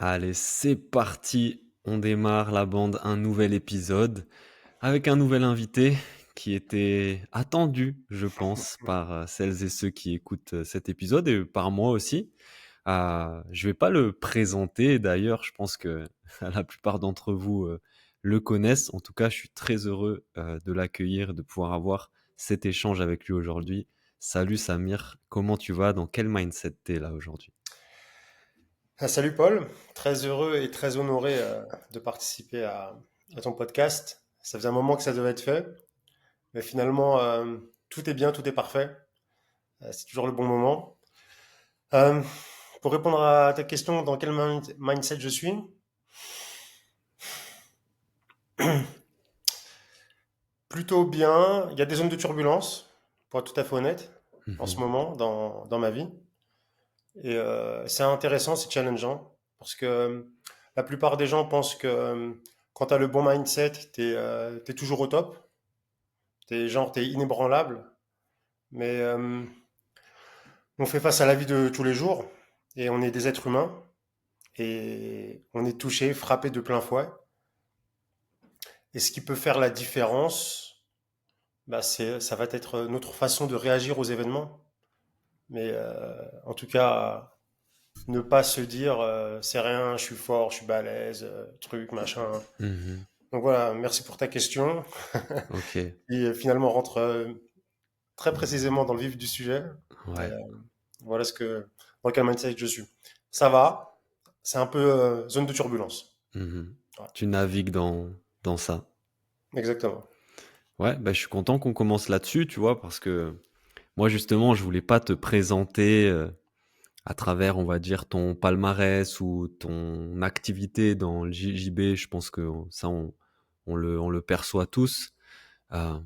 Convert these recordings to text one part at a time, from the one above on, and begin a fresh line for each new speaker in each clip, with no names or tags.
Allez, c'est parti. On démarre la bande, un nouvel épisode avec un nouvel invité qui était attendu, je pense, par celles et ceux qui écoutent cet épisode et par moi aussi. Je vais pas le présenter d'ailleurs, je pense que la plupart d'entre vous le connaissent. En tout cas, je suis très heureux de l'accueillir et de pouvoir avoir cet échange avec lui aujourd'hui. Salut Samir, comment tu vas? Dans quel mindset t'es là aujourd'hui?
Salut Paul, très heureux et très honoré de participer à ton podcast. Ça faisait un moment que ça devait être fait, mais finalement tout est bien, tout est parfait. C'est toujours le bon moment. Euh, pour répondre à ta question, dans quel mindset je suis? Plutôt bien. Il y a des zones de turbulence, pour être tout à fait honnête, en ce
Mhm.
moment dans ma vie. Et c'est intéressant, c'est challengeant, parce que la plupart des gens pensent que quand tu as le bon mindset, t'es toujours au top. T'es inébranlable, mais on fait face à la vie de tous les jours et on est des êtres humains et on est touché, frappé de plein fouet. Et ce qui peut faire la différence, bah ça va être notre façon de réagir aux événements. Mais en tout cas, ne pas se dire c'est rien, je suis fort, je suis balèze, truc, machin.
Mhm.
Donc voilà, merci pour ta question.
Ok,
Et finalement, on rentre très précisément dans le vif du sujet. Et,
ouais.
voilà dans quel mindset je suis. Ça va, c'est un peu zone de turbulence.
Mhm.
Ouais,
Tu navigues dans ça.
exactement.
Ouais, bah, je suis content qu'on commence là-dessus, tu vois, parce que moi, justement, je voulais pas te présenter à travers, on va dire, ton palmarès ou ton activité dans le JJB. Je pense que ça, on le perçoit tous. Euh,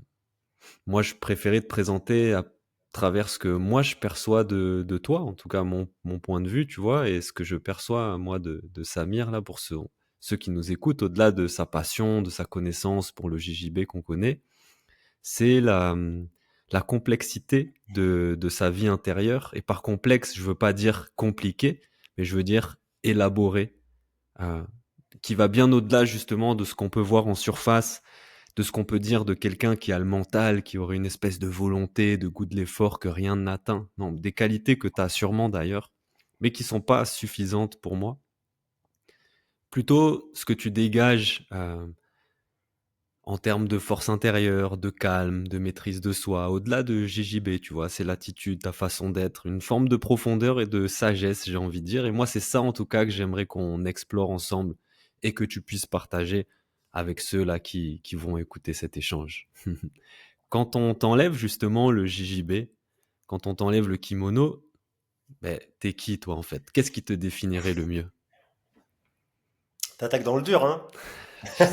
Moi, je préférais te présenter à travers ce que moi, je perçois de toi, en tout cas, mon point de vue, tu vois, et ce que je perçois, moi, de Samir, là, pour ceux qui nous écoutent, au-delà de sa passion, de sa connaissance pour le JJB qu'on connaît, c'est la complexité de sa vie intérieure. Et par complexe, je veux pas dire compliqué, mais je veux dire élaboré, euh, qui va bien au-delà justement de ce qu'on peut voir en surface, de ce qu'on peut dire de quelqu'un qui a le mental, qui aurait une espèce de volonté, de goût de l'effort que rien n'atteint. Non, des qualités que tu as sûrement d'ailleurs, mais qui sont pas suffisantes pour moi. Plutôt ce que tu dégages en termes de force intérieure, de calme, de maîtrise de soi, au-delà de JJB, tu vois, c'est l'attitude, ta façon d'être, une forme de profondeur et de sagesse, j'ai envie de dire. Et moi, c'est ça en tout cas que j'aimerais qu'on explore ensemble et que tu puisses partager avec ceux-là qui vont écouter cet échange. Quand on t'enlève justement le JJB, quand on t'enlève le kimono, ben, t'es qui toi en fait? Qu'est-ce qui te définirait le mieux?
T'attaques dans le dur, hein.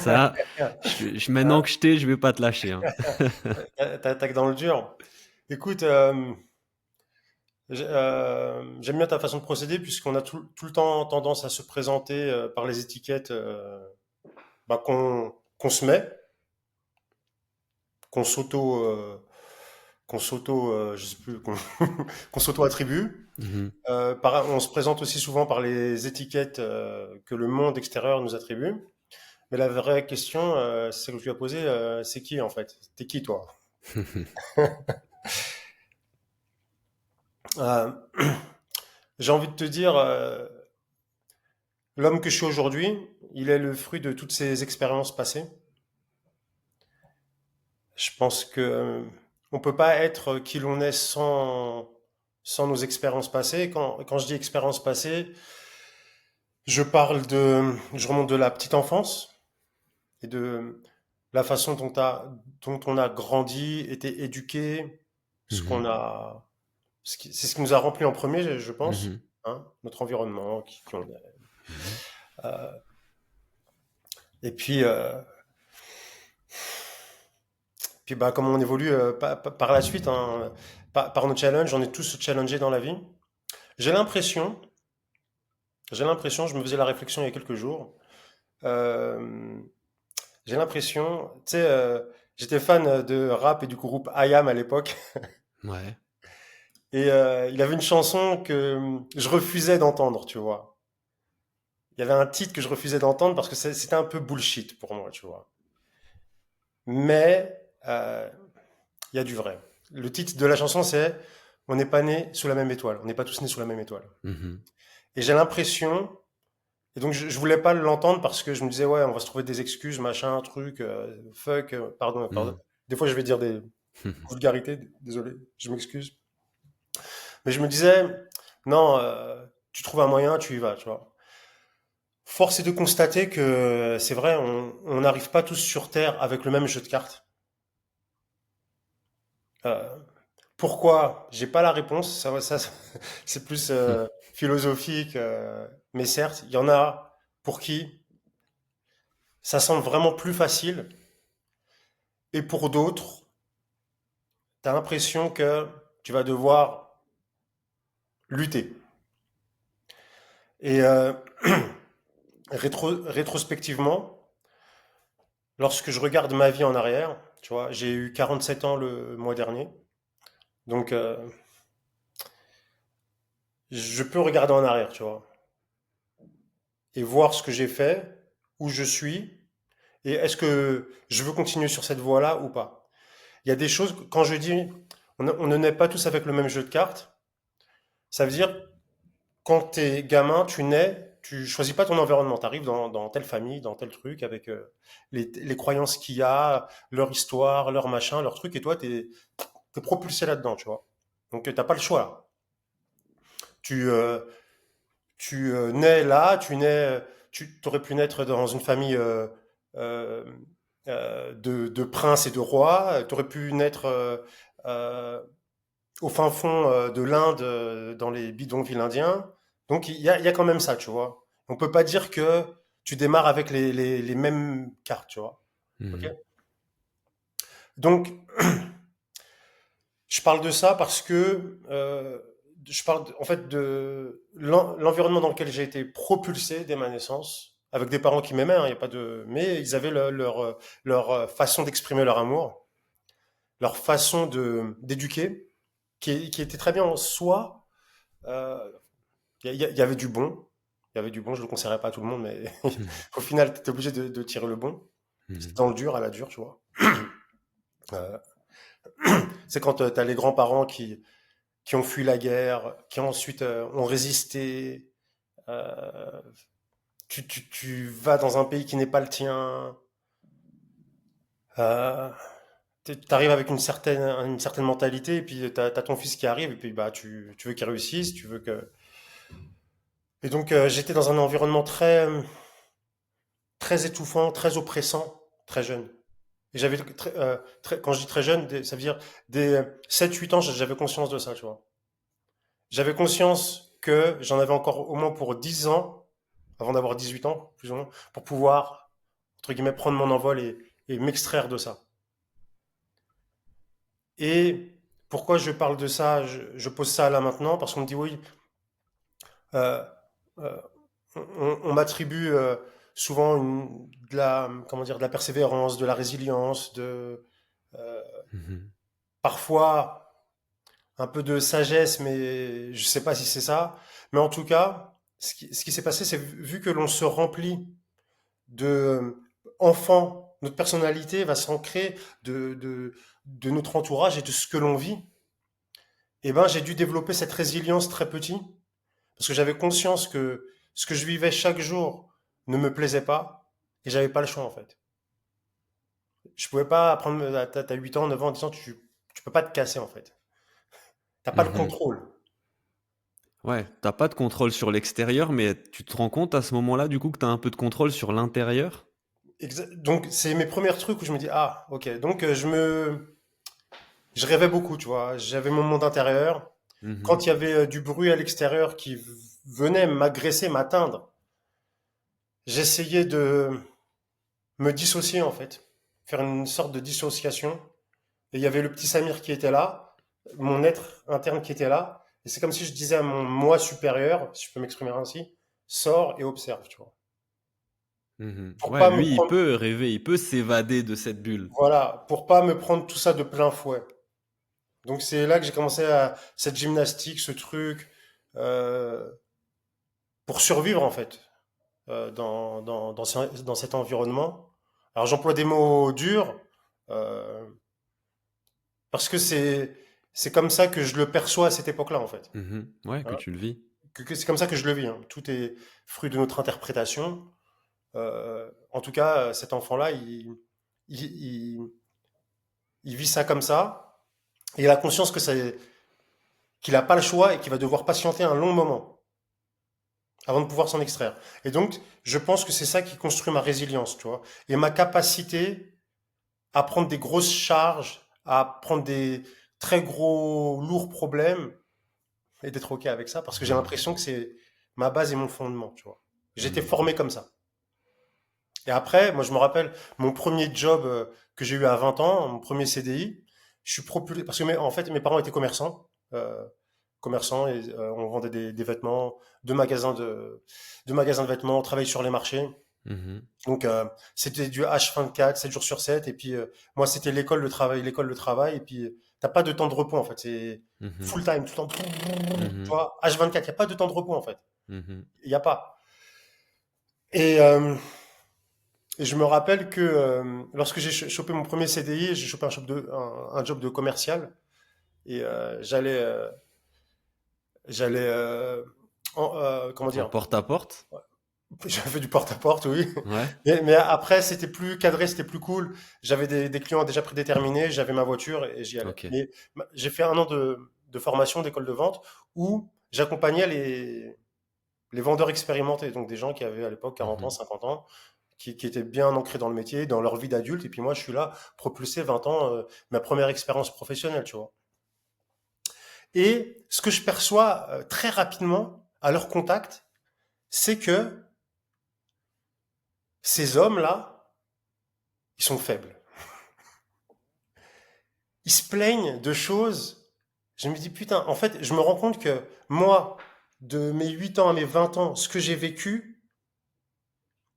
Ça, maintenant que
Hein.
je vais pas te lâcher, hein.
T'attaques dans le dur. Écoute, j'aime bien ta façon de procéder puisqu'on a tout le temps tendance à se présenter par les étiquettes bah, qu'on se met, qu'on s'auto, je sais plus, qu'on s'auto-attribue.
Mhm.
On se présente aussi souvent par les étiquettes que le monde extérieur nous attribue. Mais la vraie question, c'est celle que tu as posée, c'est qui en fait? T'es qui toi? Euh, j'ai envie de te dire, l'homme que je suis aujourd'hui, il est le fruit de toutes ces expériences passées. Je pense que on peut pas être qui l'on est sans nos expériences passées. Quand je dis expériences passées, je remonte de la petite enfance et de la façon dont on a grandi, été éduqué, ce qu'on
Mhm.
a, c'est ce qui nous a rempli en premier, je pense,
Mhm.
hein, notre environnement, qui on est.
Mhm.
Et puis bah, comme on évolue par la suite, hein, par nos challenges, on est tous challengés dans la vie. J'ai l'impression, je me faisais la réflexion il y a quelques jours, euh, j'ai l'impression, tu sais, j'étais fan de rap et du groupe IAM à l'époque,
Ouais.
et il avait une chanson que je refusais d'entendre, tu vois. il y avait un titre que je refusais d'entendre parce que c'était un peu bullshit pour moi, tu vois. Mais il y a du vrai. Le titre de la chanson, c'est On n'est pas nés sous la même étoile. On n'est pas tous nés sous la même étoile.
Mhm.
Et j'ai l'impression, et donc je voulais pas l'entendre parce que je me disais, ouais, on va se trouver des excuses, machin, truc, fuck, pardon, pardon.
Mhm.
Des fois, je vais dire des vulgarités, désolé, je m'excuse. Mais je me disais, non, tu trouves un moyen, tu y vas, tu vois. Force est de constater que c'est vrai, on n'arrive pas tous sur Terre avec le même jeu de cartes. Euh, Pourquoi? J'ai pas la réponse. C'est plus philosophique, mais certes, il y en a pour qui ça semble vraiment plus facile, et pour d'autres, tu as l'impression que tu vas devoir lutter. Et rétrospectivement, lorsque je regarde ma vie en arrière, tu vois, j'ai eu 47 ans le mois dernier, donc je peux regarder en arrière, tu vois, et voir ce que j'ai fait, où je suis, et est-ce que je veux continuer sur cette voie-là ou pas. Il y a des choses, quand je dis on ne naît pas tous avec le même jeu de cartes, ça veut dire quand tu es gamin, tu nais, tu choisis pas ton environnement, tu arrives dans telle famille, dans tel truc, avec les croyances qu'il y a, leur histoire, leur machin, leur truc, et toi, t'es propulsé là-dedans, tu vois. Donc, t'as pas le choix. Tu, euh, tu nais là, tu aurais pu naître dans une famille euh, de princes et de rois, tu aurais pu naître euh, au fin fond de l'Inde, dans les bidonvilles indiens. Donc il y a quand même ça, tu vois. On peut pas dire que tu démarres avec les mêmes cartes, tu vois. Ok.
Mhm.
Donc je parle de ça parce que je parle en fait de l'environnement dans lequel j'ai été propulsé dès ma naissance, avec des parents qui m'aimaient, hein, y a pas de, mais ils avaient leur façon d'exprimer leur amour, leur façon de d'éduquer, qui était très bien en soi. Euh, il y avait du bon. Il y avait du bon, je le conseillerais pas à tout le monde, mais
Mhm.
au final, tu es obligé de tirer le bon. C'est
Mhm.
dans le dur, à la dure, tu vois. Euh, c'est quand tu as les grands-parents qui ont fui la guerre, qui ensuite ont résisté. euh, tu vas dans un pays qui n'est pas le tien. Euh, tu arrives avec une certaine mentalité, et puis tu as ton fils qui arrive, et puis bah, tu veux qu'il réussisse, tu veux que. Et donc, j'étais dans un environnement très étouffant, très oppressant, très jeune. Et quand je dis très jeune, ça veut dire dès 7-8 ans, j'avais conscience de ça, tu vois. J'avais conscience que j'en avais encore au moins pour 10 ans, avant d'avoir 18 ans, plus ou moins, pour pouvoir, entre guillemets, prendre mon envol et m'extraire de ça. Et pourquoi je parle de ça, je pose ça là maintenant, parce qu'on me dit oui, euh, euh, on m'attribue souvent comment dire, de la persévérance, de la résilience, euh,
Mhm.
parfois un peu de sagesse, mais je sais pas si c'est ça. Mais en tout cas, ce qui s'est passé, c'est vu que l'on se remplit de enfants, notre personnalité va s'ancrer de notre entourage et de ce que l'on vit. Et ben, j'ai dû développer cette résilience très petit, parce que j'avais conscience que ce que je vivais chaque jour ne me plaisait pas, et j'avais pas le choix en fait. Je pouvais pas apprendre, t'as 8 ans, 9 ans, en disant tu peux pas te casser en fait. T'as pas le
Mhm.
contrôle.
Ouais, t'as pas de contrôle sur l'extérieur, mais tu te rends compte à ce moment-là, du coup, que tu as un peu de contrôle sur l'intérieur?
Donc c'est mes premiers trucs où je me dis ah ok, donc je rêvais beaucoup, tu vois. J'avais mon monde intérieur. Quand
Mhm.
il y avait du bruit à l'extérieur qui venait m'agresser, m'atteindre, j'essayais de me dissocier en fait, faire une sorte de dissociation. Et il y avait le petit Samir qui était là, mon être interne qui était là. Et c'est comme si je disais à mon moi supérieur, si je peux m'exprimer ainsi, sors et observe, tu vois.
Mhm.
Pour
Ouais,
pas me
lui, il
prendre,
peut rêver, il peut s'évader de cette bulle.
voilà, pour pas me prendre tout ça de plein fouet. Donc c'est là que j'ai commencé à cette gymnastique, ce truc, euh, pour survivre en fait. dans cet environnement. Alors j'emploie des mots durs euh, parce que c'est comme ça que je le perçois à cette époque-là, en fait.
Ouais, que
Hein.
tu le vis.
C'est comme ça que je le vis. Hein. Tout est fruit de notre interprétation. En tout cas, cet enfant-là, il, il- il vit ça comme ça. Et il a conscience qu'il n'a pas le choix et qu'il va devoir patienter un long moment avant de pouvoir s'en extraire. Et donc, je pense que c'est ça qui construit ma résilience, tu vois. Et ma capacité à prendre des grosses charges, à prendre des très gros, lourds problèmes et d'être OK avec ça parce que j'ai
Mhm.
l'impression que c'est ma base et mon fondement, tu vois. J'étais
Mhm.
formé comme ça. Et après, moi, je me rappelle mon premier job que j'ai eu à 20 ans, mon premier CDI. Je suis propulsé parce que en fait, mes parents étaient commerçants, et on vendait des vêtements, de magasins de vêtements, on travaillait sur les marchés.
Mhm.
Donc, c'était du H24, 7 jours sur 7. Et puis, moi, c'était l'école, le travail, l'école, le travail. Et puis, t'as pas de temps de repos, en fait. C'est
Mhm.
full time, tout le temps. Tu
Mhm.
vois, H24, il n'y a pas de temps de repos, en fait.
Mhm.
Il n'y a pas. Et, et je me rappelle que lorsque j'ai chopé mon premier CDI, j'ai chopé un job de commercial. Et j'allais, comment
En
dire,
porte-à-porte?
j'avais fait du porte-à-porte, oui.
Ouais.
Mais après, c'était plus cadré, c'était plus cool. J'avais des clients déjà prédéterminés, j'avais ma voiture et j'y allais.
Ok.
Mais j'ai fait un an de formation d'école de vente où j'accompagnais les vendeurs expérimentés, donc des gens qui avaient à l'époque 40 ans,
Mhm.
50 ans, qui étaient bien ancrés dans le métier, dans leur vie d'adulte. Et puis moi, je suis là, propulsé 20 ans, ma première expérience professionnelle, tu vois. Et ce que je perçois très rapidement à leur contact, c'est que ces hommes-là, ils sont faibles. Ils se plaignent de choses. Je me dis, putain, en fait, je me rends compte que moi, de mes 8 ans à mes 20 ans, ce que j'ai vécu,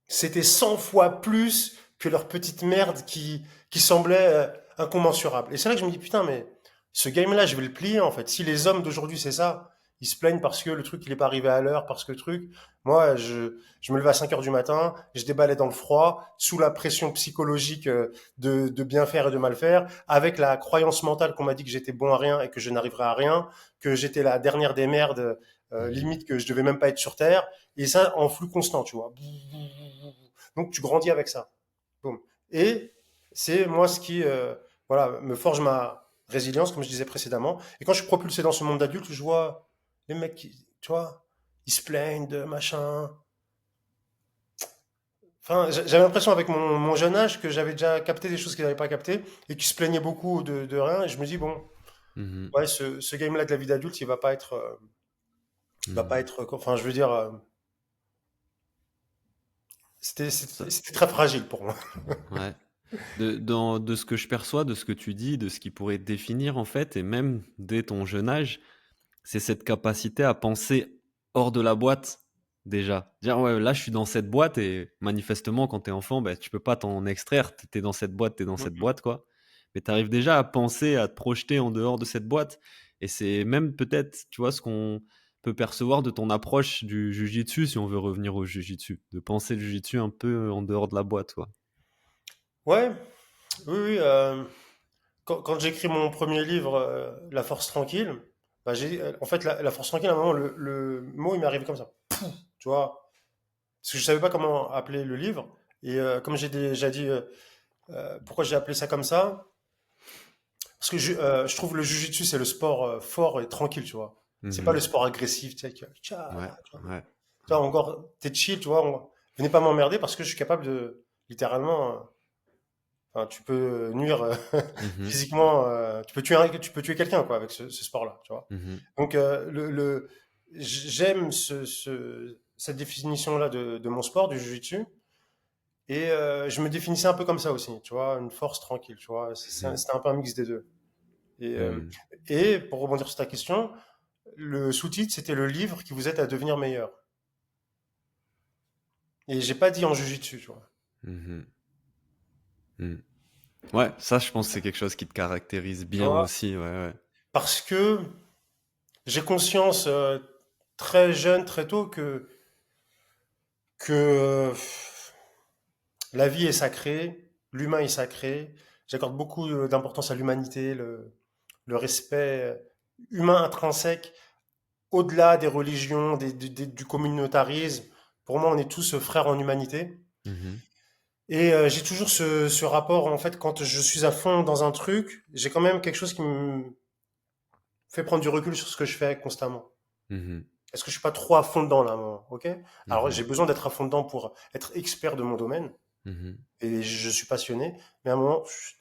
c'était 100 fois plus que leur petite merde qui semblait incommensurable. Et c'est là que je me dis, putain, mais ce game-là, je vais le plier, en fait. Si les hommes d'aujourd'hui, c'est ça, ils se plaignent parce que le truc, il est pas arrivé à l'heure, parce que le truc, moi, je me levais à 5 heures du matin, je déballais dans le froid, sous la pression psychologique de bien faire et de mal faire, avec la croyance mentale qu'on m'a dit que j'étais bon à rien et que je n'arriverais à rien, que j'étais la dernière des merdes,
Mhm.
limite que je devais même pas être sur Terre, et ça en flux constant, tu vois. Donc tu grandis avec ça. Boum. Et c'est moi ce qui voilà, me forge ma résilience, comme je disais précédemment. Et quand je suis propulsé dans ce monde d'adulte, je vois les mecs qui, tu vois, ils se plaignent de machin. Enfin, j'avais l'impression avec mon jeune âge que j'avais déjà capté des choses qu'ils n'avaient pas captées et qui se plaignaient beaucoup de rien. Et je me dis, bon,
Mhm.
ouais, ce game-là de la vie d'adulte, il va pas
Mhm.
être, enfin, je veux dire,
Ça,
c'était très fragile pour moi.
ouais. De ce que je perçois, de ce que tu dis, de ce qui pourrait te définir en fait, et même dès ton jeune âge, c'est cette capacité à penser hors de la boîte déjà. Dire ouais, là je suis dans cette boîte et manifestement quand t'es enfant, bah, tu peux pas t'en extraire, t'es dans cette boîte, t'es dans cette boîte quoi. Mais t'arrives déjà à penser, à te projeter en dehors de cette boîte. Et c'est même peut-être, tu vois, ce qu'on peut percevoir de ton approche du jujitsu, si on veut revenir au jujitsu, de penser le jujitsu un peu en dehors de la boîte quoi.
Ouais, oui, oui. Quand j'écris mon premier livre, La Force Tranquille, bah en fait, la Force Tranquille, à un moment, le mot, il m'est arrivé comme ça. Tu vois? Parce que je savais pas comment appeler le livre. Et comme j'ai déjà dit, pourquoi j'ai appelé ça comme ça? Parce que je trouve le jujitsu, c'est le sport fort et tranquille, tu vois. C'est pas le
Mhm.
sport agressif, tu sais,
Ouais, ouais.
tu vois, encore, t'es chill, tu vois. Venez pas m'emmerder parce que je suis capable de, littéralement, enfin, tu peux nuire
Mhm.
physiquement, tu peux tuer quelqu'un quoi avec ce sport-là, tu vois.
Mhm.
Donc j'aime cette définition-là de mon sport, du jiu-jitsu, et je me définissais un peu comme ça aussi, tu vois, une force tranquille, tu vois.
Mhm.
C'était un peu un mix des deux. Et, euh,
Mhm.
et pour rebondir sur ta question, le sous-titre c'était le livre qui vous aide à devenir meilleur. Et j'ai pas dit en jiu-jitsu, tu vois.
Mhm. Mhm. Ouais, ça, je pense que c'est quelque chose qui te caractérise
Tu
bien
vois,
aussi. Ouais, ouais.
parce que j'ai conscience très jeune, très tôt que que la vie est sacrée, l'humain est sacré. J'accorde beaucoup d'importance à l'humanité, le respect humain intrinsèque, au-delà des religions, du communautarisme. Pour moi, on est tous frères en humanité.
Mhm.
Et j'ai toujours ce rapport, en fait, quand je suis à fond dans un truc, j'ai quand même quelque chose qui me fait prendre du recul sur ce que je fais constamment.
Mhm.
Est-ce que je suis pas trop à fond dedans là, moi, ok? Alors
Mhm.
j'ai besoin d'être à fond dedans pour être expert de mon domaine,
Mhm.
et je suis passionné, mais à un moment, chut,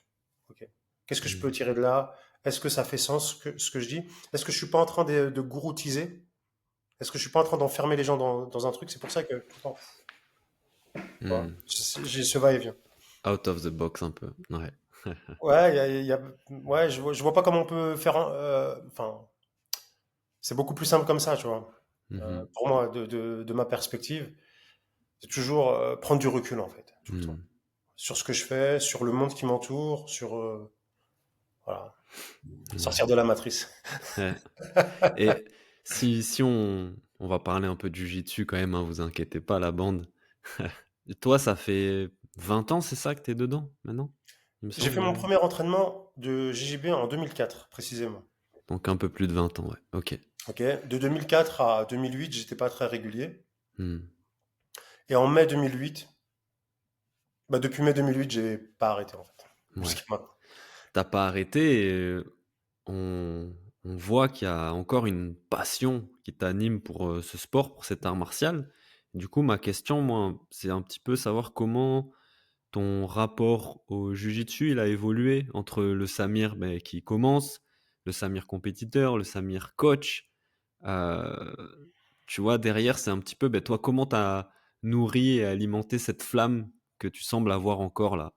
ok, qu'est-ce que je peux
Mhm.
tirer de là? Est-ce que ça fait sens ce que je dis? Est-ce que je suis pas en train de gouroutiser? Est-ce que je suis pas en train d'enfermer les gens dans un truc? C'est pour ça que tout le temps, tu vois,
Mhm.
j'ai ce va-et-vient.
Out of the box un peu. Ouais.
Ouais, ouais, je vois pas comment on peut faire. Enfin, c'est beaucoup plus simple comme ça, tu vois.
Mhm.
Pour moi, de ma perspective, c'est toujours prendre du recul en fait, tout le temps,
Mhm.
sur ce que je fais, sur le monde qui m'entoure, voilà,
Ouais.
sortir de la matrice.
Ouais. Et si on va parler un peu de Jiu-Jitsu quand même, hein, vous inquiétez pas, la bande. Toi, ça fait 20 ans, c'est ça que t'es dedans maintenant? Il me
J'ai fait
semble,
mon premier entraînement de JJB en 2004, précisément.
donc un peu plus de 20 ans, ouais. OK.
Ok, de 2004 à 2008, j'étais pas très régulier.
Mmh.
Et en mai 2008, bah depuis mai 2008, j'ai pas arrêté en fait,
Ouais.
jusqu'à maintenant.
Tu pas arrêté et on on voit qu'il y a encore une passion qui t'anime pour, ce sport, pour cet art martial. Du coup, ma question, moi, c'est un petit peu savoir comment ton rapport au jiu-jitsu, il a évolué entre le Samir, beh, qui commence, le Samir compétiteur, le Samir coach. Tu vois, derrière, c'est un petit peu, beh, toi, comment tu as nourri et alimenté cette flamme que tu sembles avoir encore là,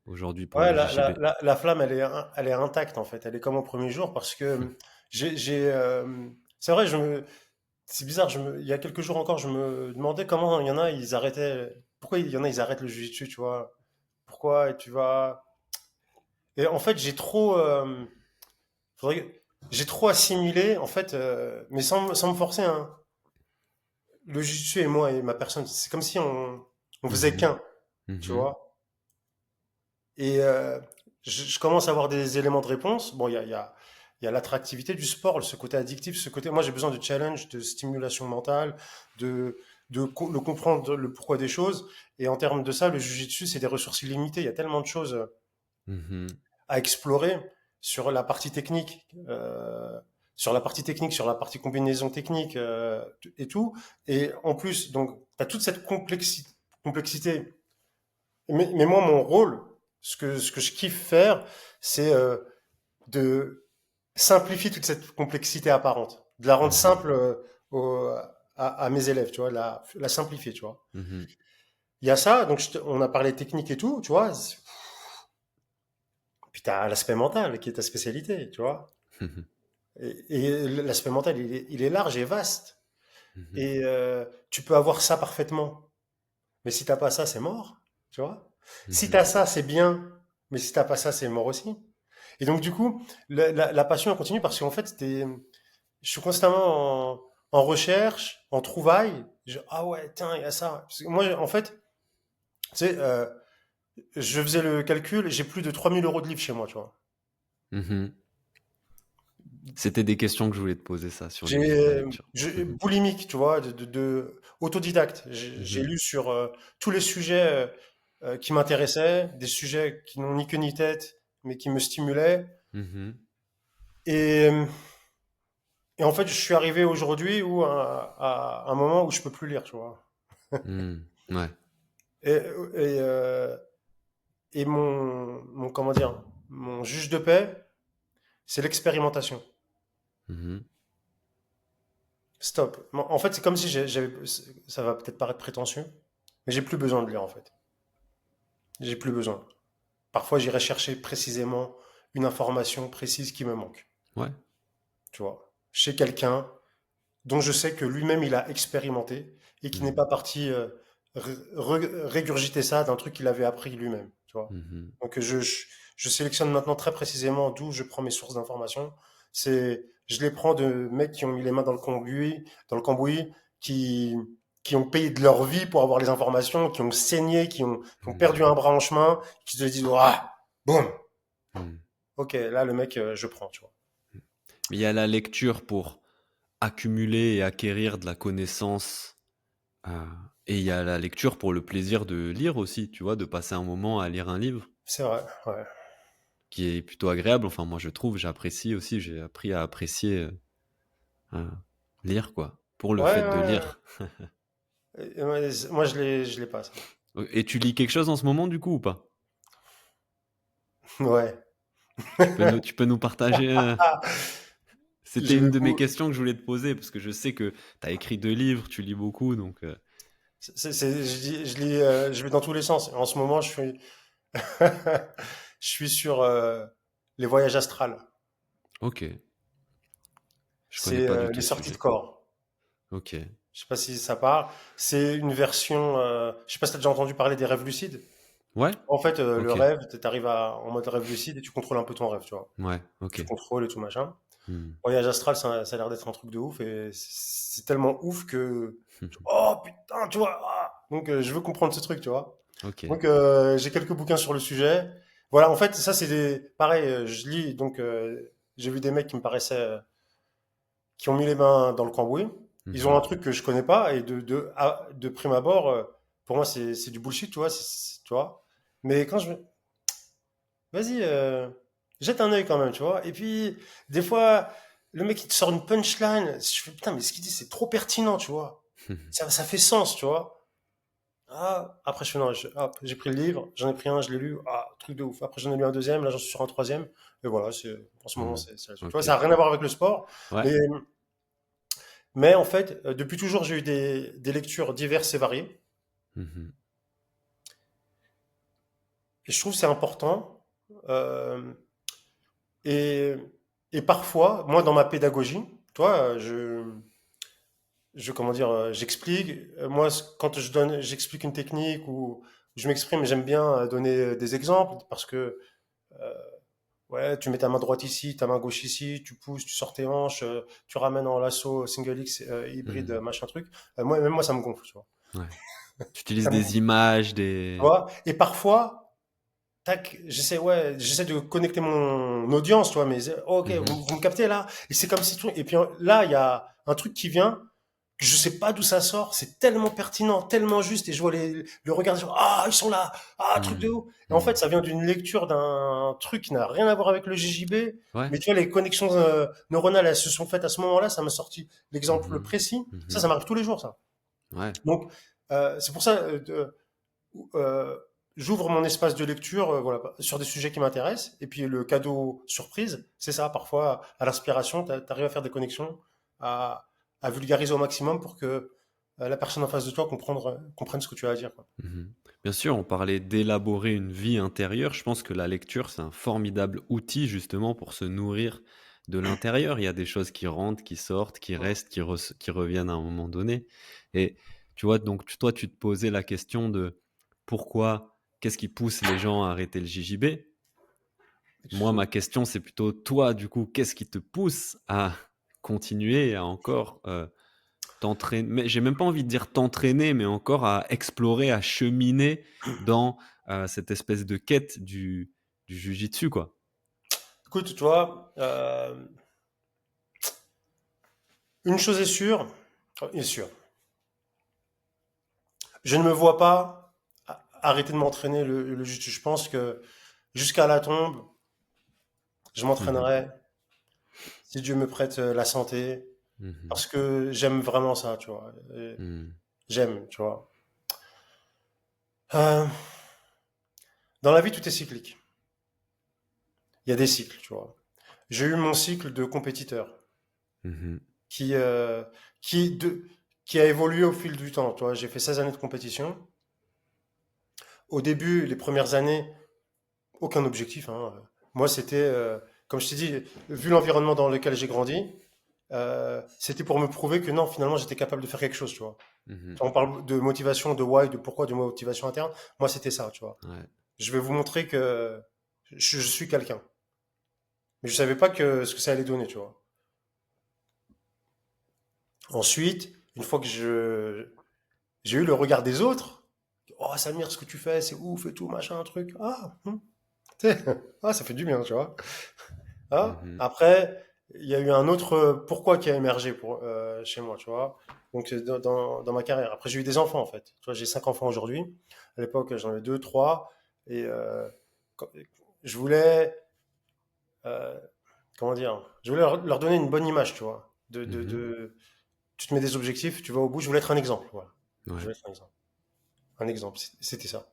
aujourd'hui pour
Ouais,
le JJB?
la flamme, elle est intacte en fait. Elle est comme au premier jour parce que c'est vrai, c'est bizarre. Il y a quelques jours encore, je me demandais comment il y en a, ils arrêtaient. Pourquoi il y en a, ils arrêtent le jiu-jitsu, tu vois? Pourquoi? Et tu vas. Et en fait, j'ai trop assimilé, en fait, mais sans me forcer, hein. Le jiu-jitsu et moi et ma personne, c'est comme si on faisait
Mmh.
qu'un, tu
Mmh.
vois? Et je commence à avoir des éléments de réponse. Bon, il y a l'attractivité du sport, ce côté addictif, ce côté. Moi, j'ai besoin de challenge, de stimulation mentale, de, le comprendre le pourquoi des choses. Et en termes de ça, le jujitsu, c'est des ressources illimitées. Il y a tellement de choses
Mmh.
à explorer sur la partie technique, sur la partie technique, sur la partie combinaison technique et tout. Et en plus, donc, tu as toute cette complexité. Mais moi, mon rôle, ce que je kiffe faire, c'est de simplifier toute cette complexité apparente, de la rendre
Mmh.
simple à mes élèves, tu vois, la simplifier, tu vois.
Mmh.
Il y a ça, donc on a parlé technique et tout, tu vois. Puis tu as l'aspect mental qui est ta spécialité, tu vois.
Mmh.
Et l'aspect mental, il est large et vaste.
Mmh.
Et tu peux avoir ça parfaitement. Mais si t'as pas ça, c'est mort, tu vois. Si
Mmh.
t'as ça, c'est bien. Mais si t'as pas ça, c'est mort aussi. Et donc, du coup, la passion, elle continue parce qu'en fait, je suis constamment en recherche, en trouvaille. Ah ouais, tiens, il y a ça. Parce que moi, en fait, tu sais, je faisais le calcul, j'ai plus de 3 000 € de livres chez moi, tu vois.
Mmh. C'était des questions que je voulais te poser ça sur la lecture. Mmh.
Boulimique, tu vois, autodidacte. J'ai
Mmh.
lu sur tous les sujets qui m'intéressaient, des sujets qui n'ont ni queue ni tête, mais qui me stimulaient.
Mmh.
Et, euh, et en fait, je suis arrivé aujourd'hui à un moment où je peux plus lire, tu vois.
Mmh. Ouais.
Et, et, euh, et comment dire, mon juge de paix, c'est l'expérimentation.
Mmh.
Stop. En fait, c'est comme si ça va peut-être paraître prétentieux, mais j'ai plus besoin de lire, en fait. J'ai plus besoin. Parfois, j'irai chercher précisément une information précise qui me manque,
Ouais.
tu vois. Chez quelqu'un dont je sais que lui-même, il a expérimenté et qui n'est
Mmh.
pas parti régurgiter ça d'un truc qu'il avait appris lui-même, tu vois.
Mmh.
Donc, je sélectionne maintenant très précisément d'où je prends mes sources d'informations. Je les prends de mecs qui ont mis les mains dans le cambouis, qui qui ont payé de leur vie pour avoir les informations, qui ont saigné, qui ont perdu un bras en chemin, qui se disent, ah, boum,
Mm.
ok, là, le mec, je prends, tu vois.
Mais il y a la lecture pour accumuler et acquérir de la connaissance. euh, et il y a la lecture pour le plaisir de lire aussi, tu vois, de passer un moment à lire un livre,
C'est vrai, ouais.
qui est plutôt agréable. Enfin, moi, je trouve, j'apprécie aussi, j'ai appris à apprécier euh, lire, quoi, pour le
Ouais,
fait de
ouais,
lire.
ouais. Moi, je l'ai pas, ça.
Et tu lis quelque chose en ce moment, du coup, ou pas?
Ouais.
Tu peux nous partager C'était
Je
une
vais
de mes
vous,
questions que je voulais te poser, parce que je sais que tu as écrit 2 livres, tu lis beaucoup, donc...
je vais dans tous les sens. En ce moment, je suis sur les voyages astrales.
Ok, je connais
C'est
pas du tout
les
ce
sorties de
sujet.
corps.
Ok.
Je sais pas si ça parle. C'est une version. Je sais pas si t'as déjà entendu parler des rêves lucides.
Ouais?
En fait, le
Ok.
rêve, t'arrives en mode rêve lucide et tu contrôles un peu ton rêve, tu vois.
Ouais,
Tu
ok.
contrôles et tout machin.
Hmm.
Voyage astral, ça a l'air d'être un truc de ouf et c'est tellement ouf que
Mhm.
oh putain, tu vois. Donc je veux comprendre ce truc, tu vois.
Ok.
Donc j'ai quelques bouquins sur le sujet. Voilà, en fait, ça c'est pareil. Je lis donc j'ai vu des mecs qui me paraissaient qui ont mis les mains dans le cambouis. Ils ont un
Mhm.
truc que je connais pas et de prime abord, pour moi c'est du bullshit, tu vois. Tu vois. Mais quand vas-y, jette un œil quand même, tu vois. Et puis, des fois, le mec, il te sort une punchline. Je fais, putain, mais ce qu'il dit, c'est trop pertinent, tu vois. Ça fait sens, tu vois. Ah, après, je fais, non, hop, j'ai pris le livre, j'en ai pris un, je l'ai lu. Ah, truc de ouf. Après, j'en ai lu un deuxième, là, j'en suis sur un troisième. Et voilà, en ce moment,
Hmm.
c'est là-dessus. Tu vois,
Ok.
ça n'a rien à voir avec le sport.
Ouais.
Mais en fait, depuis toujours, j'ai eu des lectures diverses et variées.
Mhm.
Et je trouve que c'est important. Euh, et, et parfois, moi, dans ma pédagogie, toi, comment dire, j'explique. Moi, quand j'explique une technique ou je m'exprime, j'aime bien donner des exemples parce que, euh, ouais, tu mets ta main droite ici, ta main gauche ici, tu pousses, tu sors tes hanches, tu ramènes en lasso single X hybride,
Hmm.
machin truc. Même moi, ça me gonfle, tu vois.
Ouais. Tu utilises
Ça me-
des
tu
images, des...
vois. Et parfois, tac, j'essaie de connecter mon audience, tu vois, mais ok,
Mhm.
vous me captez là, et c'est comme si tout, et puis là, il y a un truc qui vient, que je sais pas d'où ça sort, c'est tellement pertinent, tellement juste, et je vois le regard des gens, ah, ils sont là, ah, truc de
Hmm.
ouf. Et en fait,
Hmm.
ça vient d'une lecture d'un truc qui n'a rien à voir avec le JJB,
Ouais.
mais tu vois, les connexions neuronales, elles se sont faites à ce moment-là, ça m'a sorti l'exemple
Mhm.
précis, ça
Mhm.
m'arrive tous les jours, ça.
Ouais.
Donc, c'est pour ça, euh, j'ouvre mon espace de lecture voilà, sur des sujets qui m'intéressent. Et puis le cadeau surprise, c'est ça. Parfois, à l'inspiration, tu arrives à faire des connexions, à, à vulgariser au maximum pour que la personne en face de toi comprenne ce que tu as à dire, quoi.
Mhm. Bien sûr, on parlait d'élaborer une vie intérieure. Je pense que la lecture, c'est un formidable outil justement pour se nourrir de l'intérieur. Il y a des choses qui rentrent, qui sortent, qui restent, qui reviennent à un moment donné. Et tu vois, donc toi, tu te posais la question de pourquoi, qu'est-ce qui pousse les gens à arrêter le JJB? Moi, ma question, c'est plutôt toi, du coup, qu'est-ce qui te pousse à continuer, à encore t'entraîner, mais j'ai même pas envie de dire t'entraîner, mais encore à explorer, à cheminer dans cette espèce de quête du jujitsu, quoi.
Écoute, tu vois, une chose est sûre, je ne me vois pas arrêter de m'entraîner le jiu-jitsu. Je pense que jusqu'à la tombe, je
Mhm,
m'entraînerai si Dieu me prête la santé,
mhm,
parce que j'aime vraiment ça, tu vois. Et
mhm,
j'aime, tu vois. Euh, dans la vie, tout est cyclique. Il y a des cycles, tu vois. J'ai eu mon cycle de compétiteur
mhm,
qui, euh, qui, de, qui a évolué au fil du temps. Tu vois. J'ai fait 16 années de compétition. Au début, les premières années, aucun objectif, hein. Moi, c'était, comme je t'ai dit, vu l'environnement dans lequel j'ai grandi, c'était pour me prouver que non, finalement, j'étais capable de faire quelque chose, tu vois.
mhm.
Quand on parle de motivation, de why, de pourquoi, de motivation interne, moi, c'était ça, tu vois.
Ouais.
Je vais vous montrer que je suis quelqu'un. Mais je savais pas ce que ça allait donner, tu vois. Ensuite, une fois que j'ai eu le regard des autres. Oh, Samir, ce que tu fais, c'est ouf et tout, machin, un truc. Ah, tu sais, ah, ça fait du bien, tu vois. Ah,
Mhm.
après, il y a eu un autre pourquoi qui a émergé chez moi, tu vois. Donc, dans ma carrière. Après, j'ai eu des enfants, en fait. Tu vois, j'ai 5 enfants aujourd'hui. À l'époque, j'en avais deux, trois. Et quand- je voulais, euh, comment dire, je voulais leur donner une bonne image, tu vois.
Mhm.
Tu te mets des objectifs, tu vas au bout. Je voulais être un exemple, voilà. Je
Ouais.
voulais être un exemple. Un exemple, c'était ça.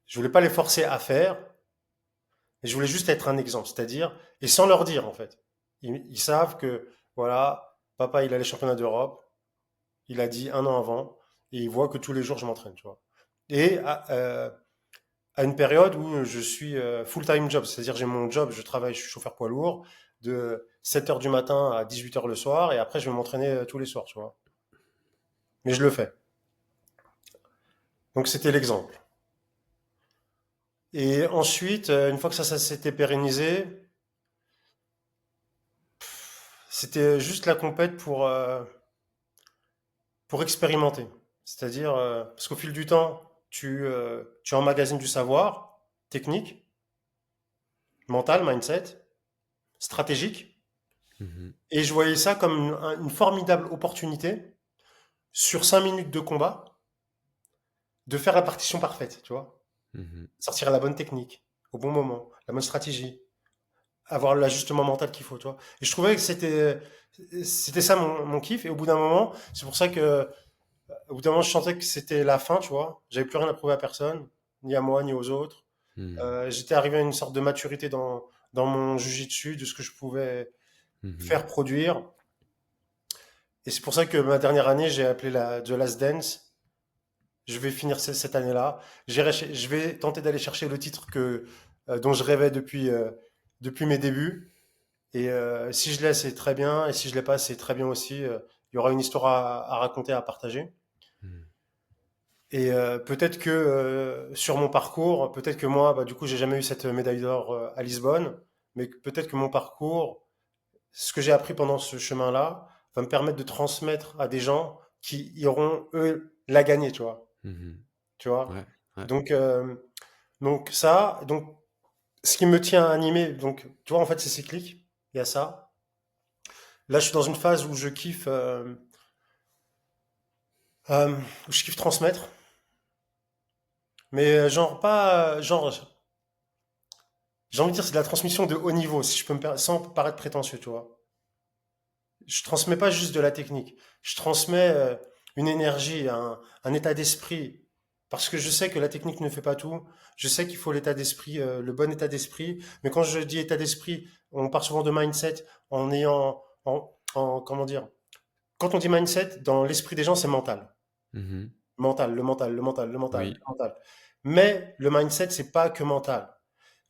Je voulais pas les forcer à faire, mais je voulais juste être un exemple, c'est-à-dire, et sans leur dire, en fait. Ils savent que, voilà, papa, il a les championnats d'Europe, il a dit un an avant, et ils voient que tous les jours, je m'entraîne, tu vois. Et à une période où je suis full-time job, c'est-à-dire j'ai mon job, je travaille, je suis chauffeur poids lourd, de 7 heures du matin à 18 heures le soir, et après, je vais m'entraîner tous les soirs, tu vois. Mais je le fais. Donc, c'était l'exemple. Et ensuite, une fois que ça s'était pérennisé, c'était juste la compète pour expérimenter. C'est-à-dire, parce qu'au fil du temps, tu emmagasines du savoir technique, mental, mindset, stratégique.
Mhm.
Et je voyais ça comme une formidable opportunité sur 5 minutes de combat de faire la partition parfaite, tu vois.
Mhm.
Sortir la bonne technique au bon moment, la bonne stratégie, avoir l'ajustement mental qu'il faut, tu vois. Et je trouvais que c'était ça mon kiff. Et au bout d'un moment, c'est pour ça que au bout d'un moment, je sentais que c'était la fin, tu vois. J'avais plus rien à prouver à personne, ni à moi, ni aux autres.
Mhm.
J'étais arrivé à une sorte de maturité dans mon jujitsu, de ce que je pouvais
Mhm.
faire produire. Et c'est pour ça que ma dernière année, j'ai appelé The Last Dance. Je vais finir cette année-là. Je vais tenter d'aller chercher le titre dont je rêvais depuis mes débuts. Et si je l'ai, c'est très bien. Et si je l'ai pas, c'est très bien aussi. Il y aura une histoire à raconter, à partager.
Mhm.
Et peut-être que sur mon parcours, peut-être que moi, bah, du coup, j'ai jamais eu cette médaille d'or à Lisbonne, mais peut-être que mon parcours, ce que j'ai appris pendant ce chemin-là, va me permettre de transmettre à des gens qui iront, eux, la gagner, tu vois.
Mhm.
Tu vois.
Ouais. Ouais.
Donc, donc, ce qui me tient animé, donc, tu vois, en fait, c'est cyclique. Il y a ça. Là, je suis dans une phase où où je kiffe transmettre, mais genre pas, genre, j'ai envie de dire, c'est de la transmission de haut niveau, si je peux sans paraître prétentieux, tu vois. Je transmets pas juste de la technique. Je transmets une énergie, un état d'esprit. Parce que je sais que la technique ne fait pas tout. Je sais qu'il faut l'état d'esprit, le bon état d'esprit. Mais quand je dis état d'esprit, on parle souvent de mindset en ayant, comment dire, quand on dit mindset, dans l'esprit des gens, c'est mental.
Mhm.
Mental, le mental, le mental, le mental,
Oui.
le mental. Mais le mindset, c'est pas que mental.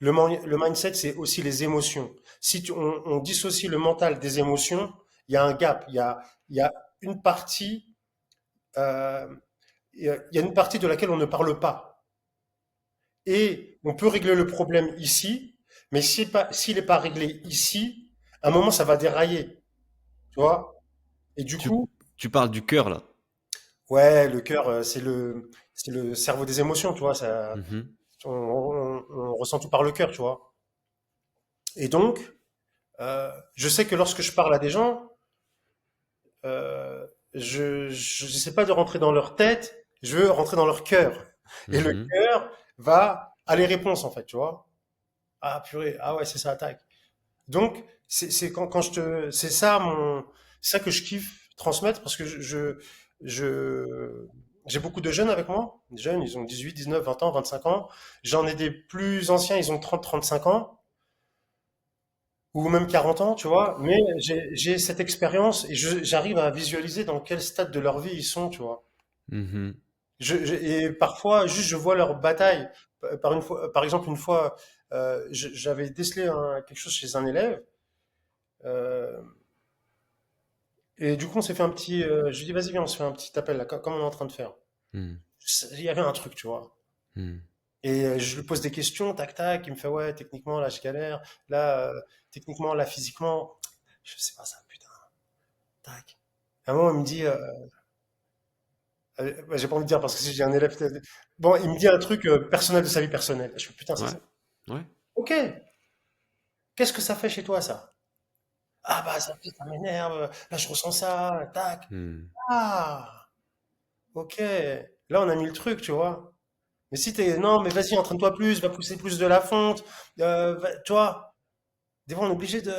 Le mindset, c'est aussi les émotions. Si on dissocie le mental des émotions, il y a un gap. Il y a une partie, euh, il y a une partie de laquelle on ne parle pas. Et on peut régler le problème ici, mais s'il n'est pas réglé ici, à un moment, ça va dérailler. Tu vois? Et du
Tu,
coup,
tu parles du cœur là.
ouais, le cœur, c'est le cerveau des émotions, tu vois.
Mhm.
On ressent tout par le cœur, tu vois. Et donc, je sais que lorsque je parle à des gens, je n'essaie pas de rentrer dans leur tête, je veux rentrer dans leur cœur. Et le
Mhm.
cœur va à les réponses, en fait, tu vois. Ah, purée, ah ouais, c'est ça, attaque. Donc, c'est ça que je kiffe transmettre parce que je- j'ai beaucoup de jeunes avec moi. Des jeunes, ils ont 18, 19, 20 ans, 25 ans. J'en ai des plus anciens, ils ont 30, 35 ans. Ou même 40 ans, tu vois, mais j'ai cette expérience et j'arrive à visualiser dans quel stade de leur vie ils sont, tu vois.
Mhm.
Et parfois, juste, je vois leur bataille. Par exemple, une fois, j'avais décelé quelque chose chez un élève, euh, et du coup, on s'est fait un petit. Je lui dis, vas-y, viens, on se fait un petit appel, là, comme on est en train de faire.
Mhm.
Il y avait un truc, tu vois.
Mhm.
Et je lui pose des questions, tac, tac, il me fait, ouais, techniquement, là, je galère. Là, techniquement, là, physiquement, je sais pas ça, putain, tac. À un moment, il me dit, Bah, j'ai pas envie de dire parce que si j'ai un élève. Bon, il me dit un truc personnel de sa vie personnelle. Je fais putain, c'est
Ouais,
ça.
ouais.
Ok, qu'est-ce que ça fait chez toi, ça? Ah bah ça m'énerve, là je ressens ça, tac.
Hmm.
Ah, ok. Là on a mis le truc, tu vois. Mais si t'es, non, mais vas-y, entraîne-toi plus, va pousser plus de la fonte, tu vois. Des fois on est obligé tu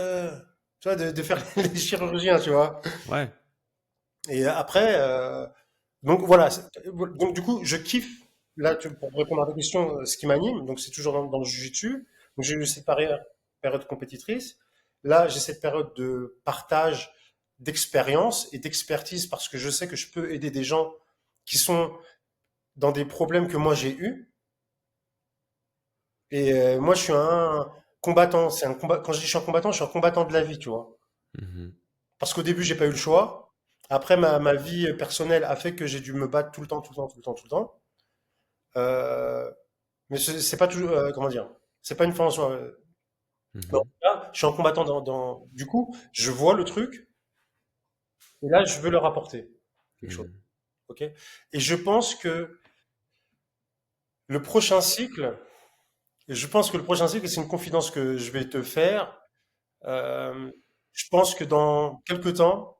vois, de faire les chirurgiens, tu vois.
Ouais.
Et après, donc voilà. Donc du coup, je kiffe, là, pour répondre à ta question, ce qui m'anime, donc c'est toujours dans le jiu-jitsu. Donc j'ai eu cette période compétitrice. Là, j'ai cette période de partage d'expérience et d'expertise parce que je sais que je peux aider des gens qui sont dans des problèmes que moi j'ai eus. Et moi, je suis un combattant. C'est un combat. Quand je dis je suis un combattant, je suis un combattant de la vie, tu vois.
Mhm.
Parce qu'au début, j'ai pas eu le choix. Après, ma vie personnelle a fait que j'ai dû me battre tout le temps, tout le temps, tout le temps, tout le temps. Euh, mais c'est pas toujours, comment dire, c'est pas une fin en soi. Mais en
Mhm.
tout cas, je suis un combattant du coup, je vois le truc et là, je veux leur apporter quelque chose.
Mhm.
Ok? Et je pense que le prochain cycle, je pense que le prochain cycle, c'est une confidence que je vais te faire. Euh, je pense que dans quelques temps,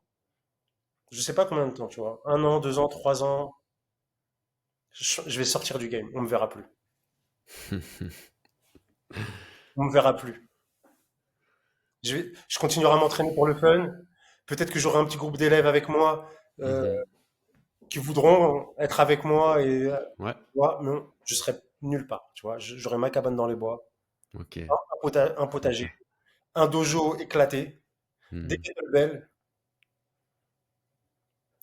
je sais pas combien de temps, tu vois, 1 an, 2 ans, 3 ans, je vais sortir du game. On me verra plus. On me verra plus. Je continuerai à m'entraîner pour le fun. Peut-être que j'aurai un petit groupe d'élèves avec moi euh,
Mhm.
qui voudront être avec moi et
Ouais.
tu vois, non, je serai nulle part. Tu vois, j'aurai ma cabane dans les bois,
Ok.
un potager,
Ok.
un dojo éclaté, des
Mhm.
kettlebells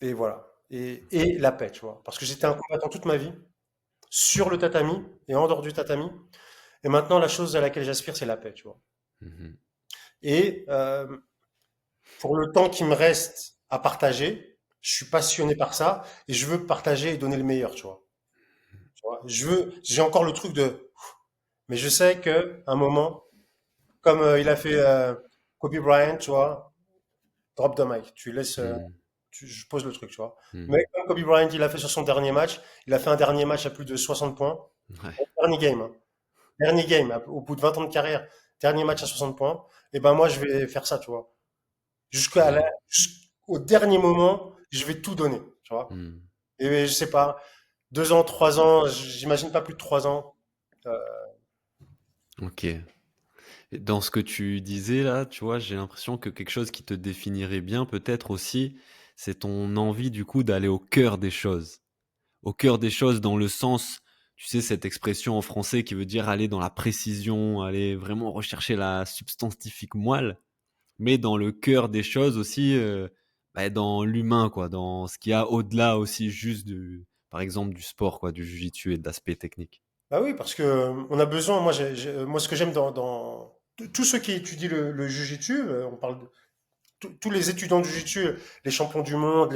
et voilà. Et la paix, tu vois. Parce que j'étais un combattant toute ma vie sur le tatami et en dehors du tatami. Et maintenant, la chose à laquelle j'aspire, c'est la paix, tu vois.
Mhm.
Et pour le temps qui me reste à partager, je suis passionné par ça et je veux partager et donner le meilleur, tu vois. Tu vois, j'ai encore le truc mais je sais que un moment, comme il a fait Kobe Bryant, tu vois, drop the mic, tu laisses,
Mhm.
je pose le truc, tu vois. Mais
Mhm.
comme Kobe Bryant, il a fait sur son dernier match, il a fait un dernier match à plus de 60 points,
Ouais.
dernier game, hein. Dernier game, au bout de 20 ans de carrière, dernier match à 60 points, et ben moi je vais faire ça, tu vois.
Mhm.
Jusqu'au dernier moment, je vais tout donner, tu vois.
Mhm.
Et je sais pas, 2 ans, 3 ans, j'imagine pas plus de 3 ans. Euh,
Ok. Et dans ce que tu disais là, tu vois, j'ai l'impression que quelque chose qui te définirait bien peut-être aussi, c'est ton envie du coup d'aller au cœur des choses. Au cœur des choses dans le sens, tu sais, cette expression en français qui veut dire aller dans la précision, aller vraiment rechercher la substantifique moelle, mais dans le cœur des choses aussi, bah, dans l'humain, quoi, dans ce qu'il y a au-delà aussi juste par exemple, du sport, quoi, du jiu-jitsu et de l'aspect technique.
Bah oui, parce que on a besoin. Moi, moi, ce que j'aime dans tous ceux qui étudient le jiu-jitsu, on parle de tous les étudiants du jiu-jitsu, les champions du monde,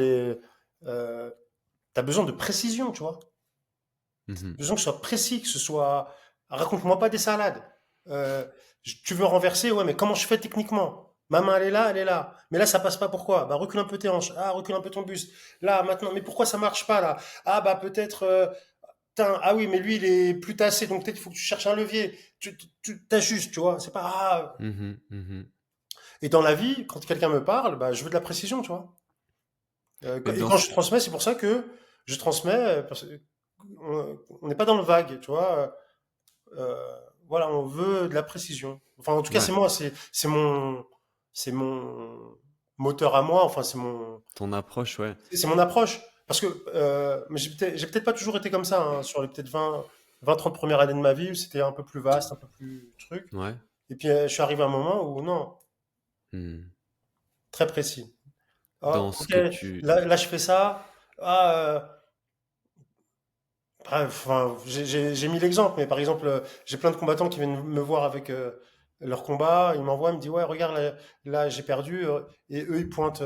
t'as besoin de précision, tu vois.
Mhm.
Besoin que ce soit précis, que ce soit. Raconte-moi pas des salades. Euh, Tu veux renverser, ouais, mais comment je fais techniquement? Ma main, elle est là, elle est là. Mais là, ça passe pas, pourquoi? Bah, recule un peu tes hanches. Ah, recule un peu ton buste. Là, maintenant, mais pourquoi ça marche pas, là? Ah, bah, peut-être, putain, ah oui, mais lui, il est plus tassé, donc peut-être il faut que tu cherches un levier. Tu t'ajustes, tu vois. C'est pas, ah.
Mhm. Mhm.
Et dans la vie, quand quelqu'un me parle, bah, je veux de la précision, tu vois.
Mais
Et
dans
quand
ce...
je transmets, c'est pour ça que je transmets, parce on n'est pas dans le vague, tu vois. Voilà, on veut de la précision. Enfin, en tout cas,
Ouais,
c'est moi, c'est mon moteur à moi. Enfin,
ton approche, ouais.
c'est mon approche. Parce que, mais j'ai peut-être pas toujours été comme ça, hein, sur les peut-être 30 premières années de ma vie, où c'était un peu plus vaste, un peu plus truc.
Ouais.
Et puis, je suis arrivé à un moment où, non,
Hmm.
très précis. Ah,
Dans ce
ok,
que tu...
là, je fais ça. Ah, bref, enfin, j'ai mis l'exemple, mais par exemple, j'ai plein de combattants qui viennent me voir avec leur combat, ils m'envoient, ils me disent, ouais, regarde, là, j'ai perdu, et eux, ils pointent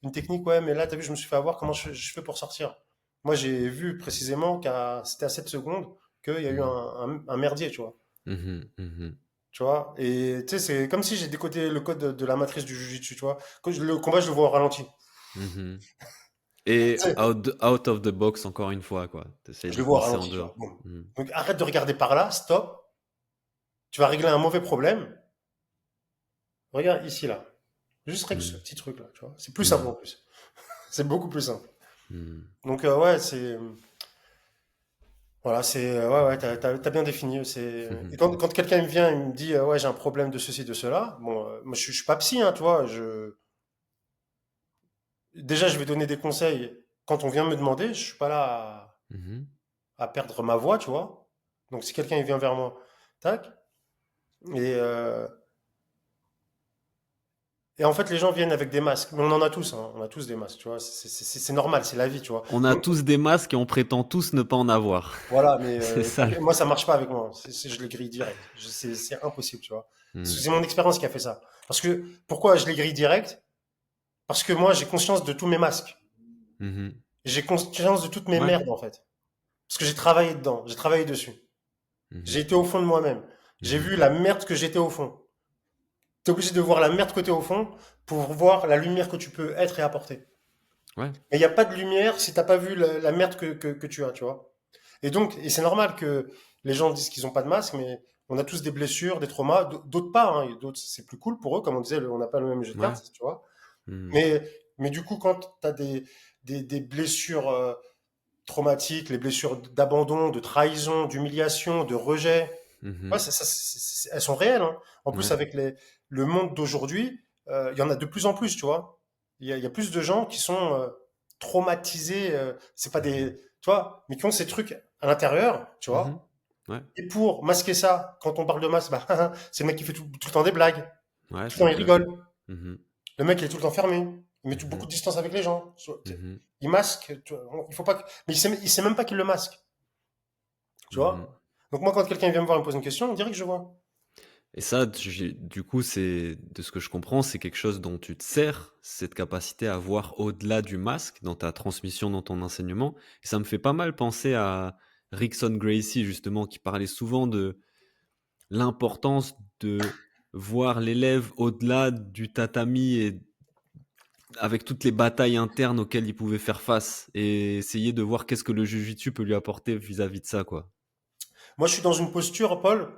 une technique, ouais, mais là, t'as vu, je me suis fait avoir, comment je fais pour sortir? Moi, j'ai vu précisément c'était à 7 secondes qu'il y a eu
Hmm.
un merdier, tu vois.
Mhm. Mhm.
Tu vois, et tu sais, c'est comme si j'ai décodé le code de la matrice du jiu-jitsu, tu vois. Le combat, je le vois au ralenti.
Mhm. Et
sais,
out of the box, encore une fois, quoi. T'essayes
je
de
le vois au
penser en
ralenti, tu
dehors.
vois. Boum.
Hmm.
Donc arrête de regarder par là, stop. Tu vas régler un mauvais problème. Regarde ici, là. Juste règle ce
Hmm.
petit truc, là, tu vois. C'est plus simple
Hmm.
en plus. C'est beaucoup plus simple.
Hmm.
Donc, ouais, c'est. Voilà, c'est. Ouais, ouais, t'as bien défini. Et quand quelqu'un me vient et me dit, ouais, j'ai un problème de ceci, de cela, bon, moi, je suis pas psy, hein, tu vois. Déjà, je vais donner des conseils. Quand on vient me demander, je suis pas là
Mhm.
à perdre ma voix, tu vois. Donc, si quelqu'un il vient vers moi, tac. Et, euh, et en fait, les gens viennent avec des masques. Mais on en a tous, hein. On a tous des masques, tu vois. C'est normal, c'est la vie, tu vois.
On a tous des masques et on prétend tous ne pas en avoir.
Voilà, mais
C'est ça.
moi, ça marche pas avec moi. Je les grille direct. C'est impossible, tu vois. Parce que
Hmm.
c'est mon expérience qui a fait ça. Parce que, pourquoi je les grille direct? Parce que moi, j'ai conscience de tous mes masques.
Mhm.
J'ai conscience de toutes mes
Ouais.
merdes, en fait. Parce que j'ai travaillé dedans. J'ai travaillé dessus. J'ai
Mhm.
été au fond de moi-même. J'ai
Mhm.
vu la merde que j'étais au fond. T'es obligé de voir la merde que t'es au fond pour voir la lumière que tu peux être et apporter.
Ouais.
Mais il n'y a pas de lumière si t'as pas vu la merde que tu as, tu vois. Et donc, et c'est normal que les gens disent qu'ils n'ont pas de masque, mais on a tous des blessures, des traumas, d'autres pas, hein. D'autres, c'est plus cool pour eux, comme on disait, on n'a pas le même jeu de
Ouais.
cartes, tu vois.
Hmm.
Mais du coup, quand tu as des blessures traumatiques, les blessures d'abandon, de trahison, d'humiliation, de rejet, ouais,
Mhm.
elles sont réelles, hein. En plus,
Ouais.
avec le monde d'aujourd'hui, il y en a de plus en plus, tu vois. Il y a plus de gens qui sont traumatisés, c'est pas
Mhm.
des, tu vois, mais qui ont ces trucs à l'intérieur, tu
Mhm.
vois.
Ouais.
Et pour masquer ça, quand on parle de masque, bah, c'est le mec qui fait tout le temps des blagues,
Ouais,
tout le
c'est
temps il
clair.
rigole.
Mhm.
Le mec il est tout le temps fermé, il met beaucoup
Mhm.
de distance avec les gens.
Mhm.
Il masque, tu vois, il faut pas, mais il sait même pas qu'il le masque, tu
Mhm.
vois. Donc moi, quand quelqu'un vient me voir et me pose une question, on dirait que je vois.
Et ça, du coup, c'est de ce que je comprends, c'est quelque chose dont tu te sers, cette capacité à voir au-delà du masque dans ta transmission, dans ton enseignement. Et ça me fait pas mal penser à Rickson Gracie, justement, qui parlait souvent de l'importance de voir l'élève au-delà du tatami et avec toutes les batailles internes auxquelles il pouvait faire face et essayer de voir qu'est-ce que le jujitsu peut lui apporter vis-à-vis de ça, quoi.
Moi, je suis dans une posture, Paul,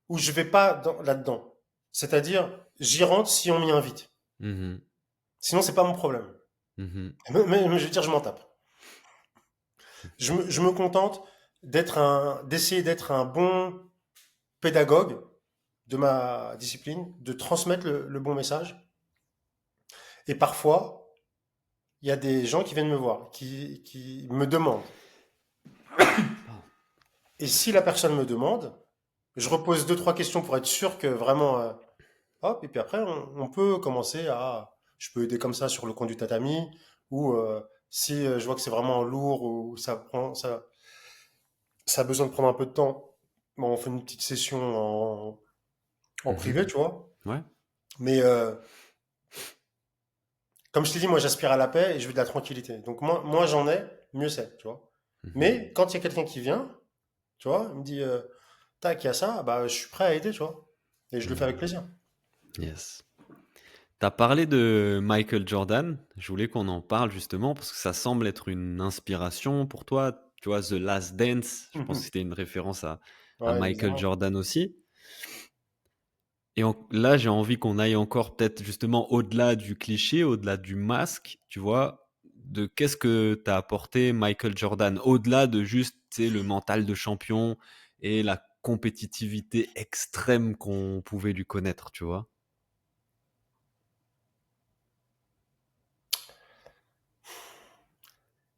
où je vais pas là-dedans. C'est-à-dire, j'y rentre si on m'y invite.
Mhm.
Sinon, c'est pas mon problème.
Mhm.
Mais je veux dire, je m'en tape. Je me contente d'essayer d'être un bon pédagogue de ma discipline, de transmettre le bon message. Et parfois, il y a des gens qui viennent me voir, qui me demandent. Et si la personne me demande, je repose deux, trois questions pour être sûr que vraiment, hop, et puis après, on peut commencer je peux aider comme ça sur le coin du tatami, ou si je vois que c'est vraiment lourd, ou ça a besoin de prendre un peu de temps, bon, on fait une petite session en
Mhm.
privé, tu vois.
Ouais.
Mais comme je t'ai dit, moi j'aspire à la paix et je veux de la tranquillité. Donc moi j'en ai, mieux c'est, tu vois.
Mhm.
Mais quand il y a quelqu'un qui vient, tu vois, il me dit, tac, il y a ça, bah je suis prêt à aider, tu vois. Et je le fais avec
Mhm.
plaisir.
Yes. T'as parlé de Michael Jordan. Je voulais qu'on en parle justement parce que ça semble être une inspiration pour toi. Tu vois, The Last Dance, je pense que c'était une référence à
Ouais,
Michael
évidemment.
Jordan aussi. Et là, j'ai envie qu'on aille encore peut-être justement au-delà du cliché, au-delà du masque, tu vois, de qu'est-ce que t'as apporté Michael Jordan, au-delà de juste, tu sais, le mental de champion et la compétitivité extrême qu'on pouvait lui connaître, tu vois.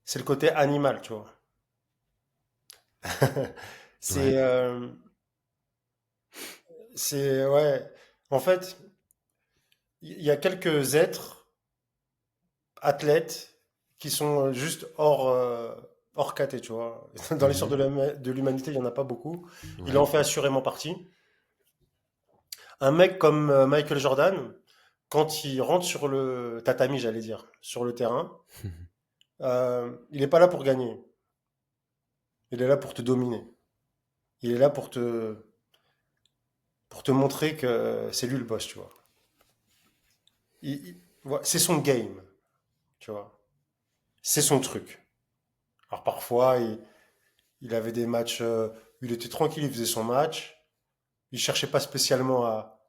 C'est le côté animal, tu vois.
Ouais.
C'est, ouais. En fait, il y a quelques êtres, athlètes, qui sont juste hors caté, tu vois. Dans l'histoire
Mhm.
de l'humanité, il n'y en a pas beaucoup. Il
Ouais.
en fait assurément partie. Un mec comme Michael Jordan, quand il rentre sur le tatami, j'allais dire, sur le terrain, il n'est pas là pour gagner. Il est là pour te dominer. Il est là pour te montrer que c'est lui le boss, tu vois. C'est son game, tu vois. c'est son truc. Alors parfois, il avait des matchs où il était tranquille, il faisait son match. Il cherchait pas spécialement à.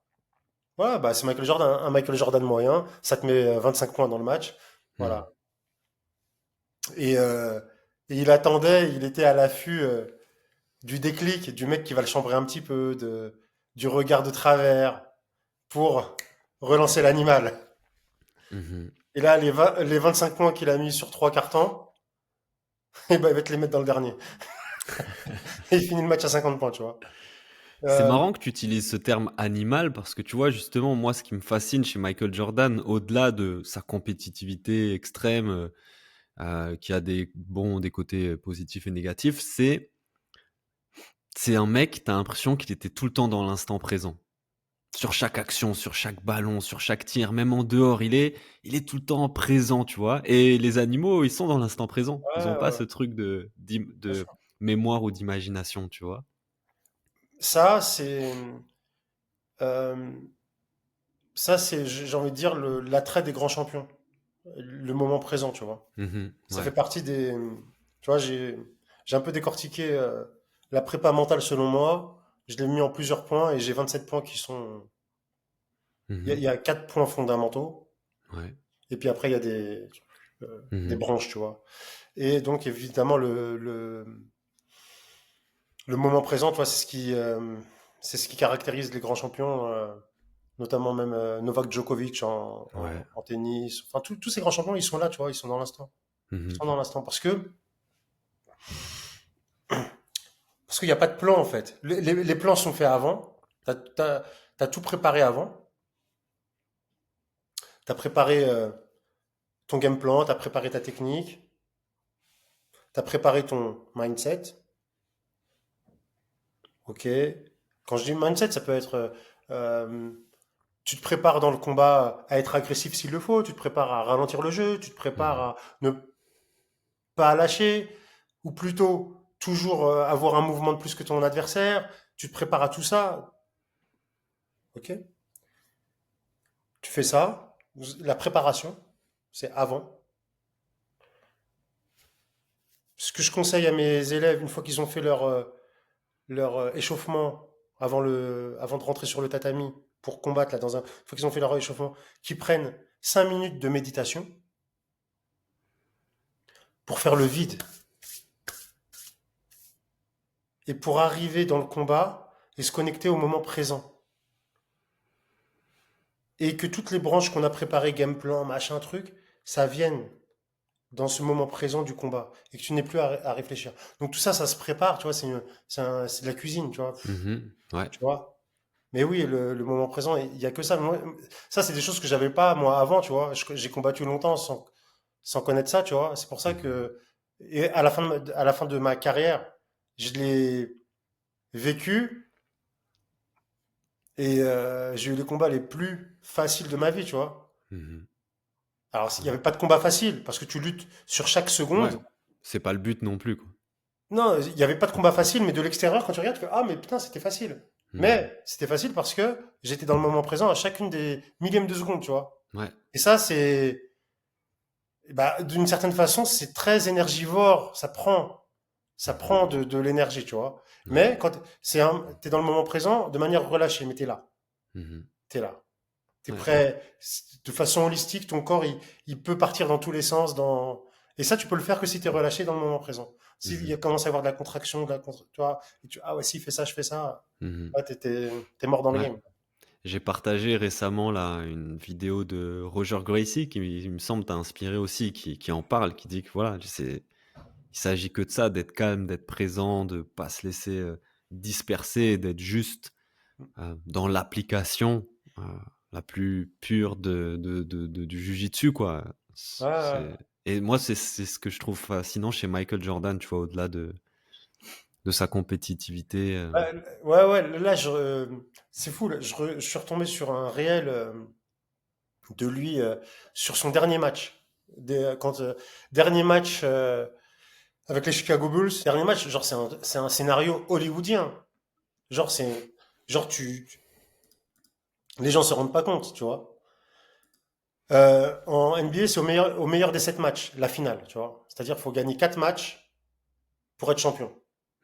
Voilà, bah c'est Michael Jordan, un Michael Jordan moyen, ça te met 25 points dans le match.
Mhm.
Voilà. Et, euh, et il attendait, il était à l'affût du déclic, du mec qui va le chambrer un petit peu, du regard de travers pour relancer l'animal.
Mhm.
Et là, les 25 points qu'il a mis sur 3 cartons, et ben, il va te les mettre dans le dernier. Et il finit le match à 50 points, tu vois.
C'est
Euh,
marrant que tu utilises ce terme animal parce que tu vois, justement, moi, ce qui me fascine chez Michael Jordan, au-delà de sa compétitivité extrême, qui a des côtés positifs et négatifs, c'est un mec, t'as l'impression qu'il était tout le temps dans l'instant présent. Sur chaque action, sur chaque ballon, sur chaque tir, même en dehors, il est tout le temps présent, tu vois. Et les animaux, ils sont dans l'instant présent.
ouais,
Ils ont pas
ouais,
ce truc
bien
de
sûr.
mémoire ou d'imagination, tu vois.
Ça, c'est, euh, j'ai envie de dire, l'attrait des grands champions. Le moment présent, tu vois.
Mhm,
Ça fait
ouais.
partie des. Tu vois, j'ai un peu décortiqué la prépa mentale selon moi. Je l'ai mis en plusieurs points et j'ai 27 points qui sont. Il
Mhm,
y a 4 points fondamentaux
ouais.
et puis après il y a des
Mhm,
branches, tu vois. Et donc évidemment le moment présent, tu vois, c'est ce qui caractérise les grands champions, notamment même Novak Djokovic
ouais.
en tennis. Enfin, tous ces grands champions, ils sont là, tu vois, ils sont dans l'instant. Ils
Mhm,
sont dans l'instant parce qu'il n'y a pas de plan en fait. Les plans sont faits avant. T'as tout préparé avant. T'as préparé ton game plan, t'as préparé ta technique, t'as préparé ton mindset. Ok. Quand je dis mindset, ça peut être euh, tu te prépares dans le combat à être agressif s'il le faut, tu te prépares à ralentir le jeu, tu te prépares
mhm,
à ne pas lâcher, ou plutôt toujours avoir un mouvement de plus que ton adversaire. Tu te prépares à tout ça. Ok. Tu fais ça. La préparation, c'est avant. Ce que je conseille à mes élèves, une fois qu'ils ont fait leur échauffement avant de rentrer sur le tatami pour combattre, là, une fois qu'ils ont fait leur échauffement, qu'ils prennent 5 minutes de méditation pour faire le vide et pour arriver dans le combat et se connecter au moment présent. Et que toutes les branches qu'on a préparées, game plan, machin, truc, ça vienne dans ce moment présent du combat et que tu n'aies plus à réfléchir. Donc tout ça, ça se prépare, tu vois, c'est de la cuisine,
mhm, ouais.
tu vois. Mais oui, le moment présent, il y a que ça. Ça, c'est des choses que j'avais pas moi avant, tu vois. J'ai combattu longtemps sans connaître ça, tu vois. C'est pour ça
Mhm,
que et à la fin de ma carrière, je l'ai vécu et j'ai eu les combats les plus faciles de ma vie, tu vois.
mhm,
Alors, il n'y
ouais.
avait pas de combat facile parce que tu luttes sur chaque
Ouais.
seconde.
C'est pas le but non plus, quoi.
Non, il n'y avait pas de combat facile, mais de l'extérieur, quand tu regardes, tu fais, ah, mais putain, c'était facile.
Mhm,
Mais c'était facile parce que j'étais dans le moment présent à chacune des millièmes de seconde, tu vois.
ouais.
Et ça, bah, d'une certaine façon, c'est très énergivore. Ça prend
Mhm,
de l'énergie, tu vois.
ouais.
Mais quand t'es dans le moment présent, de manière relâchée, mais t'es là.
Mhm,
T'es là. T'es
ouais.
prêt. De façon holistique, ton corps, il peut partir dans tous les sens. Et ça, tu peux le faire que si t'es relâché dans le moment présent. S'il
Mhm,
commence à y avoir de la contraction, tu vois, ah ouais, s'il fait ça, je fais ça.
mhm,
Ouais, t'es mort dans le
ouais.
game.
J'ai partagé récemment là une vidéo de Roger Gracie qui, il me semble, t'a inspiré aussi, qui en parle, qui dit que voilà, il s'agit que de ça, d'être calme, d'être présent, de pas se laisser disperser, d'être juste dans l'application euh, la plus pure du jujitsu, quoi.
Ouais, ouais.
Et moi, c'est ce que je trouve fascinant chez Michael Jordan, tu vois, au-delà de sa compétitivité.
Ouais, ouais, ouais, là, c'est fou. Là, je suis retombé sur un réel de lui sur son dernier match. Dernier match avec les Chicago Bulls. Dernier match, genre, c'est un scénario hollywoodien. Genre, genre, les gens se rendent pas compte, tu vois. En NBA, c'est au meilleur des 7 matchs, la finale, tu vois. C'est-à-dire qu'il faut gagner 4 matchs pour être champion.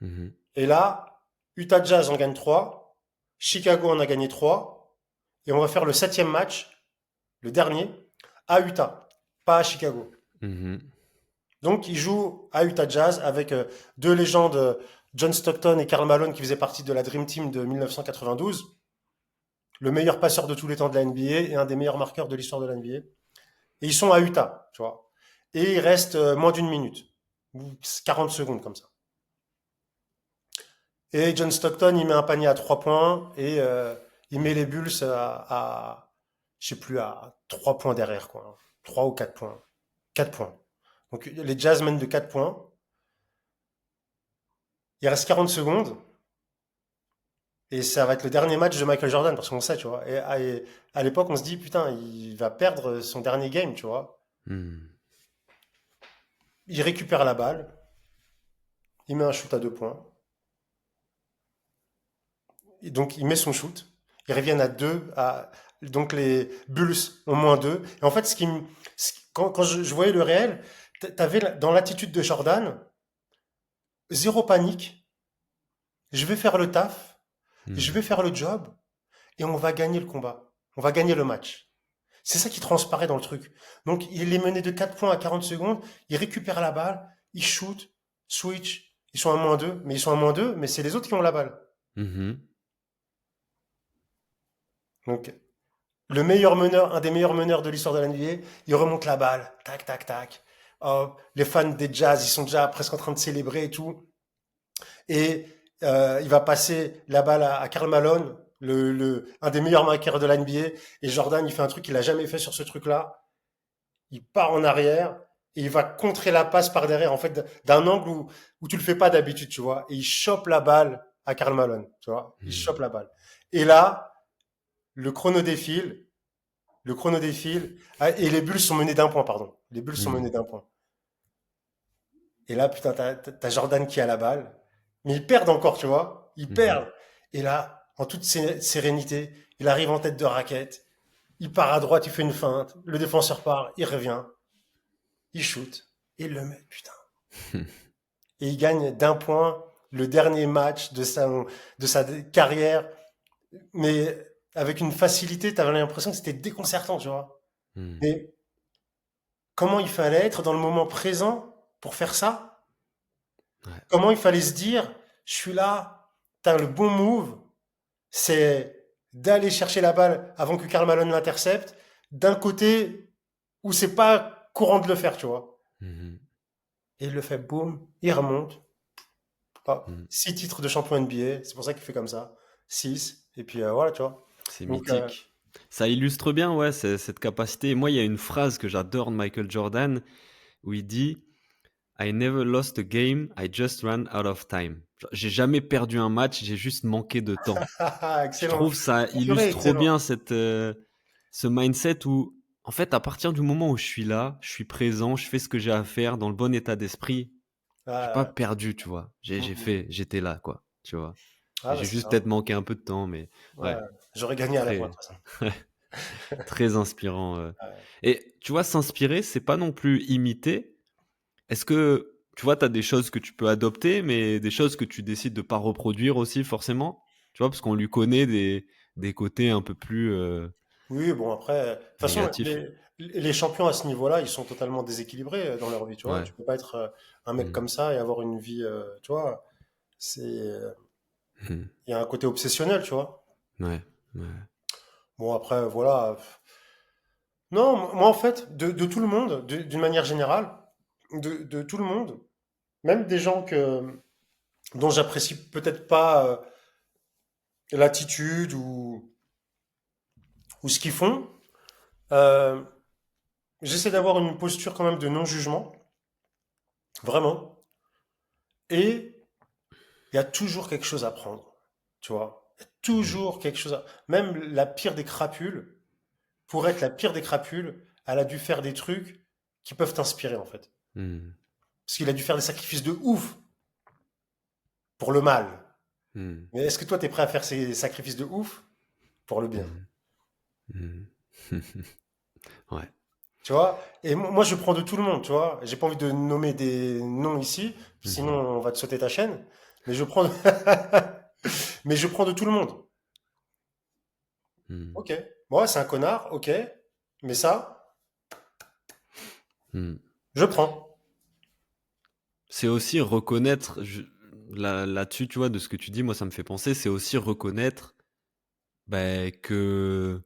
Mhm.
Et là, Utah Jazz en gagne 3, Chicago en a gagné 3, et on va faire le septième match, le dernier, à Utah, pas à Chicago.
Mhm.
Donc, ils jouent à Utah Jazz avec deux légendes, John Stockton et Karl Malone, qui faisaient partie de la Dream Team de 1992, le meilleur passeur de tous les temps de la NBA et un des meilleurs marqueurs de l'histoire de la NBA. Et ils sont à Utah, tu vois. Et il reste moins d'une minute, ou 40 secondes comme ça. Et John Stockton, il met un panier à 3 points et il met les Bulls je sais plus, à 3 points derrière, quoi. 3 ou 4 points. 4 points. Donc les Jazz mènent de 4 points. Il reste 40 secondes et ça va être le dernier match de Michael Jordan parce qu'on sait, tu vois. Et à l'époque, on se dit, putain, il va perdre son dernier game, tu vois.
Mhm.
Il récupère la balle, il met un shoot à 2 points. Et donc il met son shoot. Ils reviennent à 2. Donc les Bulls ont moins 2. Et en fait, quand je voyais le réel, t'avais dans l'attitude de Jordan, zéro panique. Je vais faire le taf, je vais
Mhm.
faire le job, et on va gagner le combat. On va gagner le match. C'est ça qui transparaît dans le truc. Donc il est mené de 4 points à 40 secondes, il récupère la balle, il shoot, switch, ils sont à moins 2, mais ils sont à moins 2, mais c'est les autres qui ont la balle.
Mhm.
Donc le meilleur meneur, un des meilleurs meneurs de l'histoire de la NBA, il remonte la balle, tac, tac, tac. Oh, les fans des Jazz, ils sont déjà presque en train de célébrer et tout. Et il va passer la balle à Karl Malone, un des meilleurs marqueurs de la NBA. Et Jordan, il fait un truc qu'il a jamais fait sur ce truc-là. Il part en arrière et il va contrer la passe par derrière, en fait, d'un angle où tu le fais pas d'habitude, tu vois. Et il chope la balle à Karl Malone, tu vois. Il chope
Mhm.
la balle. Et là, le chrono défile. Le chrono défile. Ah, et les Bulls sont menés d'un point, pardon. Les Bulls sont menés
Mhm.
d'un point. Et là, putain, t'as Jordan qui a la balle. Mais ils perdent encore, tu vois. Ils
Mhm.
perdent. Et là, en toute sérénité, il arrive en tête de raquette. Il part à droite, il fait une feinte. Le défenseur part, il revient. Il shoot. Et il le met, putain. Et il gagne d'un point le dernier match de sa carrière. Mais avec une facilité, t'avais l'impression que c'était déconcertant, tu vois.
Mhm.
Mais comment il fallait être dans le moment présent pour faire ça?
Ouais.
Comment il fallait se dire, je suis là, t'as le bon move, c'est d'aller chercher la balle avant que Karl Malone l'intercepte, d'un côté où c'est pas courant de le faire, tu vois.
Mhm.
Et il le fait, boum, il remonte. Ah,
Mhm.
6 titres de champion NBA, c'est pour ça qu'il fait comme ça. 6, et puis voilà, tu vois.
C'est
Donc,
mythique. Ça illustre bien, ouais, cette capacité. Moi, il y a une phrase que j'adore de Michael Jordan où il dit I never lost a game, I just ran out of time. Genre, j'ai jamais perdu un match, j'ai juste manqué de temps. Je
excellent.
trouve ça
Oh, purée,
illustre trop
excellent.
bien ce mindset où, en fait, à partir du moment où je suis là, je suis présent, je fais ce que j'ai à faire dans le bon état d'esprit, j'ai pas
Ah,
perdu, tu vois.
mm.
J'étais là, quoi, tu vois.
Ah,
Et
bah,
j'ai
c'est
juste
ça.
peut-être manqué un peu de temps, mais
Ouais,
ouais,
j'aurais gagné à la fin, de
très,
toute façon.
très inspirant.
Ouais.
Et tu vois, s'inspirer, c'est pas non plus imiter. Est-ce que, tu vois, tu as des choses que tu peux adopter, mais des choses que tu décides de pas reproduire aussi, forcément? Tu vois, parce qu'on lui connaît des côtés un peu plus
Oui, bon, après, de toute façon,
négatifs.
les champions à ce niveau-là, ils sont totalement déséquilibrés dans leur vie, tu vois.
Ouais.
Tu peux pas être un mec
Mmh.
comme ça et avoir une vie, tu vois.
Mmh.
Il y a un côté obsessionnel, tu vois.
Ouais. Ouais.
Bon, après, voilà. Non, moi, en fait, de tout le monde, d'une manière générale, de tout le monde, même des gens dont j'apprécie peut-être pas l'attitude ou ce qu'ils font, euh, j'essaie d'avoir une posture quand même de non-jugement, vraiment. Et il y a toujours quelque chose à prendre, tu vois. Il y a
Mmh.
toujours quelque chose à... Même la pire des crapules, pour être la pire des crapules, elle a dû faire des trucs qui peuvent t'inspirer, en fait.
Mmh.
Parce qu'il a dû faire des sacrifices de ouf pour le mal.
Mmh.
Mais est-ce que toi, t'es prêt à faire ces sacrifices de ouf pour le bien?
Mmh. Mmh. Ouais.
Tu vois? Et moi, je prends de tout le monde, tu vois? J'ai pas envie de nommer des noms ici, sinon
Mhm.
on va te sauter ta chaîne. Mais je prends, mais je prends de tout le monde.
Mhm.
Ok. Moi, c'est un connard, ok. Mais ça,
Mhm.
je prends.
C'est aussi reconnaître, là-dessus, tu vois, de ce que tu dis, moi, ça me fait penser, c'est aussi reconnaître ben, que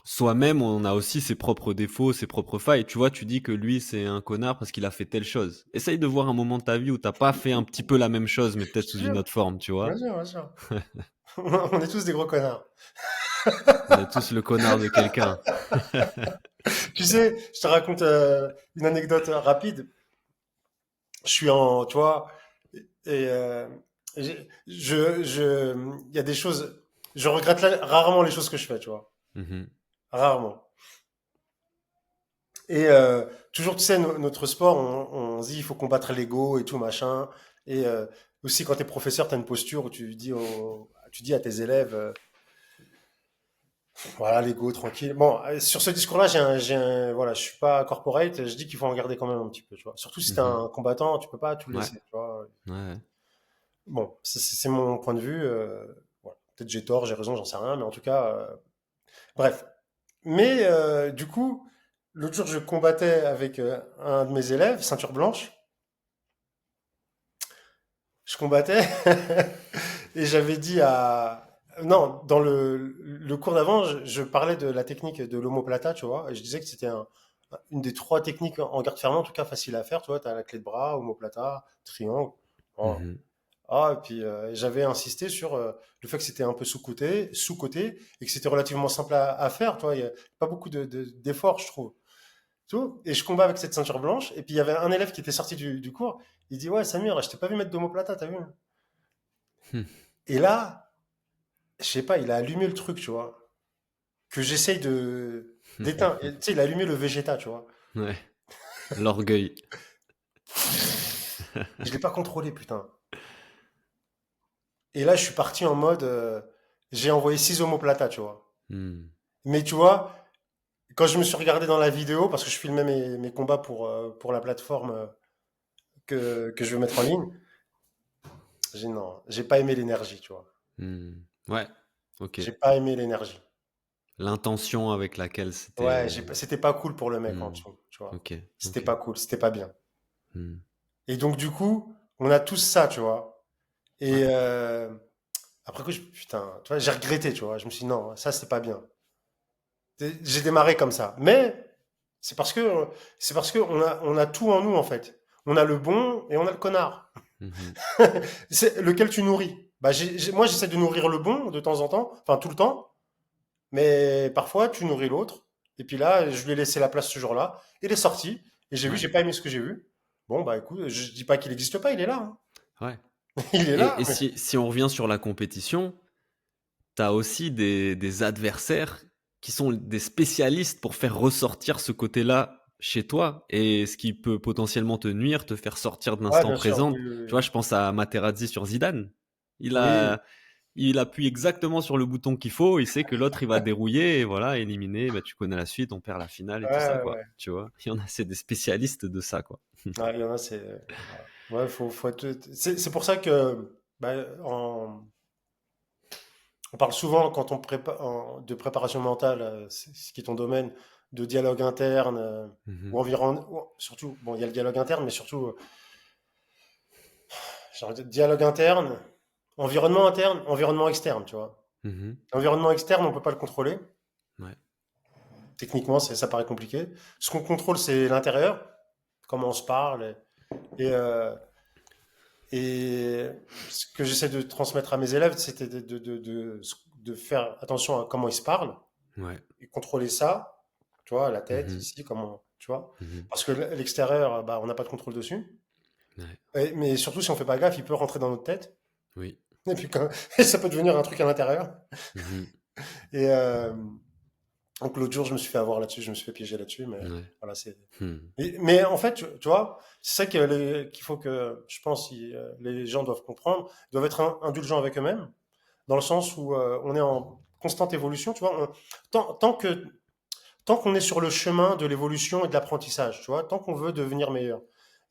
soi-même, on a aussi ses propres défauts, ses propres failles. Tu vois, tu dis que lui, c'est un connard parce qu'il a fait telle chose. Essaye de voir un moment de ta vie où t'as pas fait un petit peu la même chose, mais peut-être
Je te
sous une
jure,
autre forme, tu
bien
vois.
sûr, bien sûr. On est tous des gros connards.
On est tous le connard de quelqu'un.
Tu sais, je te raconte une anecdote rapide. Je suis en, tu vois, et il y a des choses, je regrette rarement les choses que je fais, tu vois,
Mhm.
rarement. Et toujours, tu sais, notre sport, on se dit, il faut combattre l'ego et tout machin. Et aussi, quand t'es professeur, t'as une posture où tu dis à tes élèves, voilà, l'ego, tranquille. Bon, sur ce discours-là, voilà, je suis pas corporate. Je dis qu'il faut en garder quand même un petit peu, tu vois. Surtout si t'es
Mhm.
un combattant, tu peux pas tout
Ouais,
laisser, tu vois.
ouais.
Bon, c'est mon point de vue. Voilà. Peut-être j'ai tort, j'ai raison, j'en sais rien, mais en tout cas, bref. Mais du coup, l'autre jour, je combattais avec un de mes élèves, ceinture blanche. Je combattais et j'avais dit à... Non, dans le cours d'avant, je parlais de la technique de l'omoplata, tu vois, et je disais que c'était une des trois techniques en garde fermée, en tout cas facile à faire, tu vois, tu as la clé de bras, omoplata, triangle. Bon.
Mhm.
Ah, et puis j'avais insisté sur le fait que c'était un peu sous-coté, et que c'était relativement simple à faire, tu vois, il n'y a pas beaucoup d'efforts, je trouve. Tout. Et je combats avec cette ceinture blanche, et puis il y avait un élève qui était sorti du cours, il dit, ouais, Samir, je t'ai pas vu mettre d'omoplata, t'as vu? Et là, je sais pas, il a allumé le truc, tu vois, que j'essaye de d'éteindre. Tu sais, il a allumé le Vegeta, tu vois.
Ouais. L'orgueil.
Je l'ai pas contrôlé, putain. Et là, je suis parti en mode, j'ai envoyé 6 omoplata, tu vois.
Hmm.
Mais tu vois, quand je me suis regardé dans la vidéo, parce que je filmais mes combats pour la plateforme que je veux mettre en ligne, j'ai non, j'ai pas aimé l'énergie, tu vois.
Hmm. Ouais. Ok.
J'ai pas aimé l'énergie.
L'intention avec laquelle
Ouais,
c'était.
c'était pas cool pour le mec en
Hmm.
dessous, tu vois.
Ok.
C'était
Ok.
pas cool, c'était pas bien.
Hmm.
Et donc, du coup, on a tous ça, tu vois.
Ouais.
Et après coup, putain, tu vois, j'ai regretté, tu vois. Je me suis dit, non, ça, c'est pas bien. J'ai démarré comme ça. Mais c'est parce que on a tout en nous, en fait. On a le bon et on a le connard.
Mhm.
C'est lequel tu nourris. Bah, moi, j'essaie de nourrir le bon de temps en temps, enfin tout le temps, mais parfois tu nourris l'autre. Et puis là, je lui ai laissé la place ce jour-là. Il est sorti et j'ai vu,
Ouais.
j'ai pas aimé ce que j'ai vu. Bon, bah écoute, je dis pas qu'il n'existe pas, il est là, hein.
Ouais.
Il est là.
Et si on revient sur la compétition, t'as aussi des adversaires qui sont des spécialistes pour faire ressortir ce côté-là chez toi et ce qui peut potentiellement te nuire, te faire sortir de
Ouais,
l'instant
bien sûr.
présent.
Oui,
Tu vois,
oui,
je pense à Materazzi sur Zidane. Il
oui.
a, il appuie exactement sur le bouton qu'il faut. Il sait que l'autre il va dérouiller et voilà, éliminé. Bah, tu connais la suite, on perd la finale et
Ouais,
tout ça
ouais,
quoi.
ouais.
Tu vois, il y en a, c'est des spécialistes de ça quoi.
Ouais, il y en a, c'est. Voilà. Ouais, faut être. C'est pour ça que. Bah, on parle souvent quand on de préparation mentale, ce qui est ton domaine, de dialogue interne,
Mhm.
ou surtout, bon, il y a le dialogue interne, mais surtout, j'ai envie de dire dialogue interne, environnement externe, tu vois.
Mhm.
L'environnement externe, on peut pas le contrôler.
Ouais.
Techniquement, ça paraît compliqué. Ce qu'on contrôle, c'est l'intérieur, comment on se parle. Et, et ce que j'essaie de transmettre à mes élèves, c'était de faire attention à comment ils se parlent
Ouais.
et contrôler ça, tu vois, la tête,
Mhm.
ici, comment, tu vois.
Mhm.
Parce que l'extérieur, bah, on n'a pas de contrôle dessus.
Ouais.
Mais surtout, si on fait pas gaffe, il peut rentrer dans notre tête.
Oui.
Et puis, et ça peut devenir un truc à l'intérieur.
Mhm.
Et donc, l'autre jour, je me suis fait avoir là-dessus, je me suis fait piéger là-dessus, mais
Ouais.
voilà, c'est.
Hmm.
Mais en fait, tu vois, c'est ça qu'il faut que, je pense, les gens doivent comprendre, ils doivent être indulgents avec eux-mêmes, dans le sens où on est en constante évolution, tu vois. tant qu'on est sur le chemin de l'évolution et de l'apprentissage, tu vois, tant qu'on veut devenir meilleur,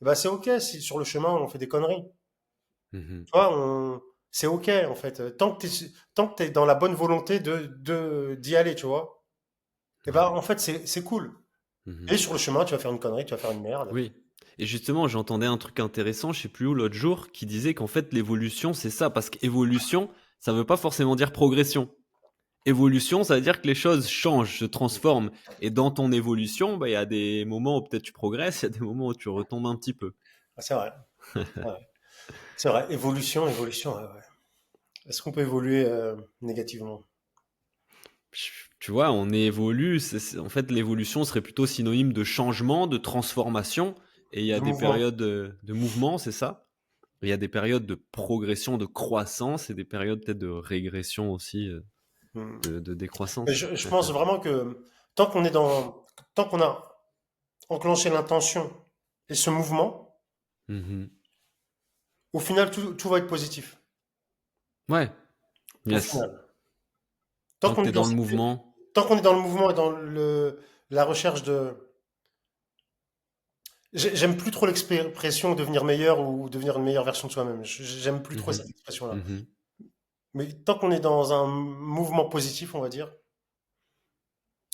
eh ben c'est ok si sur le chemin on fait des conneries.
Mmh.
Tu vois, c'est ok en fait. Tant que t'es dans la bonne volonté d'y aller, tu vois. Et ben
Ouais.
en fait c'est cool.
Mmh.
Et sur le chemin, tu vas faire une connerie, tu vas faire une merde.
Oui, et justement, j'entendais un truc intéressant, je sais plus où l'autre jour, qui disait qu'en fait l'évolution, c'est ça, parce qu'évolution, ça veut pas forcément dire progression. Évolution, ça veut dire que les choses changent, se transforment, et dans ton évolution, bah, il y a des moments où peut-être tu progresses, il y a des moments où tu retombes un petit peu.
Ah, c'est vrai. Ouais. C'est vrai. Évolution, évolution. Ouais, ouais. Est-ce qu'on peut évoluer négativement?
Tu vois, on évolue, en fait l'évolution serait plutôt synonyme de changement, de transformation, et il y a
De
des
mouvement.
périodes de mouvement, c'est ça? Il y a des périodes de progression, de croissance, et des périodes peut-être de régression aussi,
Hmm.
de
Mais
décroissance.
je pense vraiment que tant qu'on est dans, tant qu'on a enclenché l'intention et ce mouvement,
Mhm.
au final, tout va être positif.
Ouais,
Au
yes.
final. Tant
Tant que
qu'on
tu
est
es
dans
dans le
cette-
mouvement.
Tant qu'on est dans le mouvement et dans la recherche de, j'aime plus trop l'expression devenir meilleur ou devenir une meilleure version de soi-même. J'aime plus trop
Mhm.
cette expression-là.
Mhm.
Mais tant qu'on est dans un mouvement positif, on va dire,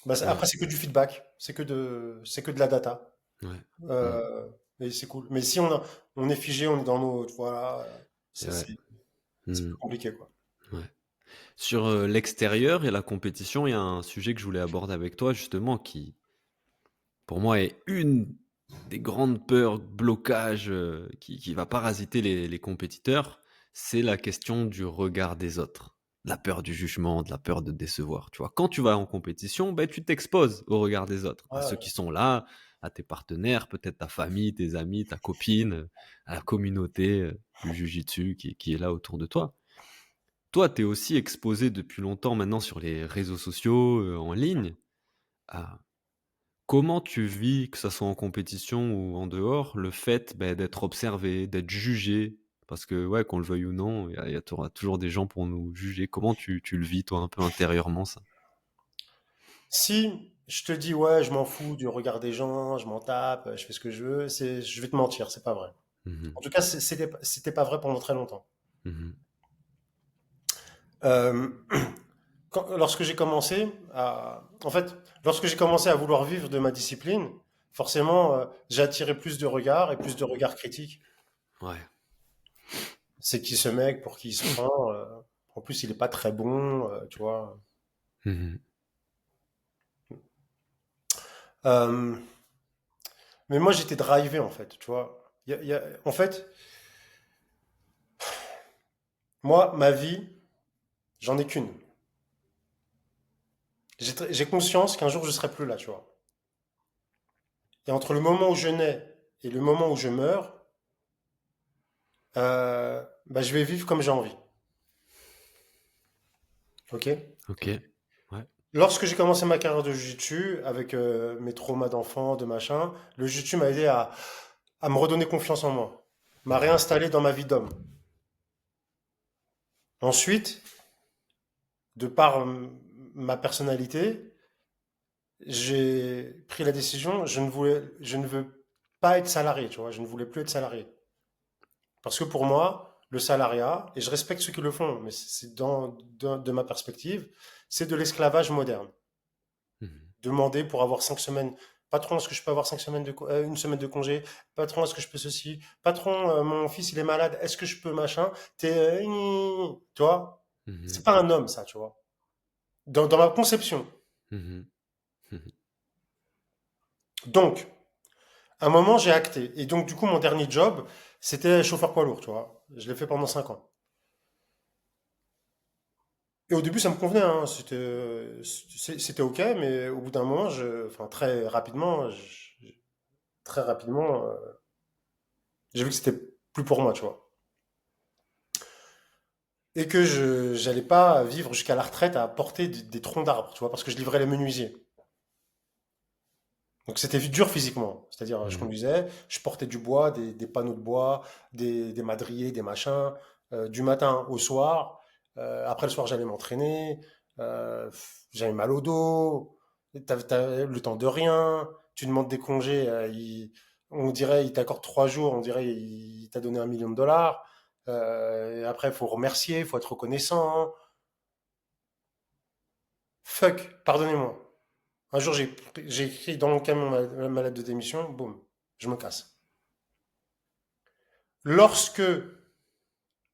bah,
Ouais,
après c'est que du feedback, c'est que de la data.
ouais. Mm.
Euh, et c'est cool. Mais si on est figé, on est dans nos, voilà,
Et ouais.
c'est
Mm.
plus compliqué, quoi.
Ouais. Sur l'extérieur et la compétition, il y a un sujet que je voulais aborder avec toi, justement, qui, pour moi, est une des grandes peurs, blocages qui va parasiter les compétiteurs, c'est la question du regard des autres. De la peur du jugement, de la peur de décevoir. Tu vois, quand tu vas en compétition, ben, tu t'exposes au regard des autres, à ceux
Ouais.
qui sont là, à tes partenaires, peut-être ta famille, tes amis, ta copine, à la communauté du Jiu-Jitsu qui est là autour de toi. Toi, tu es aussi exposé depuis longtemps maintenant sur les réseaux sociaux, en ligne. À Comment tu vis, que ça soit en compétition ou en dehors, le fait, d'être observé, d'être jugé? Parce que, ouais, qu'on le veuille ou non, tu auras toujours des gens pour nous juger. Comment tu le vis, toi, un peu intérieurement, ça?
Si je te dis, ouais, je m'en fous du regard des gens, je m'en tape, je fais ce que je veux, je vais te mentir, c'est pas vrai.
Mmh.
En tout cas, c'était pas vrai pendant très longtemps.
Mmh.
Euh, lorsque j'ai commencé en fait, lorsque j'ai commencé à vouloir vivre de ma discipline, forcément, j'ai attiré plus de regards et plus de regards critiques.
Ouais.
C'est qui ce mec, pour qui il se prend, en plus, il est pas très bon, tu vois.
Mmh.
Euh, mais moi, j'étais drivé, en fait, tu vois. En fait, moi, ma vie, j'en ai qu'une. J'ai conscience qu'un jour, je serai plus là, tu vois. Et entre le moment où je nais et le moment où je meurs, bah, je vais vivre comme j'ai envie. Ok?
OK. Ouais.
Lorsque j'ai commencé ma carrière de jiu-jitsu, avec mes traumas d'enfant, de machin, le jiu-jitsu m'a aidé à me redonner confiance en moi, m'a
Mmh.
réinstallé dans ma vie d'homme. Ensuite, de par ma personnalité, j'ai pris la décision, je ne veux pas être salarié, tu vois, je ne voulais plus être salarié. Parce que pour moi, le salariat, et je respecte ceux qui le font, mais c'est de ma perspective, c'est de l'esclavage moderne.
Mmh.
Demander pour avoir 5 semaines. Patron, est-ce que je peux avoir 5 semaines une semaine de congé? Patron, est-ce que je peux ceci? Patron, mon fils il est malade, est-ce que je peux machin? Tu vois? C'est
Mmh.
pas un homme ça, tu vois. Dans ma conception.
Mmh. Mmh.
Donc, à un moment j'ai acté. Et donc du coup mon dernier job, c'était chauffeur poids lourd, tu vois. Je l'ai fait pendant 5 ans. Et au début ça me convenait, hein. C'était ok, mais au bout d'un moment, enfin très rapidement, j'ai vu que c'était plus pour moi, tu vois. Et que je j'allais pas vivre jusqu'à la retraite à porter des troncs d'arbres, tu vois, parce que je livrais les menuisiers. Donc c'était dur physiquement. C'est-à-dire, je
Mmh.
conduisais, je portais du bois, des panneaux de bois, des madriers, des machins, du matin au soir. Après le soir, j'allais m'entraîner. J'avais mal au dos. T'as le temps de rien, tu demandes des congés, on dirait il t'accorde 3 jours, on dirait il t'a donné 1 million de dollars. Et après, il faut remercier, il faut être reconnaissant. Fuck, pardonnez-moi. Un jour, j'ai écrit dans mon camion ma lettre de démission, boum, je me casse. Lorsque,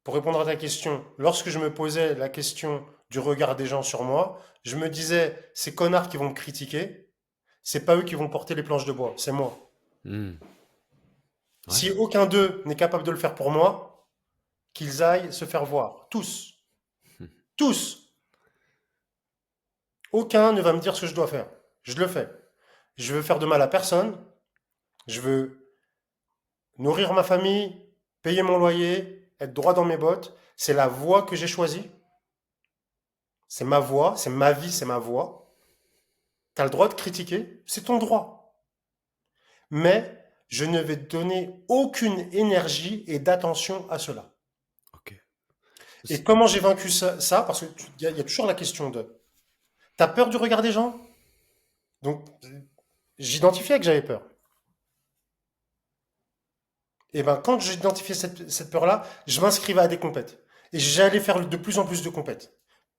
pour répondre à ta question, lorsque je me posais la question du regard des gens sur moi, je me disais, ces connards qui vont me critiquer, c'est pas eux qui vont porter les planches de bois, c'est moi.
Hmm. Ouais.
Si aucun d'eux n'est capable de le faire pour moi, qu'ils aillent se faire voir. Tous. Tous. Aucun ne va me dire ce que je dois faire. Je le fais. Je veux faire de mal à personne. Je veux nourrir ma famille, payer mon loyer, être droit dans mes bottes. C'est la voie que j'ai choisie. C'est ma voie, c'est ma vie, c'est ma voie. Tu as le droit de critiquer, c'est ton droit. Mais je ne vais donner aucune énergie et d'attention à cela.
Ok.
Et
C'est-
comment j'ai vaincu ça parce qu'il y a toujours la question de t'as peur du regard des gens? Donc, j'identifiais que j'avais peur. Et ben, quand j'identifiais cette peur-là, je m'inscrivais à des compètes. Et j'allais faire de plus en plus de compètes.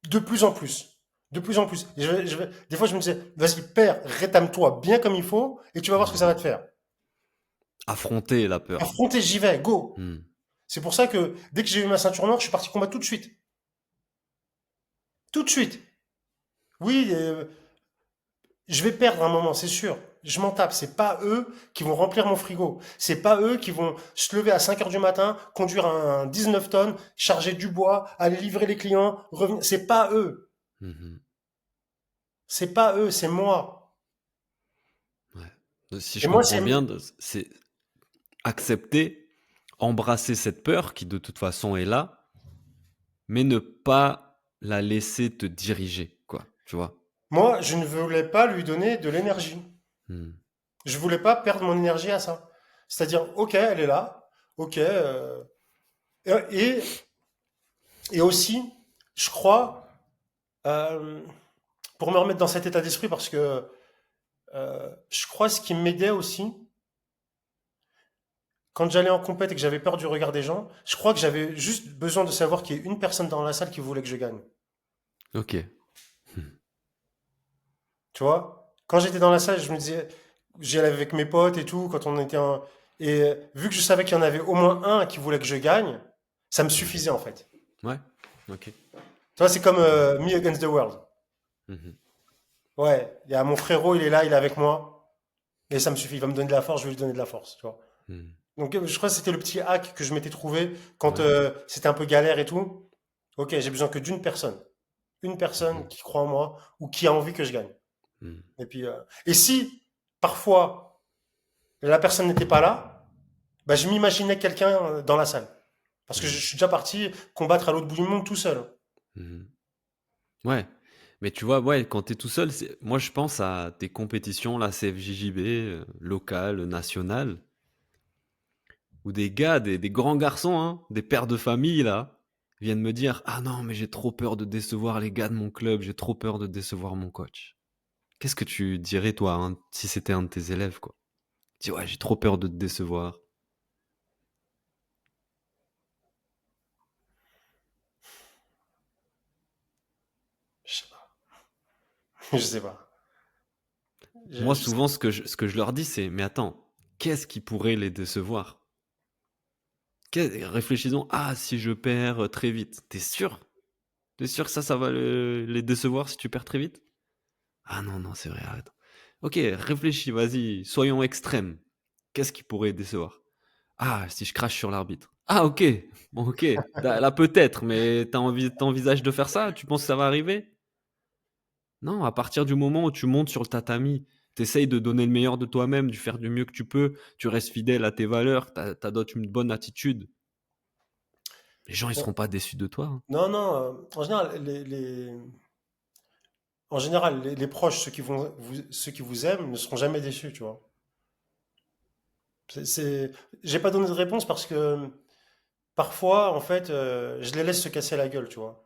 De plus en plus. De plus en plus. Des fois, je me disais, vas-y, père, rétame-toi bien comme il faut, et tu vas voir ce que ça
Mhm.
va te faire.
Affronter la peur.
Affronter, j'y vais, go.
Hmm.
C'est pour ça que dès que j'ai eu ma ceinture noire, je suis parti combattre tout de suite. Tout de suite. Oui, je vais perdre un moment, c'est sûr. Je m'en tape. C'est pas eux qui vont remplir mon frigo. C'est pas eux qui vont se lever à 5 heures du matin, conduire un 19 tonnes, charger du bois, aller livrer les clients, revenir. C'est pas eux.
Mhm.
C'est pas eux, c'est moi.
Ouais. Si
Et
je
moi,
comprends bien, c'est accepter, embrasser cette peur qui de toute façon est là, mais ne pas la laisser te diriger, quoi. Tu vois.
moi, je ne voulais pas lui donner de l'énergie.
Hmm.
Je voulais pas perdre mon énergie à ça. C'est-à-dire, ok, elle est là. Ok. Et, et aussi, je crois, euh, pour me remettre dans cet état d'esprit, parce que je crois ce qui m'aidait aussi, quand j'allais en compète et que j'avais peur du regard des gens, je crois que j'avais juste besoin de savoir qu'il y ait une personne dans la salle qui voulait que je gagne.
Ok.
Tu vois? Quand j'étais dans la salle, je me disais, j'y allais avec mes potes et tout, quand on était en... Et vu que je savais qu'il y en avait au moins un qui voulait que je gagne, ça me
Mhm.
suffisait en fait.
Ouais. Ok.
Tu vois, c'est comme Me Against the World.
Mhm.
Ouais, il y a mon frérot, il est là, il est avec moi, et ça me suffit. Il va me donner de la force, je vais lui donner de la force, tu vois.
Mhm.
Donc je crois que c'était le petit hack que je m'étais trouvé quand
Ouais.
c'était un peu galère et tout. Ok, j'ai besoin que d'une personne. Une personne
Mhm.
qui croit en moi ou qui a envie que je gagne.
Mhm.
Et puis, et si parfois la personne n'était pas là, bah, je m'imaginais quelqu'un dans la salle. Parce que je
Mhm.
suis déjà parti combattre à l'autre bout du monde tout seul.
Mhm. Ouais. Mais tu vois, ouais, quand t'es tout seul, moi je pense à tes compétitions, la CFJJB, locales, nationales, où des gars, des grands garçons, hein, des pères de famille, là, viennent me dire: «Ah non, mais j'ai trop peur de décevoir les gars de mon club, j'ai trop peur de décevoir mon coach». Qu'est-ce que tu dirais, toi, hein, si c'était un de tes élèves, quoi? Tu dis: «Ouais, j'ai trop peur de te décevoir».
Je sais pas. Je sais pas.
Moi,
Je sais pas.
souvent, ce que je leur dis, c'est: «Mais attends, qu'est-ce qui pourrait les décevoir?» Réfléchissons. Ah, si je perds très vite, t'es sûr? T'es sûr que ça va les décevoir si tu perds très vite? Ah non, non, c'est vrai, arrête. Ok, réfléchis, vas-y, soyons extrêmes. Qu'est-ce qui pourrait décevoir? Ah, si je crache sur l'arbitre. Ah, ok, bon, ok, là peut-être, mais t'envisages de faire ça? Tu penses que ça va arriver? Non, à partir du moment où tu montes sur le tatami, t'essayes de donner le meilleur de toi-même, de faire du mieux que tu peux, tu restes fidèle à tes valeurs, t'adoptes une bonne attitude. Les gens, ils seront pas déçus de toi, hein.
Non, non, en général, les proches, ceux qui vous aiment, ne seront jamais déçus, tu vois. J'ai pas donné de réponse parce que parfois, en fait, je les laisse se casser la gueule, tu vois.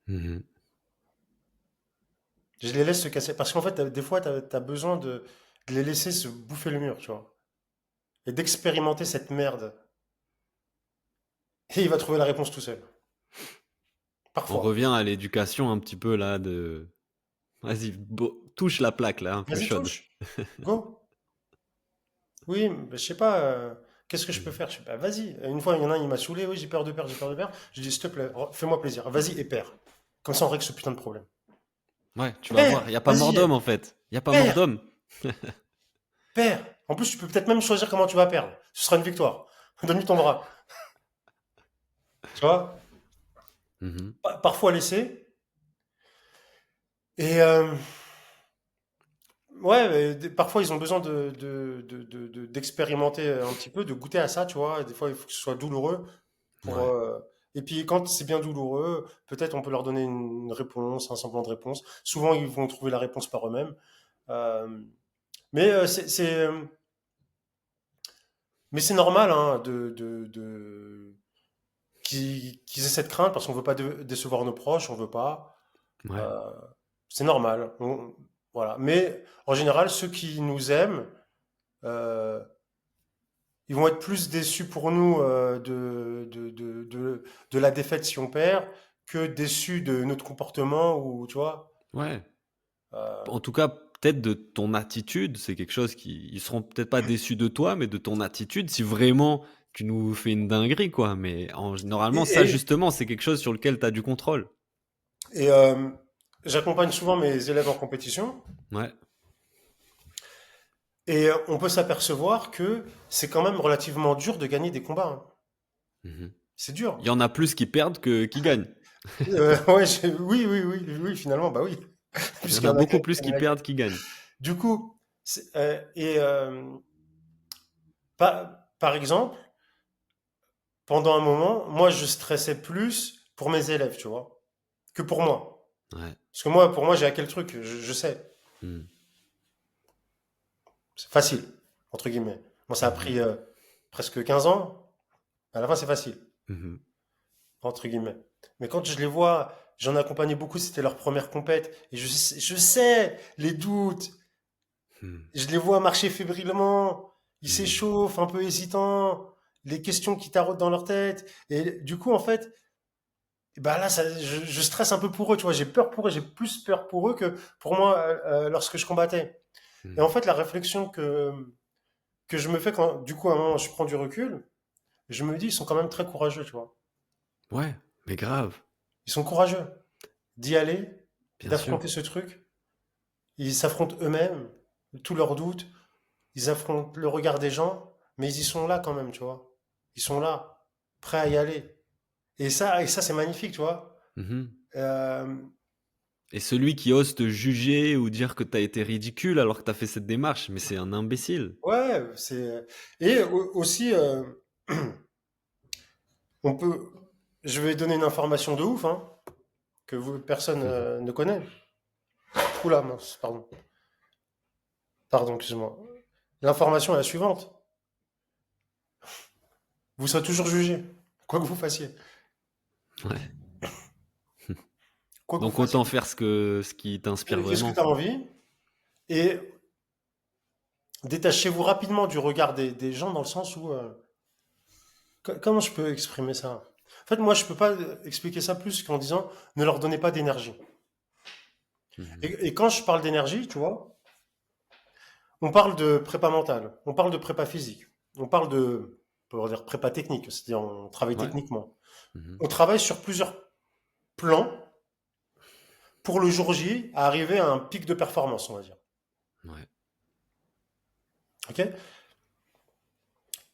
Mhm.
Je les laisse se casser. Parce qu'en fait, des fois, tu as besoin de les laisser se bouffer le mur, tu vois. Et d'expérimenter cette merde. Et il va trouver la réponse tout seul.
On
Parfois.
revient à l'éducation un petit peu là de vas-y, touche la plaque là, un peu
Vas-y,
chaude.
touche. Go. Oui, mais je sais pas. Qu'est-ce que je peux
Mhm.
faire? Je sais pas. Vas-y. Une fois, il y en a un, il m'a saoulé. Oui, j'ai peur de perdre, j'ai peur de perdre. Je dis, s'il te plaît, fais-moi plaisir. Vas-y et perds. Comme ça, on règle ce putain de problème.
Ouais, tu vas voir,
Perds!
il y a pas mort
Vas-y,
d'homme en fait. Il y a pas mort
perds!
d'homme.
Perds! En plus, tu peux peut-être même choisir comment tu vas perdre. Ce sera une victoire. Donne-lui ton bras. Tu vois?
Mhm.
Parfois laisser. Et ouais, mais parfois ils ont besoin d'expérimenter un petit peu, de goûter à ça, tu vois. Des fois, il faut que ce soit douloureux pour.
Ouais.
Et puis quand c'est bien douloureux, peut-être on peut leur donner une réponse, un semblant de réponse. Souvent, ils vont trouver la réponse par eux-mêmes. Euh, mais mais c'est normal hein, qu'ils aient cette crainte parce qu'on veut pas décevoir nos proches, on veut pas.
Ouais.
Euh, c'est normal. Voilà. Mais en général, ceux qui nous aiment, euh, ils vont être plus déçus pour nous de la défaite si on perd que déçus de notre comportement ou tu vois.
Ouais.
Euh,
En tout cas, peut-être de ton attitude, c'est quelque chose qui ils seront peut-être pas déçus de toi, mais de ton attitude si vraiment tu nous fais une dinguerie quoi, mais
et
normalement ça
et,
justement, c'est quelque chose sur lequel tu as du contrôle.
et, j'accompagne souvent mes élèves en compétition
Ouais.
et on peut s'apercevoir que c'est quand même relativement dur de gagner des combats, hein.
Mhm.
C'est dur.
Il y en a plus qui perdent que qui gagnent.
Ouais, oui, oui, oui, oui, finalement, bah oui,
Il y en
puisqu'il y
a
en a
beaucoup
qui
plus qui
gagnent.
perdent qui gagnent.
Du coup, par exemple, pendant un moment, moi, je stressais plus pour mes élèves, tu vois, que pour moi.
Ouais.
Parce que moi, pour moi, j'ai acquis le truc, je sais.
Mmh.
C'est facile, entre guillemets. Moi, ça a
Mmh mh.
pris presque 15 ans. À la fin, c'est facile,
Mmh.
entre guillemets. Mais quand je les vois, j'en ai accompagné beaucoup, c'était leur première compète. Et je sais les doutes.
Mmh.
Je les vois marcher fébrilement. Ils
Mmh.
s'échauffent, un peu hésitants. Les questions qui taraudent dans leur tête. Et du coup, en fait, bah là, je stresse un peu pour eux, tu vois. J'ai peur pour eux. J'ai plus peur pour eux que pour moi lorsque je combattais. Et en
Mmh.
fait, la réflexion que je me fais quand, du coup, à un moment, je prends du recul, je me dis, ils sont quand même très courageux, tu vois.
Ouais, mais grave,
Ils sont courageux d'y aller,
bien sûr.
d'affronter ce truc. Ils s'affrontent eux-mêmes, tous leurs doutes. Ils affrontent le regard des gens, mais ils y sont là quand même, tu vois. Ils sont là, prêts à y aller. Et ça c'est magnifique, tu vois.
Mmh.
Euh,
Et celui qui ose te juger ou dire que tu as été ridicule alors que tu as fait cette démarche, mais c'est un imbécile.
ouais, c'est. Et aussi, on peut. Je vais donner une information de ouf, hein, que personne
Mmh.
ne connaît. Oula, mince, pardon. Pardon, excuse-moi. L'information est la suivante. Vous serez toujours jugé, quoi que vous fassiez.
Ouais.
Quoi que vous
Donc
fassiez.
autant faire ce qui t'inspire
Fais ce que tu
vraiment.
as envie et détachez-vous rapidement du regard des gens dans le sens où. Comment je peux exprimer ça? En fait, moi, je peux pas expliquer ça plus qu'en disant ne leur donnez pas d'énergie.
Mmh.
Et quand je parle d'énergie, tu vois, on parle de prépa mentale, on parle de prépa physique, on parle de, on peut dire prépa technique, c'est-à-dire on travaille
Ouais.
techniquement.
Mmh.
On travaille sur plusieurs plans pour le jour J à arriver à un pic de performance, on va dire.
Ouais.
Ok.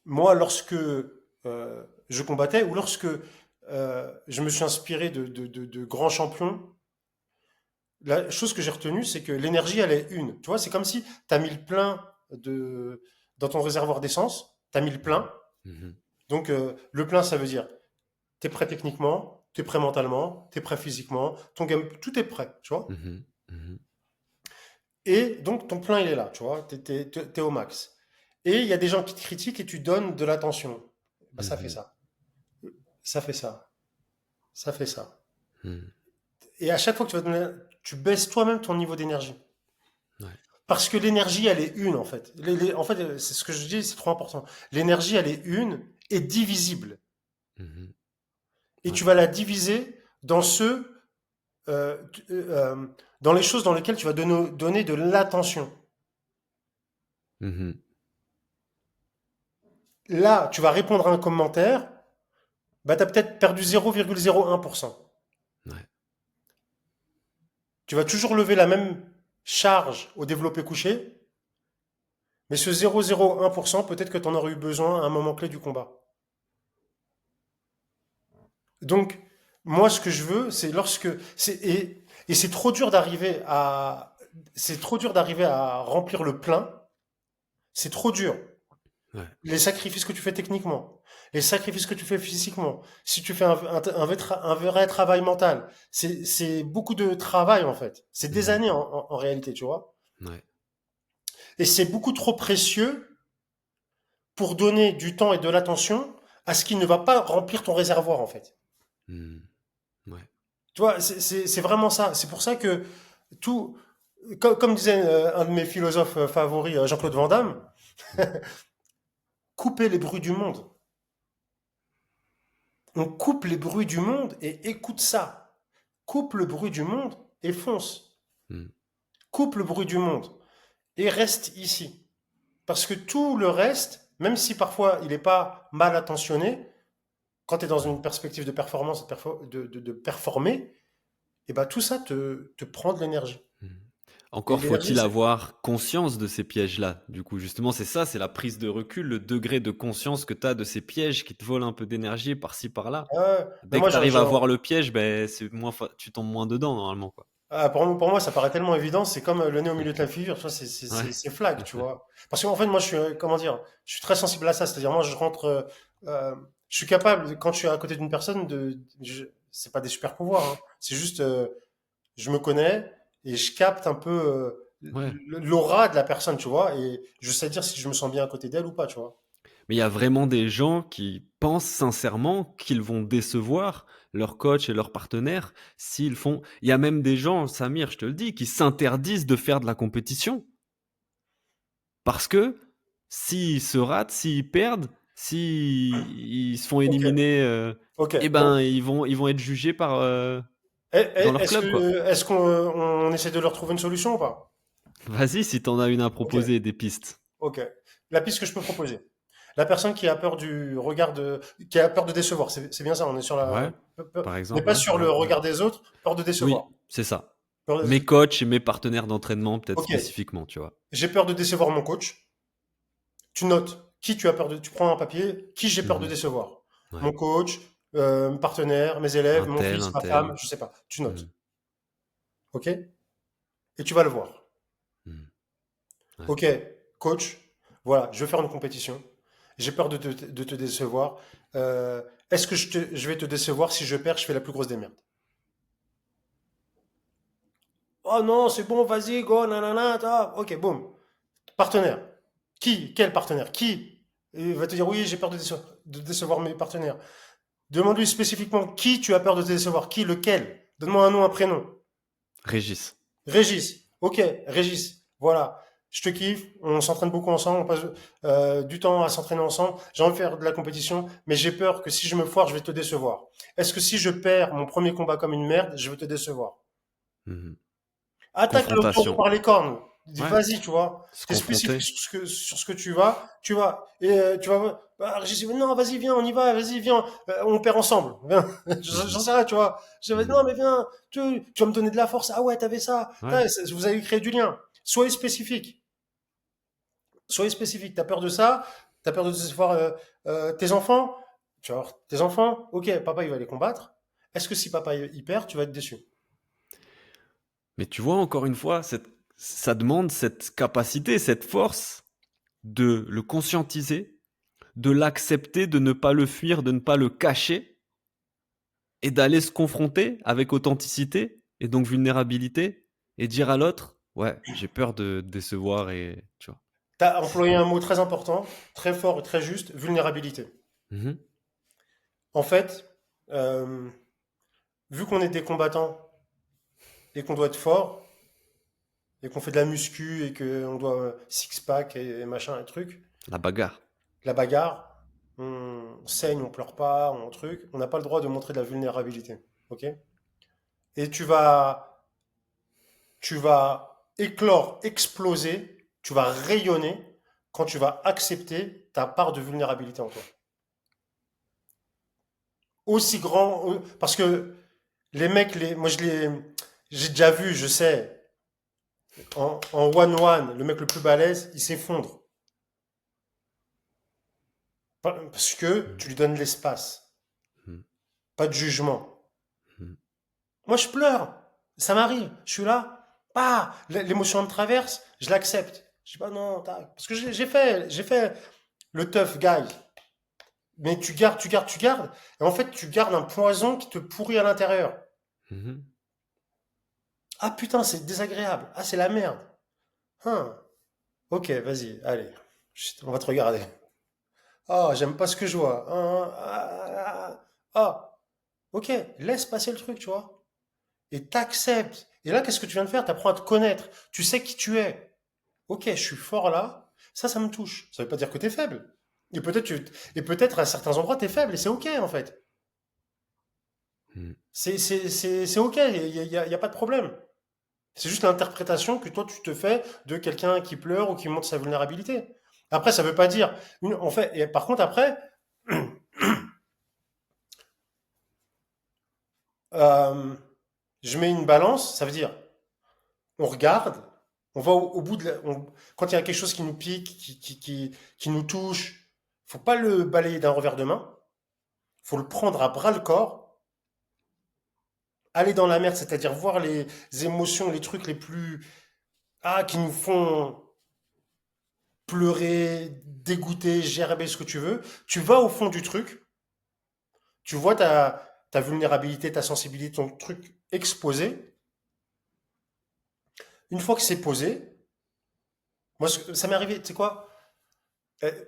Moi, lorsque je combattais ou lorsque je me suis inspiré de grands champions, la chose que j'ai retenue, c'est que l'énergie, elle est une. Tu vois, c'est comme si tu as mis le plein dans ton réservoir d'essence, tu as mis le
Mmh.
plein.
Mmh.
Donc, le plein, ça veut dire tu es prêt techniquement, tu es prêt mentalement, tu es prêt physiquement, ton game, tout est prêt, tu vois.
Mmh. Mmh.
Et donc, ton plein, il est là, tu vois, tu es au max. Et il y a des gens qui te critiquent et tu donnes de l'attention. Bah, ça fait
Mmh.
ça. Ça fait ça. Ça fait ça.
Mmh.
et à chaque fois que tu baisses toi-même ton niveau d'énergie.
Ouais.
Parce que l'énergie, elle est une, en fait. En fait, c'est ce que je dis, c'est trop important. L'énergie, elle est une et divisible.
Mhm.
Et
Ouais.
tu vas la diviser dans dans les choses dans lesquelles tu vas donner de l'attention.
Mhm.
Là, tu vas répondre à un commentaire, bah, tu as peut-être perdu 0,01%.
Ouais.
Tu vas toujours lever la même charge au développé couché, mais ce 0,01%, peut-être que tu en aurais eu besoin à un moment clé du combat. Donc, moi, ce que je veux, c'est et c'est trop dur d'arriver à remplir le plein. C'est trop dur.
Ouais.
Les sacrifices que tu fais techniquement, les sacrifices que tu fais physiquement, si tu fais un vrai travail mental, c'est beaucoup de travail en fait. C'est des
Mhm.
années en réalité, tu vois.
Ouais.
Et c'est beaucoup trop précieux pour donner du temps et de l'attention à ce qui ne va pas remplir ton réservoir en fait.
Mhm. Ouais.
Tu vois, c'est vraiment ça. C'est pour ça que tout, comme disait un de mes philosophes favoris, Jean-Claude Van Damme,
Mhm.
couper les bruits du monde. On coupe les bruits du monde et écoute ça. Coupe le bruit du monde et fonce.
Mhm.
Coupe le bruit du monde et reste ici. Parce que tout le reste, même si parfois il n'est pas mal attentionné, quand tu es dans une perspective de performance, de performer, et ben tout ça te prend de l'énergie.
Mhm.
Et
Encore
l'énergie,
faut-il
c'est...
avoir conscience de ces pièges-là. Du coup, justement, c'est ça, c'est la prise de recul, le degré de conscience que tu as de ces pièges qui te volent un peu d'énergie par-ci, par-là.
Mais
Dès que
moi,
tu arrives à voir le piège, ben, c'est moins tu tombes moins dedans, normalement, quoi.
pour moi, ça paraît tellement évident, c'est comme le nez au milieu de la figure, tu vois,
Ouais.
c'est flag, tu vois. Parce qu'en fait, moi, je suis, comment dire, je suis très sensible à ça, c'est-à-dire, moi, euh, je suis capable, quand je suis à côté d'une personne, c'est pas des super pouvoirs, hein, c'est juste, je me connais et je capte un peu
Ouais.
l'aura de la personne, tu vois, et je sais dire si je me sens bien à côté d'elle ou pas, tu vois.
Mais il y a vraiment des gens qui pensent sincèrement qu'ils vont décevoir leur coach et leurs partenaires s'ils font. Il y a même des gens, Samir, je te le dis, qui s'interdisent de faire de la compétition parce que s'ils se ratent, s'ils perdent, s'ils se font
Ok,
éliminer,
ok,
eh
bon.
ben ils vont être jugés par dans leur
Est-ce
club, quoi.
est-ce qu'on essaie de leur trouver une solution ou pas?
Vas-y, si t'en as une à
Ok.
proposer, des pistes.
Ok. La piste que je peux proposer. La personne qui a peur qui a peur de décevoir. C'est bien ça. On est sur
Ouais, par
on n'est
exemple,
pas
ouais,
sur
ouais,
le
ouais.
regard des autres, peur de décevoir.
Oui, c'est ça.
Peur de-
Mes coachs et mes partenaires d'entraînement, peut-être
Ok.
spécifiquement, tu vois.
J'ai peur de décevoir mon coach. Tu notes qui tu as peur de, tu prends un papier, qui j'ai peur de
Mmh.
décevoir.
Ouais.
Mon coach, mon partenaire, mes élèves, mon fils,
Un
ma
tel.
femme, je sais pas. Tu
Mmh.
notes. Ok? Et tu vas le voir.
Mmh. Ouais.
Ok, coach, voilà, je veux faire une compétition. J'ai peur de te décevoir. Est-ce que je vais te décevoir si je perds, je fais la plus grosse des merdes? Oh non, c'est bon, vas-y, go, nanana, ok, boum. Partenaire. Qui? Quel partenaire? Qui? Il va te dire oui, j'ai peur de décevoir mes partenaires. Demande-lui spécifiquement qui tu as peur de décevoir. Qui? Lequel? Donne-moi un nom, un prénom.
Régis.
Régis. Ok, Régis. Voilà. Je te kiffe. On s'entraîne beaucoup ensemble. On passe du temps à s'entraîner ensemble. J'ai envie de faire de la compétition, mais j'ai peur que si je me foire, je vais te décevoir. Est-ce que si je perds mon premier combat comme une merde, je vais te décevoir?
Mmh.
Attaque le taureau
Confrontation.
par les cornes. Dis,
Ouais,
vas-y, tu vois.
se
T'es spécifique
confronter.
sur ce que tu vas. Et tu vas. Bah, Régis, non, vas-y, viens, on y va, vas-y, viens. On perd ensemble. Viens.
Mmh.
J'en sais rien, tu vois. Je vais, non,
Mmh.
mais viens, tu vas me donner de la force. Ah ouais, t'avais ça.
Ouais.
Vous avez créé du lien. Soyez spécifique. Soyez spécifique. T'as peur de ça. T'as peur de décevoir tes enfants. Tu vas voir tes enfants. Ok, papa, il va les combattre. Est-ce que si papa il perd, tu vas être déçu?
Mais tu vois, encore une fois, ça demande cette capacité, cette force de le conscientiser, de l'accepter, de ne pas le fuir, de ne pas le cacher et d'aller se confronter avec authenticité et donc vulnérabilité et dire à l'autre: «Ouais, j'ai peur de décevoir» et tu vois?
Tu as employé un mot très important, très fort et très juste, vulnérabilité.
Mmh.
En fait, euh, vu qu'on est des combattants et qu'on doit être fort, et qu'on fait de la muscu, et qu'on doit six-pack et machin et truc,
La bagarre.
la bagarre, on saigne, on pleure pas, on truc, on n'a pas le droit de montrer de la vulnérabilité. Ok? Et tu vas éclore, exploser, tu vas rayonner quand tu vas accepter ta part de vulnérabilité en toi. Aussi grand, parce que les mecs, moi j'ai déjà vu, je sais, en one-one, le mec le plus balèze, il s'effondre. Parce que
Mm,
tu lui donnes l'espace,
mm,
pas de jugement.
mm,
Moi, je pleure. Ça m'arrive. Je suis là. Bah, l'émotion me traverse. Je l'accepte. Je dis pas non, tac. Parce que j'ai fait le tough guy. Mais tu gardes, tu gardes, tu gardes. Et en fait, tu gardes un poison qui te pourrit à l'intérieur.
mhm.
Ah putain, c'est désagréable. Ah, c'est la merde. Hein. Ok, vas-y, allez. Chut, on va te regarder. Ah, j'aime pas ce que je vois. Ah. Ok, laisse passer le truc, tu vois. Et t'acceptes. Et là, qu'est-ce que tu viens de faire? T'apprends à te connaître. Tu sais qui tu es. Ok, je suis fort là. Ça me touche. Ça veut pas dire que t'es faible. Et peut-être à certains endroits t'es faible et c'est ok en fait.
Mm.
C'est ok. Il y a pas de problème. C'est juste l'interprétation que toi tu te fais de quelqu'un qui pleure ou qui montre sa vulnérabilité. Après, ça veut pas dire. En fait, et par contre après, euh, je mets une balance. Ça veut dire on regarde, on va au bout quand il y a quelque chose qui nous pique, qui nous touche, faut pas le balayer d'un revers de main, faut le prendre à bras le corps, aller dans la merde, c'est-à-dire voir les émotions, les trucs les plus qui nous font pleurer, dégoûter, gerber, ce que tu veux. Tu vas au fond du truc, tu vois ta vulnérabilité, ta sensibilité, ton truc exposé. Une fois que c'est posé, moi ça m'est arrivé, tu sais quoi?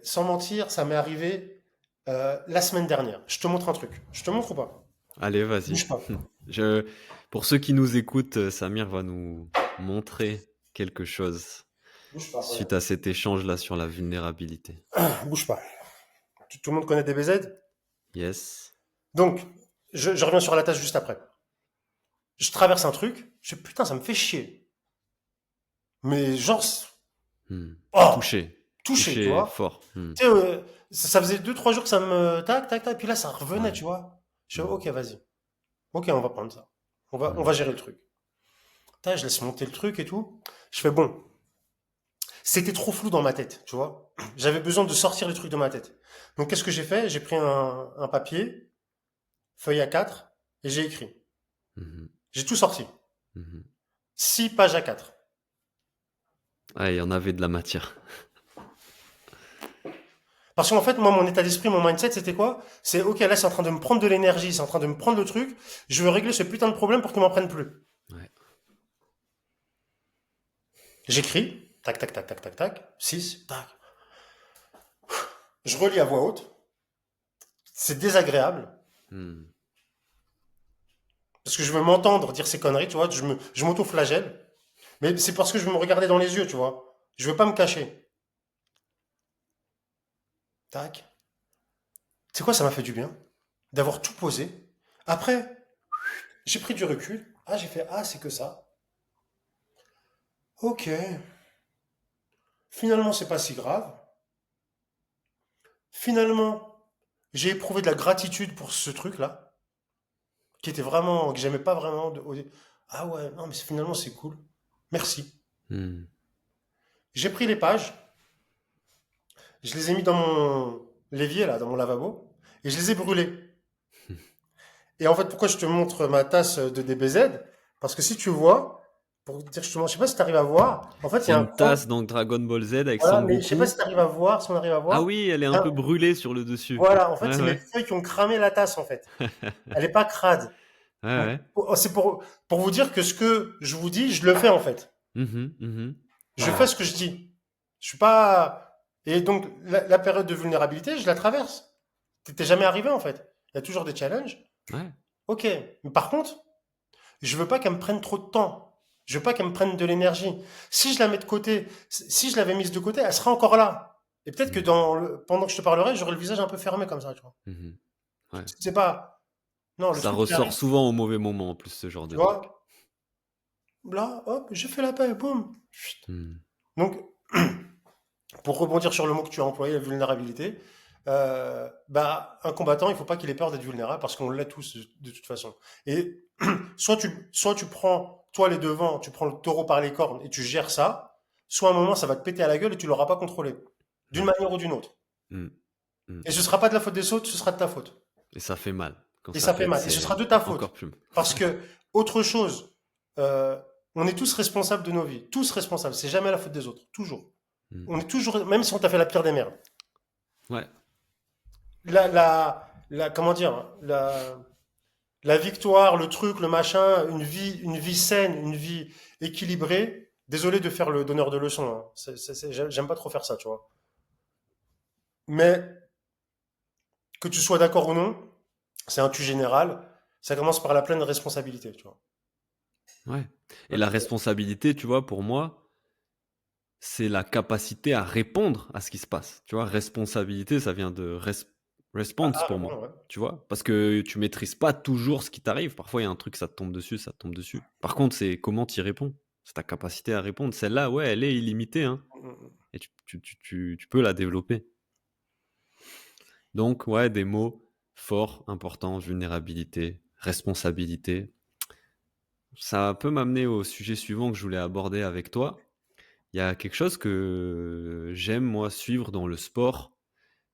Sans mentir, ça m'est arrivé la semaine dernière. Je te montre un truc. Je te montre ou pas?
Allez, vas-y.
Bouge pas.
Je... Pour ceux qui nous écoutent, Samir va nous montrer quelque chose
Bouge pas,
suite
regarde.
à cet échange-là sur la vulnérabilité.
Bouge pas. Tout le monde connaît DBZ?
Yes.
Donc, je reviens sur la tâche juste après. Je traverse un truc. Je fais putain, ça me fait chier. Mais genre,
Hmm.
oh,
Touché.
touché, tu
Touché
vois.
fort. Hmm.
Tu sais, ça faisait 2, 3 jours que ça me tac, tac, tac. Puis là, ça revenait,
Ouais.
tu vois. Je fais
Hmm.
ok, vas-y. Ok, on va prendre ça. On va
Hmm.
gérer le truc. Putain, je laisse monter le truc et tout. Je fais bon. C'était trop flou dans ma tête, tu vois. J'avais besoin de sortir les trucs de ma tête. Donc, qu'est-ce que j'ai fait? J'ai pris un papier, feuille A4, et j'ai écrit.
Mhm.
J'ai tout sorti.
Mhm.
6 pages A4.
Ah, il y en avait de la matière.
Parce qu'en fait, moi, mon état d'esprit, mon mindset, c'était quoi? C'est, ok, là, c'est en train de me prendre de l'énergie, c'est en train de me prendre le truc. Je veux régler ce putain de problème pour qu'il m'en prenne plus.
Ouais.
J'écris. Tac, tac, tac, tac, tac, tac. 6, tac. Je relis à voix haute. C'est désagréable.
Hmm.
Parce que je veux m'entendre dire ces conneries, tu vois. Je m'auto-flagelle. Mais c'est parce que je veux me regarder dans les yeux, tu vois. Je veux pas me cacher. Tac. C'est quoi, ça m'a fait du bien d'avoir tout posé. Après, j'ai pris du recul. Ah, j'ai fait, ah, c'est que ça. Ok. Finalement, c'est pas si grave. Finalement, j'ai éprouvé de la gratitude pour ce truc-là, que j'aimais pas vraiment. Ah ouais, non, mais finalement, c'est cool. Merci.
Hmm.
J'ai pris les pages, je les ai mis dans mon l'évier, là, dans mon lavabo, et je les ai brûlées. Et en fait, pourquoi je te montre ma tasse de DBZ? Parce que si tu vois, pour dire justement, je sais pas si tu arrives à voir, en fait, il y
C'est
a un
une
coin.
tasse donc Dragon Ball Z avec
Voilà, mais je sais pas
Sangoku.
si tu arrives à voir, si on arrive à
Ah
voir.
oui, elle est un
Hein,
peu brûlée sur le dessus.
voilà, en fait,
Ouais,
c'est mes
ouais.
feuilles qui ont cramé la tasse, en fait. Elle est pas crade.
Ouais,
Donc,
ouais.
c'est pour vous dire que ce que je vous dis, je le fais, en fait.
Mhm, mhm.
Je fais ce que je dis. Je suis pas. Et donc, la période de vulnérabilité, je la traverse. T'es jamais arrivé, en fait. Il y a toujours des challenges.
Ouais.
Ok. Mais par contre, je veux pas qu'elle me prenne trop de temps. Je veux pas qu'elle me prenne de l'énergie. Si je la mets de côté, si je l'avais mise de côté, elle sera encore là. Et peut-être que
Mmh.
pendant que je te parlerai, j'aurai le visage un peu fermé comme ça, tu vois.
Mmh. Ouais.
C'est pas, non, le
Ça
truc qui
ressort
arrive,
souvent au mauvais moment en plus, ce genre
tu
de truc.
vois. Là, hop, j'ai fait la paix, boum. Chut.
Mmh.
Donc, pour rebondir sur le mot que tu as employé, la vulnérabilité, bah, un combattant, il faut pas qu'il ait peur d'être vulnérable parce qu'on l'est tous de toute façon. Et soit tu prends, toi les devants, tu prends le taureau par les cornes et tu gères ça, soit à un moment ça va te péter à la gueule et tu l'auras pas contrôlé, d'une
Ouais.
manière ou d'une autre.
Mmh. Mmh.
Et ce sera pas de la faute des autres, ce sera de ta faute.
Et ça fait mal. Quand
Et
ça
ça fait
pète,
mal. Et ce sera
c'est
de ta faute.
encore plus
Parce que, autre chose, euh, on est tous responsables de nos vies. Tous responsables. C'est jamais la faute des autres. Toujours.
mmh.
On est toujours, même si on t'a fait la pire des merdes.
Ouais.
Comment dire, la victoire, le truc, le machin, une vie saine, une vie équilibrée. Désolé de faire le donneur de leçons, hein. J'aime pas trop faire ça, tu vois. Mais que tu sois d'accord ou non, c'est un tu général. Ça commence par la pleine responsabilité, tu vois.
Ouais. Et la responsabilité, tu vois, pour moi, c'est la capacité à répondre à ce qui se passe. Tu vois, responsabilité, ça vient de response pour moi.
Répondre, ouais.
Tu vois, parce que tu maîtrises pas toujours ce qui t'arrive. Parfois, il y a un truc, ça te tombe dessus, ça te tombe dessus. Par contre, c'est comment tu y réponds. C'est ta capacité à répondre. Celle-là, ouais, elle est illimitée, hein. Et tu peux la développer. Donc, ouais, des mots forts, importants, vulnérabilité, responsabilité. Ça peut m'amener au sujet suivant que je voulais aborder avec toi. Il y a quelque chose que j'aime, moi, suivre dans le sport,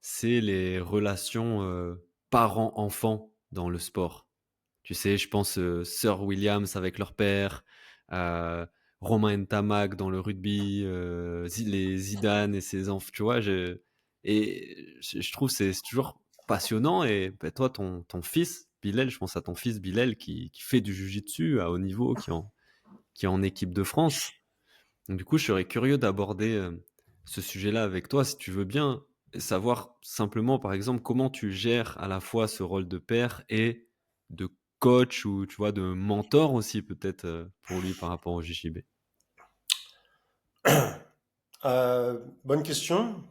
c'est les relations parents-enfants dans le sport. Tu sais, je pense Sir Williams avec leur père, euh, Romain Ntamak dans le rugby, les Zidane et ses enfants, tu vois. Je trouve que c'est toujours passionnant. Et ben, toi, ton fils, Bilal, je pense à ton fils Bilal qui fait du jiu-jitsu à haut niveau, qui est en équipe de France. Donc, du coup, je serais curieux d'aborder ce sujet-là avec toi, si tu veux bien, et savoir simplement, par exemple, comment tu gères à la fois ce rôle de père et de coach ou, tu vois, de mentor aussi, peut-être, pour lui par rapport au JJB.
Bonne question,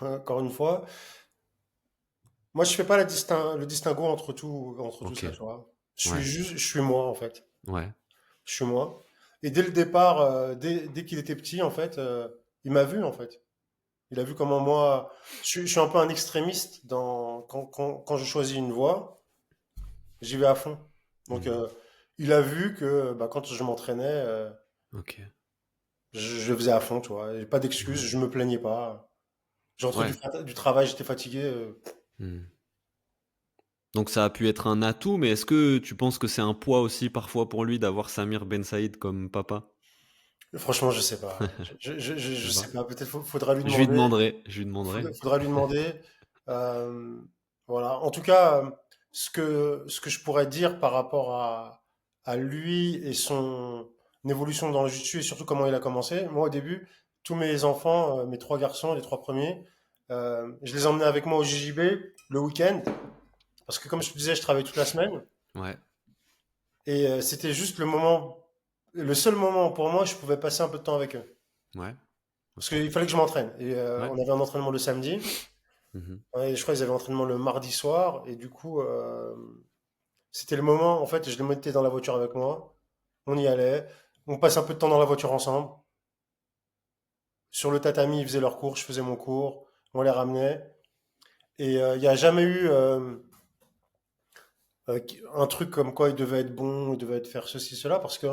encore une fois. Moi, je fais pas le distinguo entre tout
Ok,
ça, tu vois.
ouais,
Je suis moi, en fait.
ouais.
Je suis moi. Et dès le départ, dès qu'il était petit, en fait, il m'a vu, en fait. Il a vu comment moi, je suis un peu un extrémiste quand je choisis une voie, j'y vais à fond. Donc,
Mhm.
il a vu que bah, quand je m'entraînais,
Ok,
je le faisais à fond, tu vois. Et pas d'excuses,
ouais,
je me plaignais pas. J'entrais
ouais.
du travail, j'étais fatigué.
Mhm. Donc ça a pu être un atout, mais est-ce que tu penses que c'est un poids aussi parfois pour lui d'avoir Samir Ben Saïd comme papa?
Franchement, je sais pas.
Je
Je
sais pas.
sais pas. Peut-être faudra lui
Je lui
demander.
demanderai, je lui demanderai.
Faudra lui demander. Euh, voilà. En tout cas, ce que je pourrais dire par rapport à lui et son évolution dans le jiu-jitsu et surtout comment il a commencé. Moi, au début, tous mes enfants, mes trois garçons, les trois premiers, je les emmenais avec moi au JJB le week-end parce que, comme je te disais, je travaillais toute la semaine
Ouais,
et c'était juste le seul moment pour moi, où je pouvais passer un peu de temps avec eux.
ouais,
Parce
ok,
qu'il fallait que je m'entraîne. Et
ouais.
on avait un entraînement le samedi.
Mhm.
Ouais, je crois qu'ils avaient entraînement le mardi soir. Et du coup, c'était le moment. En fait, je les mettais dans la voiture avec moi. On y allait. On passe un peu de temps dans la voiture ensemble. Sur le tatami, ils faisaient leur cours. Je faisais mon cours. On les ramenait. Et il n'y a jamais eu un truc comme quoi ils devaient être bons, ils devaient être faire ceci, cela. Parce que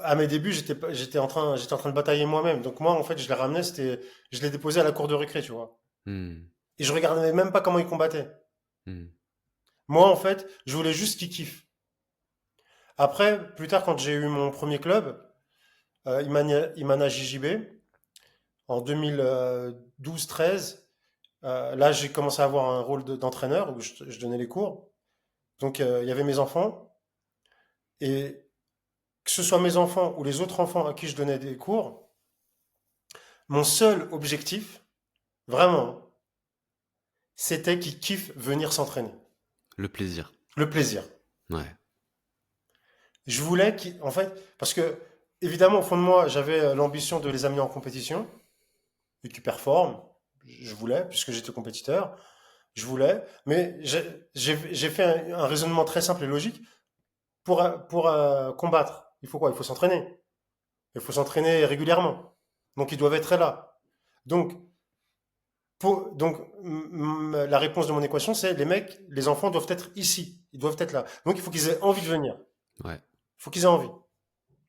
à mes débuts, j'étais en train de batailler moi-même. Donc moi, en fait, je les ramenais. Je les déposais à la cour de récré, tu vois.
Mhm.
Et je regardais même pas comment ils combattaient.
Mhm.
Moi, en fait, je voulais juste qu'ils kiffent. Après, plus tard, quand j'ai eu mon premier club, Imana JJB, en 2012-13, là, j'ai commencé à avoir un rôle d'entraîneur où je donnais les cours. Donc, il y avait mes enfants. Et que ce soit mes enfants ou les autres enfants à qui je donnais des cours, mon seul objectif, vraiment, c'était qu'ils kiffent venir s'entraîner.
Le plaisir.
Le plaisir.
Ouais.
Je voulais en fait, parce que, évidemment, au fond de moi, j'avais l'ambition de les amener en compétition et qu'ils performent. Je voulais, puisque j'étais compétiteur, je voulais, mais j'ai fait un raisonnement très simple et logique. Pour combattre, il faut quoi? Il faut s'entraîner. Il faut s'entraîner régulièrement. Donc, ils doivent être là. Donc, la réponse de mon équation, c'est les mecs, les enfants doivent être ici. Ils doivent être là. Donc, il faut qu'ils aient envie de venir.
Ouais.
Il faut qu'ils aient envie.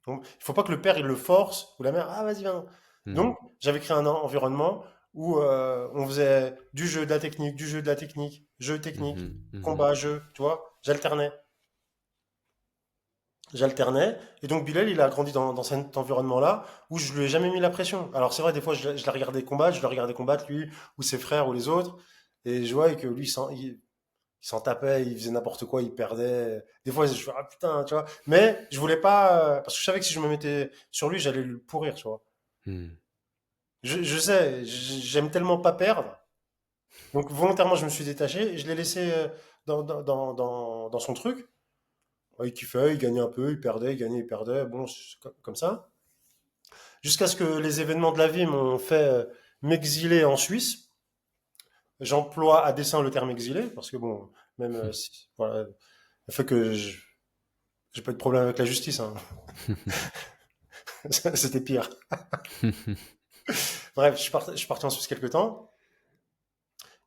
Donc, il ne faut pas que le père, il le force, ou la mère, ah, vas-y, viens.
Mhm.
Donc, j'avais créé un environnement où on faisait du jeu, de la technique, du jeu, de la technique, jeu, technique,
Mhm. Mhm.
combat, jeu, tu vois. J'alternais. Et donc Bilal, il a grandi dans cet environnement-là où je lui ai jamais mis la pression. Alors c'est vrai, des fois, je la regardais combattre, je le regardais combattre, lui, ou ses frères, ou les autres. Et je voyais que lui, il s'en tapait, il faisait n'importe quoi, il perdait. Des fois, je fais, ah putain, tu vois. Mais je voulais pas, parce que je savais que si je me mettais sur lui, j'allais le pourrir, tu vois.
Mhm.
Je sais, j'aime tellement pas perdre. Donc volontairement, je me suis détaché et je l'ai laissé dans son truc. Ouais, il kiffait, il gagnait un peu, il perdait, il gagnait, il perdait. Bon, c'est comme ça. Jusqu'à ce que les événements de la vie m'ont fait m'exiler en Suisse. J'emploie à dessein le terme exilé, parce que bon, même voilà, le fait que j'ai pas eu de problème avec la justice, hein. C'était pire. Bref, je suis parti en Suisse quelque temps.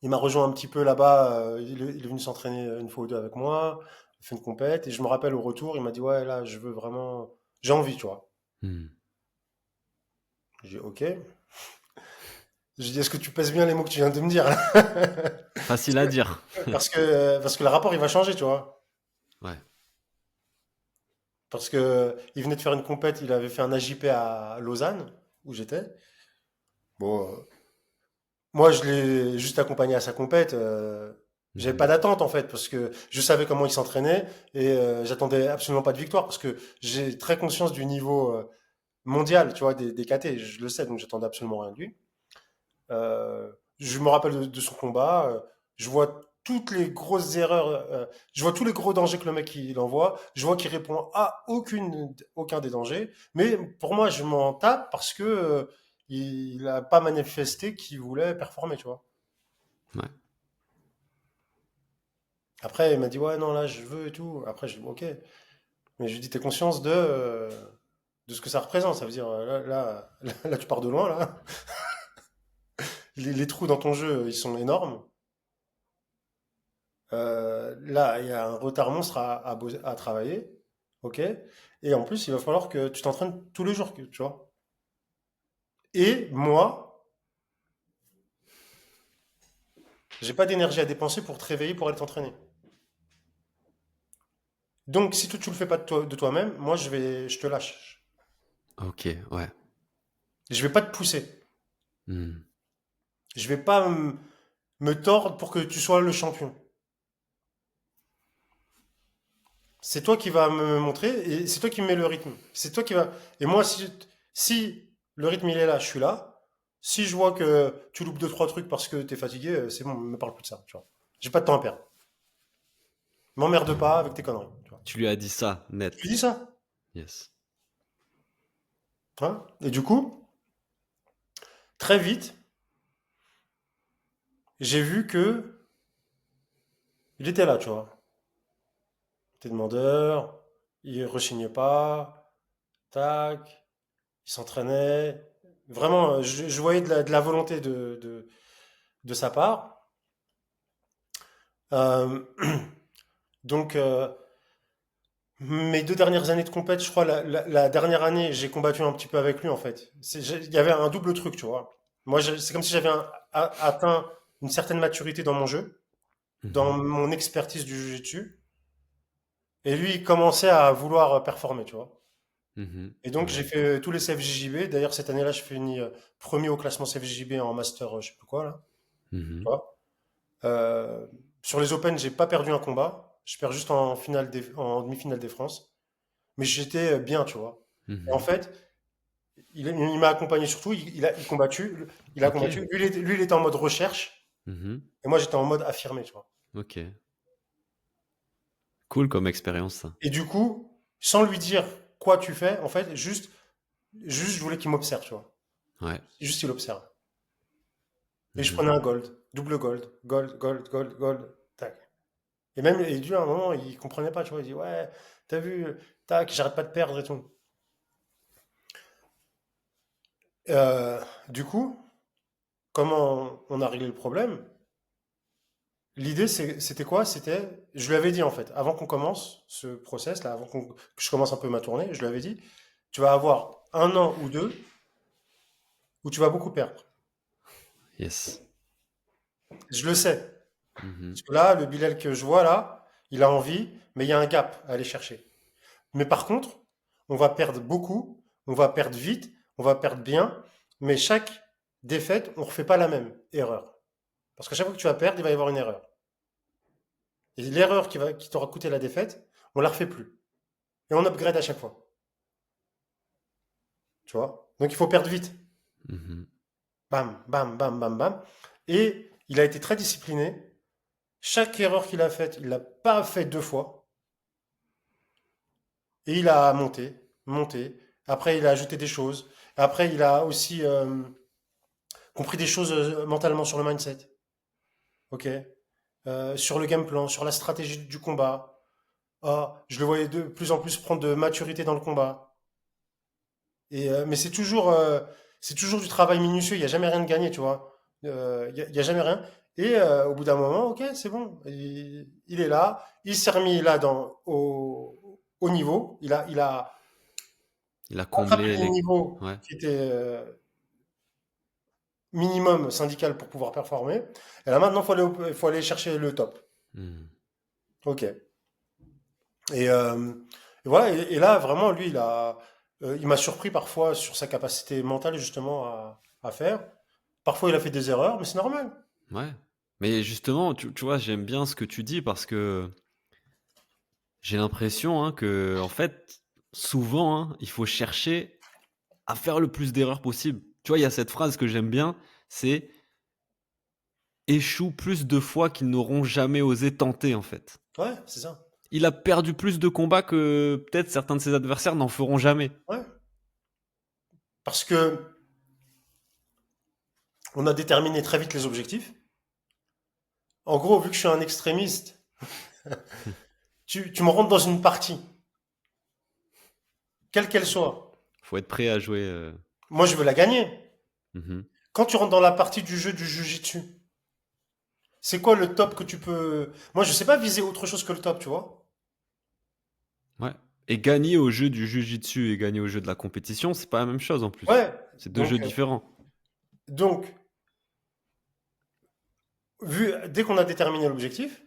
Il m'a rejoint un petit peu là-bas. Il est venu s'entraîner une fois ou deux avec moi. Il a fait une compète. Et je me rappelle au retour, il m'a dit, ouais, là, je veux vraiment. J'ai envie, tu vois.
Mhm.
J'ai dit, ok. J'ai dit, est-ce que tu pèses bien les mots que tu viens de me dire là?
Facile à dire.
Parce que le rapport, il va changer, tu vois.
Ouais.
Parce que il venait de faire une compète, il avait fait un AJP à Lausanne, où j'étais. Bon, moi, je l'ai juste accompagné à sa compète. J'avais pas
Mhm.
d'attente, en fait, parce que je savais comment il s'entraînait et j'attendais absolument pas de victoire, parce que j'ai très conscience du niveau mondial, tu vois, des KT. Je le sais, donc j'attendais absolument rien de lui. Je me rappelle de son combat. Je vois toutes les grosses erreurs. Je vois tous les gros dangers que le mec il envoie. Je vois qu'il répond à aucun des dangers. Mais pour moi, je m'en tape parce que il a pas manifesté qu'il voulait performer, tu vois.
Ouais.
Après, il m'a dit ouais non là je veux et tout. Après, je dis ok. Mais je lui dis t'es conscience de ce que ça représente. Ça veut dire là tu pars de loin là. Les trous dans ton jeu ils sont énormes. Là, il y a un retard monstre à travailler. OK? Et en plus, il va falloir que tu t'entraînes tous les jours, tu vois. Et moi, j'ai pas d'énergie à dépenser pour te réveiller pour aller t'entraîner. Donc, si toi, tu le fais pas de toi-même, moi, je te lâche.
Ok, ouais.
Je vais pas te pousser.
Mhm.
Je vais pas me tordre pour que tu sois le champion. C'est toi qui vas me montrer et c'est toi qui me mets le rythme. C'est toi qui va. Et moi, si le rythme il est là, je suis là. Si je vois que tu loupes deux trois trucs parce que t'es fatigué, c'est bon, me parle plus de ça. Tu vois. J'ai pas de temps à perdre. M'emmerde pas avec tes conneries. Tu vois.
Tu lui as dit ça,
Je lui
net.
dis ça.
Yes.
Hein. Et du coup, très vite, j'ai vu que il était là, tu vois. Il était demandeur, il rechignait pas, tac, il s'entraînait. Vraiment, je voyais de la volonté de sa part. Euh, donc, mes 2 dernières années de compète, je crois, la dernière année, j'ai combattu un petit peu avec lui, en fait. Il y avait un double truc, tu vois. Moi, c'est comme si j'avais atteint une certaine maturité dans mon jeu, dans
Mhm.
mon expertise du jiu-jitsu, et lui, il commençait à vouloir performer, tu vois.
Mhm.
Et donc, j'ai
Ouais.
fait tous les CFJJB. D'ailleurs, cette année-là, je finis premier au classement CFJJB en master, je sais plus quoi, là. Tu
Mhm.
vois. Euh, sur les Open, j'ai pas perdu un combat. Je perds juste en demi-finale des France. Mais j'étais bien, tu vois. Et en
Mhm.
fait, il m'a accompagné surtout, il combattu, il a
Ok.
combattu. Lui, il était en mode recherche,
Mhm.
et moi, j'étais en mode affirmé, tu vois.
Ok. Cool comme expérience, ça.
Et du coup, sans lui dire quoi tu fais, en fait, juste je voulais qu'il m'observe, tu vois.
Ouais.
Juste il observe. Et je
Mhm.
prenais un gold, double gold, gold, gold, gold, gold, tac. Et même, et lui, à un moment, il comprenait pas, tu vois. Il dit, ouais, t'as vu, tac, j'arrête pas de perdre et tout. Euh, du coup, comment on a réglé le problème? L'idée, c'était quoi? C'était, je lui avais dit en fait, avant qu'on commence ce process là, que je commence un peu ma tournée, je lui avais dit, tu vas avoir un an ou deux où tu vas beaucoup perdre.
Yes.
Je le sais.
Mhm.
Parce que là, le Bilal que je vois là, il a envie, mais il y a un gap à aller chercher. Mais par contre, on va perdre beaucoup, on va perdre vite, on va perdre bien, mais chaque défaite, on ne refait pas la même erreur. Parce qu'à chaque fois que tu vas perdre, il va y avoir une erreur. Et l'erreur qui t'aura coûté la défaite, on la refait plus. Et on upgrade à chaque fois. Tu vois? Donc il faut perdre vite.
Mhm.
Bam, bam, bam, bam, bam. Et il a été très discipliné. Chaque erreur qu'il a faite, il l'a pas fait deux fois. Et il a monté, monté. Après, il a ajouté des choses. Après, il a aussi compris des choses mentalement sur le mindset. Ok. Sur le game plan, sur la stratégie du combat. Ah, je le voyais de plus en plus prendre de maturité dans le combat. Mais c'est toujours du travail minutieux. Il n'y a jamais rien de gagné, tu vois. Il y a jamais rien. Et au bout d'un moment, ok, c'est bon. Il est là. Il s'est remis là au niveau. Il a
Il a
rattrapé
comblé
les
les.
niveaux
Ouais.
qui étaient minimum syndical pour pouvoir performer. Et là maintenant, il faut aller chercher le top.
Mhm.
Ok. Et voilà. Et là, vraiment, lui, il m'a surpris parfois sur sa capacité mentale justement à faire. Parfois, il a fait des erreurs, mais c'est normal.
Ouais. Mais justement, tu vois, j'aime bien ce que tu dis parce que j'ai l'impression, hein, que, en fait, souvent, hein, il faut chercher à faire le plus d'erreurs possible. Tu vois, il y a cette phrase que j'aime bien, c'est échoue plus de fois qu'ils n'auront jamais osé tenter, en fait.
Ouais, c'est ça.
Il a perdu plus de combats que peut-être certains de ses adversaires n'en feront jamais.
Ouais. Parce que on a déterminé très vite les objectifs. En gros, vu que je suis un extrémiste, tu me rentres dans une partie, quelle qu'elle soit.
Faut être prêt à jouer.
Moi, je veux la gagner.
Mhm.
Quand tu rentres dans la partie du jeu du jujitsu, c'est quoi le top que tu peux. Moi, je sais pas viser autre chose que le top, tu vois.
Ouais. Et gagner au jeu du jujitsu et gagner au jeu de la compétition, c'est pas la même chose en plus.
Ouais.
C'est deux
Donc,
jeux différents.
donc, dès qu'on a déterminé l'objectif,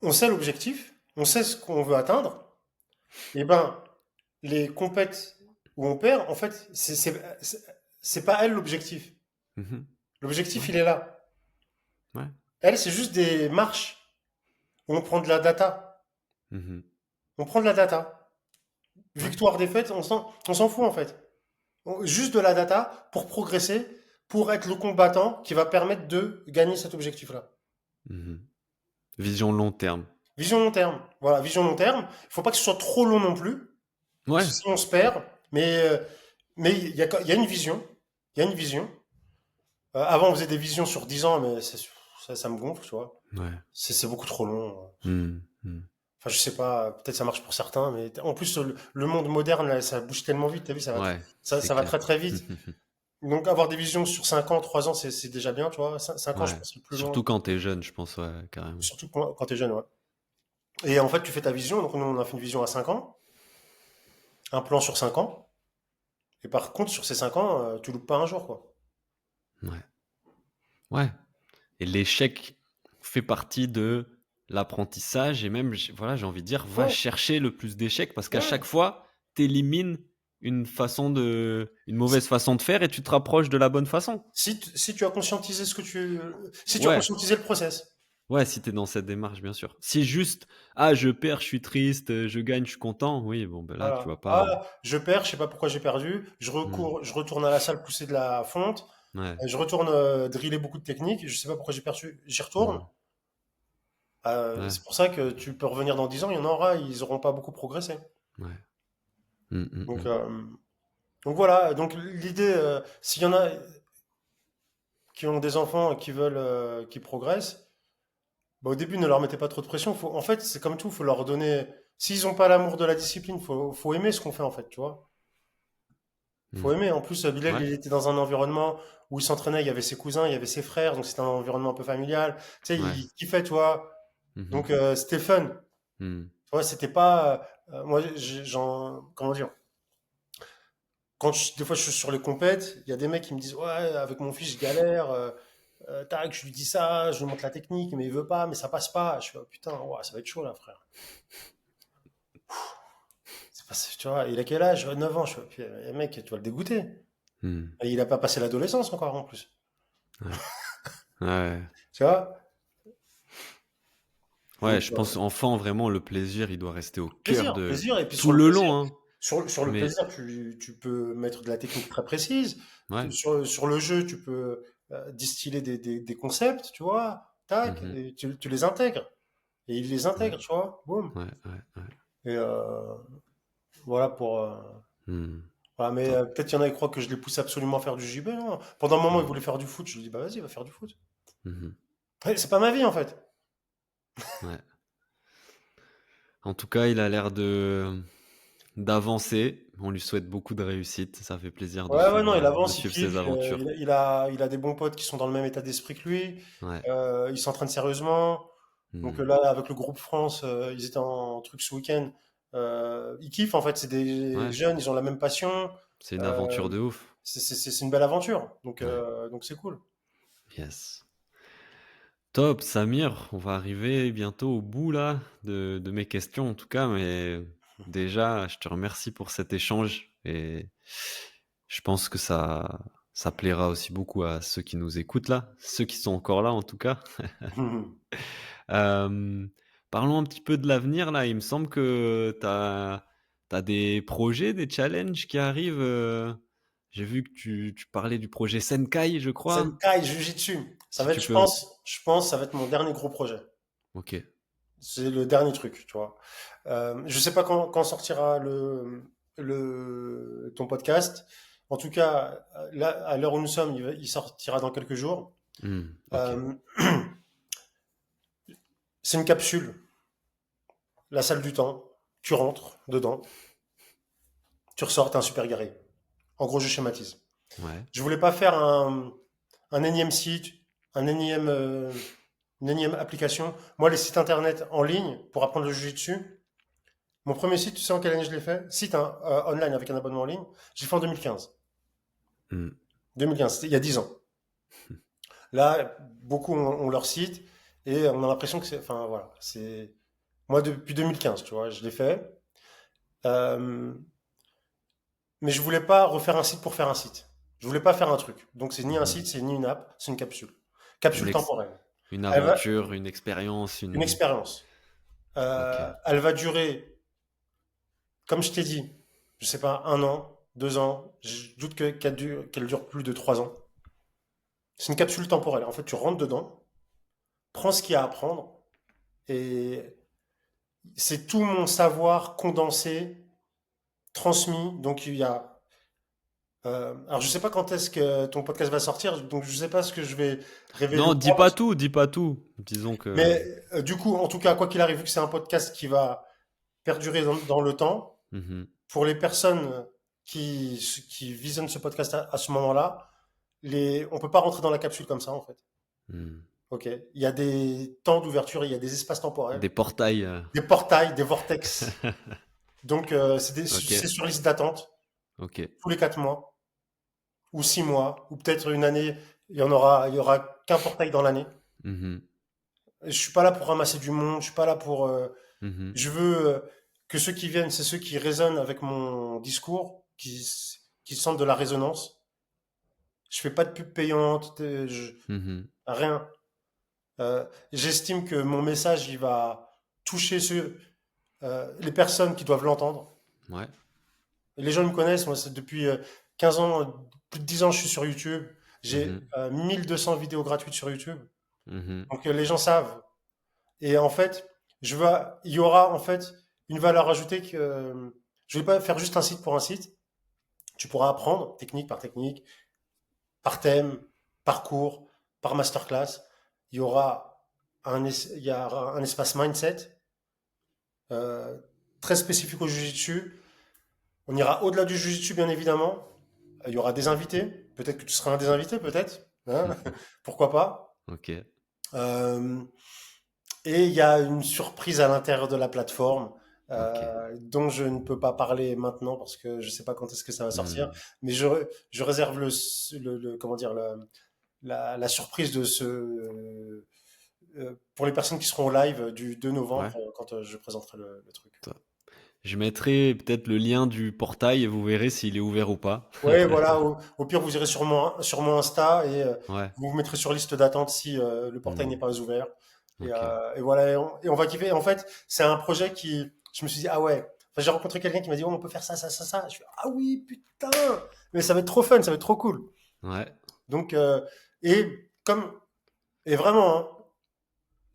on sait l'objectif, on sait ce qu'on veut atteindre. Et ben, les compètes où on perd, en fait, c'est pas elle l'objectif.
Mhm.
L'objectif,
Ouais.
il est là.
Ouais.
Elle, c'est juste des marches où on prend de la data.
Mhm.
On prend de la data.
Ouais.
Victoire, défaite, on s'en fout en fait. Juste de la data pour progresser, pour être le combattant qui va permettre de gagner cet objectif-là.
Mhm. Vision long terme.
Vision long terme. Voilà, vision long terme. Il faut pas que ce soit trop long non plus, parce
Ouais.
que sinon on se perd. Mais il y a une vision. Il y a une vision. Avant, on faisait des visions sur 10 ans, mais ça me gonfle, tu vois.
Ouais.
C'est beaucoup trop long.
Mhm. Mhm.
Enfin, je sais pas, peut-être ça marche pour certains, mais en plus, le monde moderne, là, ça bouge tellement vite, t'as vu,
Ouais,
ça,
c'est
ça va
clair.
très très vite. Donc, avoir des visions sur 5 ans, 3 ans, c'est déjà bien, tu vois. 5 ans, je
Ouais.
pense que c'est plus
Surtout
loin,
quand t'es jeune, je pense, ouais, carrément.
surtout quand t'es jeune, ouais. Et en fait, tu fais ta vision, donc nous, on a fait une vision à 5 ans, un plan sur 5 ans. Et par contre, sur ces 5 ans, tu loupes pas un jour, quoi.
Ouais. Ouais. Et l'échec fait partie de l'apprentissage et même, voilà, j'ai envie de dire, va
Ouais,
chercher le plus d'échecs parce qu'à chaque
ouais.
fois, t'élimines une mauvaise façon de faire et tu te rapproches de la bonne façon.
Si tu as conscientisé si tu as
Ouais,
conscientisé le process.
ouais, si t'es dans cette démarche, bien sûr. Si juste, ah, je perds, je suis triste, je gagne, je suis content, oui, bon, ben là, tu
Voilà.
vas pas.
Ah, je perds, je sais pas pourquoi j'ai perdu.
Hmm,
Je retourne à la salle pousser de la fonte.
ouais.
Je retourne driller beaucoup de techniques. Je sais pas pourquoi j'ai perdu. J'y retourne.
Hmm, Ouais,
C'est pour ça que tu peux revenir dans 10 ans, il y en aura, ils auront pas beaucoup progressé.
ouais. Mmh, mmh,
Donc,
mmh.
euh, donc voilà, donc l'idée, s'il y en a qui ont des enfants et qui veulent qu'ils progressent, bah, au début, ne leur mettez pas trop de pression. En fait, c'est comme tout, faut leur donner. S'ils n'ont pas l'amour de la discipline, faut aimer ce qu'on fait en fait, tu vois. Faut
Mmh.
aimer. En plus, Bilal,
Ouais.
il était dans un environnement où il s'entraînait, il y avait ses cousins, il y avait ses frères, donc c'était un environnement un peu familial. Tu sais,
Ouais.
il kiffait, tu vois.
Mmh.
Donc c'était fun. Tu
Mmh.
vois, c'était pas. Moi, comment dire? Des fois, je suis sur les compètes, il y a des mecs qui me disent, ouais, avec mon fils, je galère. Tac, je lui dis ça, je lui montre la technique, mais il veut pas, mais ça passe pas. Je fais, oh, putain, ouais, ça va être chaud là, frère. Tu vois, il a quel âge? 9 ans. Je fais, mec, tu vas le dégoûter.
Mmh.
Et il a pas passé l'adolescence encore en plus.
Ouais. Ouais.
Tu vois?
Ouais,
Donc,
je pense enfant, vraiment, le plaisir, il doit rester au cœur
plaisir,
de
plaisir. Et puis
tout
sur le
le
plaisir,
long, hein.
sur le
Mais
plaisir, tu peux mettre de la technique très précise.
ouais.
Sur le jeu, tu peux distiller des concepts, tu vois? Tac,
Mmh.
et tu les intègres. Et il les
Ouais.
intègre, tu vois? Boum.
Ouais, ouais, ouais.
Et voilà pour.
Mmh.
Voilà, mais
Top.
peut-être qu'il y en a qui croient que je les pousse absolument à faire du JB. Non. Pendant un moment, ils
Mmh.
voulaient faire du foot. Je lui dis, bah vas-y, va faire du foot.
Mmh.
Ouais, c'est pas ma vie en fait.
Ouais. En tout cas, il a l'air de d'avancer. On lui souhaite beaucoup de réussite. Ça fait plaisir
Ouais, ouais, non, il
de
avance, il
suivre ses
kiffe.
aventures.
Il a des bons potes qui sont dans le même état d'esprit que lui.
Ouais.
Il s'entraîne sérieusement. Donc
Mmh.
là, avec le groupe France, ils étaient en truc ce week-end. Ils kiffent en fait. C'est des
Ouais,
jeunes, ils ont la même passion.
c'est une
Euh,
aventure de ouf.
c'est une belle aventure.
Ouais.
Donc c'est cool.
Yes. Top, Samir, on va arriver bientôt au bout là de mes questions en tout cas, mais déjà, je te remercie pour cet échange et je pense que ça plaira aussi beaucoup à ceux qui nous écoutent là, ceux qui sont encore là en tout cas. Hem, Parlons un petit peu de l'avenir là. Il me semble que tu as des projets, des challenges qui arrivent, j'ai vu que tu parlais du projet Senkai, je crois?
Senkai Jiu-Jitsu, ça
Si
va être,
tu peux m
je pense, ça va être mon dernier gros projet.
OK.
C'est le dernier truc, tu vois. Je sais pas quand sortira ton podcast. En tout cas, là, à l'heure où nous sommes, il sortira dans quelques jours.
Mmh, OK.
Euh, c'est une capsule, la salle du temps. Tu rentres dedans, tu ressors, t'es un super guerrier. En gros, je schématise.
Ouais.
Je voulais pas faire un énième site, un énième, une énième application. Moi, les sites internet en ligne pour apprendre le jiu-jitsu, mon premier site, tu sais en quelle année je l'ai fait? Site hein, online avec un abonnement en ligne, j'ai fait en 2015.
Mmh.
2015, c'était il y a 10 ans. Là, beaucoup ont leur site et on a l'impression que c'est. Enfin, voilà. C'est. Moi, depuis 2015, tu vois, je l'ai fait. Euh, mais je voulais pas refaire un site pour faire un site. Je voulais pas faire un truc. Donc, c'est ni un
Mmh.
site, c'est ni une app, c'est une capsule.
Une
Capsule
ex
temporelle.
une
Elle va,
aventure, une expérience,
une
une
expérience.
OK.
Elle va durer, comme je t'ai dit, je sais pas, 1 an, 2 ans. Je doute qu'elle dure plus de 3 ans. C'est une capsule temporelle. En fait, tu rentres dedans, prends ce qu'il y a à prendre, et c'est tout mon savoir condensé, transmis. Donc il y a. Alors je sais pas quand est-ce que ton podcast va sortir, donc je sais pas ce que je vais révéler
Non,
ou pas.
dis pas tout. Disons que
Mais du coup, en tout cas, quoi qu'il arrive, vu que c'est un podcast qui va perdurer dans le temps,
mmh.
pour les personnes qui visionnent ce podcast à ce moment-là, on peut pas rentrer dans la capsule comme ça en fait.
Mmh.
Ok, il y a des temps d'ouverture, il y a des espaces temporels,
Des portails,
des portails, des vortex. Donc
OK,
c'est sur liste d'attente
OK.
tous les 4 mois ou 6 mois ou peut-être une année. Il y aura qu'un portail dans l'année.
Mmh.
Je suis pas là pour ramasser du monde. Je suis pas là pour.
Mmh.
Je veux que ceux qui viennent, c'est ceux qui résonnent avec mon discours, qui sentent de la résonance. Je fais pas de pub payante,
Mmh.
rien. J'estime que mon message, il va toucher les personnes qui doivent l'entendre.
Ouais.
Et les gens me connaissent, moi, c'est depuis 15 ans, plus de 10 ans, je suis sur YouTube. J'ai
Mmh.
1200 vidéos gratuites sur YouTube.
Mmh.
Donc les gens savent. Et en fait, il y aura en fait une valeur ajoutée que je vais pas faire juste un site pour un site. Tu pourras apprendre technique par technique, par thème, par cours, par masterclass. Il y aura il y aura un espace mindset euh, très spécifique au Jiu-Jitsu. On ira au-delà du Jiu-Jitsu, bien évidemment. Il y aura des invités. Peut-être que tu seras un des invités, peut-être. Hein. Pourquoi pas.
Ok,
Euh, Et il y a une surprise à l'intérieur de la plateforme
ok.
dont je ne peux pas parler maintenant parce que je ne sais pas quand est-ce que ça va sortir.
Hmm.
Mais je réserve comment dire, la surprise de pour les personnes qui seront au live du 2 novembre
Ouais.
quand je présenterai le truc.
Ça. Je mettrai peut-être le lien du portail et vous verrez s'il est ouvert ou pas.
Ouais, voilà. Au pire, vous irez sur mon Insta et
Ouais.
vous vous mettrez sur liste d'attente si le portail n'est
Hmm.
pas ouvert.
Ok.
Et voilà, et on va kiffer. En fait, c'est un projet qui, je me suis dit, ah ouais. Enfin, j'ai rencontré quelqu'un qui m'a dit, oh, on peut faire ça, ça, ça, ça. Je fais, ah oui, putain. Mais ça va être trop fun, ça va être trop cool.
Ouais.
Donc, et comme, et vraiment, hein,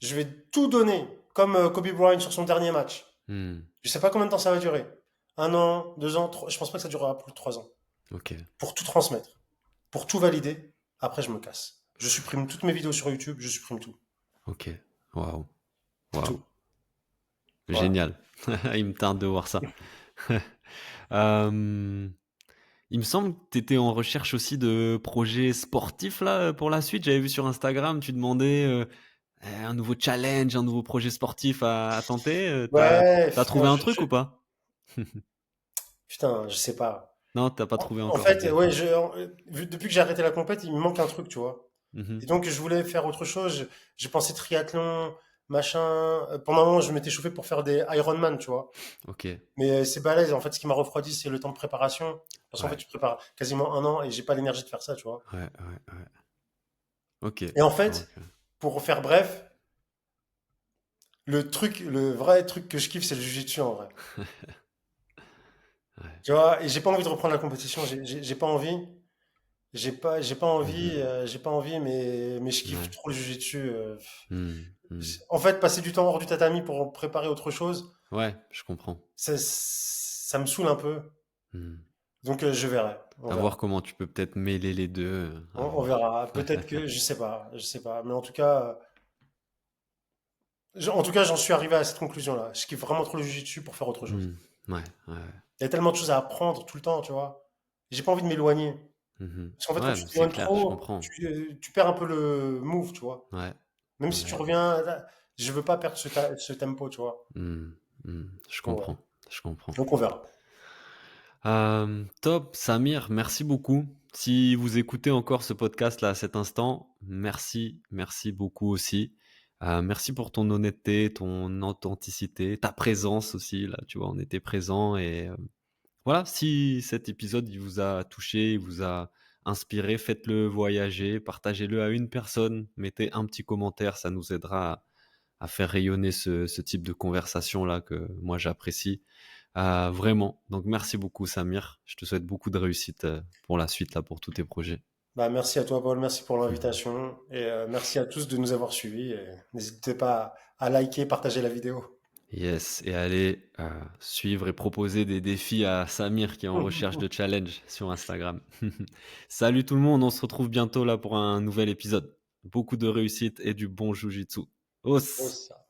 je vais tout donner, comme Kobe Bryant sur son dernier match.
Hmm.
Je sais pas combien de temps ça va durer. 1 an, 2 ans, je pense pas que ça durera plus de 3 ans.
Ok.
Pour tout transmettre, pour tout valider. Après, je me casse. Je supprime toutes mes vidéos sur YouTube, je supprime tout.
Ok. Waouh. Waouh.
Tout. Voilà.
Génial. Il me tarde de voir ça. Euh, il me semble que tu étais en recherche aussi de projets sportifs là pour la suite. J'avais vu sur Instagram, tu demandais un nouveau challenge, un nouveau projet sportif à tenter.
Ouais,
T'as
putain,
trouvé un truc ou pas?
putain, je sais pas.
Non, t'as pas
En,
trouvé
en
encore. Ok.
fait, ouais, depuis que j'ai arrêté la compète, il me manque un truc, tu vois. Et
Mhm.
donc, je voulais faire autre chose. J'ai pensé triathlon, machin. Pendant un moment, je m'étais chauffé pour faire des Ironman, tu vois.
Ok.
Mais c'est balèze. En fait, ce qui m'a refroidi, c'est le temps de préparation. Parce qu'en fait,
Ouais.
tu prépares quasiment 1 an et j'ai pas l'énergie de faire ça, tu vois.
Ouais. Ouais. Ouais. Ok.
Et en fait,
Donc,
pour faire bref, le vrai truc que je kiffe, c'est le jiu-jitsu en vrai.
ouais.
Tu vois, et j'ai pas envie de reprendre la compétition, j'ai pas envie.
Mhm.
J'ai pas envie, mais je kiffe
Ouais.
trop le jiu-jitsu.
Hmm. Hmm.
En fait, passer du temps hors du tatami pour préparer autre chose,
Ouais, je comprends.
ça me saoule un peu.
Hmm.
Donc je verrai, on
À
verra.
voir comment tu peux peut-être mêler les deux. À
On
voir.
verra. Peut-être que, je sais pas. Mais en tout cas, en tout cas, j'en suis arrivé à cette conclusion-là. Je kiffe vraiment trop le jiu-jitsu pour faire autre chose.
Hmm. Ouais. Ouais.
Il y a tellement de choses à apprendre tout le temps, tu vois. J'ai pas envie de m'éloigner.
Mhm.
Parce qu'en fait, quand
Ouais,
tu
mais c'est
t'éloignes
clair, je
trop,
comprends.
tu perds un peu le move, tu vois.
Ouais.
Même si tu
Ouais.
reviens, là, je veux pas perdre ce tempo, tu vois.
Hmm. Hmm. Je
Donc, ouais.
comprends. Je comprends.
Donc, on verra.
Top, Samir, merci beaucoup. Si vous écoutez encore ce podcast là à cet instant, merci, merci beaucoup aussi. Merci pour ton honnêteté, ton authenticité, ta présence aussi. Là, tu vois, on était présent et voilà. Si cet épisode il vous a touché, il vous a inspiré, faites-le voyager, partagez-le à une personne, mettez un petit commentaire, ça nous aidera à faire rayonner ce type de conversation là que moi j'apprécie. Vraiment. Donc merci beaucoup Samir. Je te souhaite beaucoup de réussite pour la suite là pour tous tes projets.
Bah, merci à toi, Paul. Merci pour l'invitation. Et merci à tous de nous avoir suivis. Et n'hésitez pas à liker, partager la vidéo.
Yes, et allez suivre et proposer des défis à Samir qui est en recherche de challenge sur Instagram. Salut tout le monde, on se retrouve bientôt là pour un nouvel épisode. Beaucoup de réussite et du bon jujitsu.
Oh,
Os!
ça.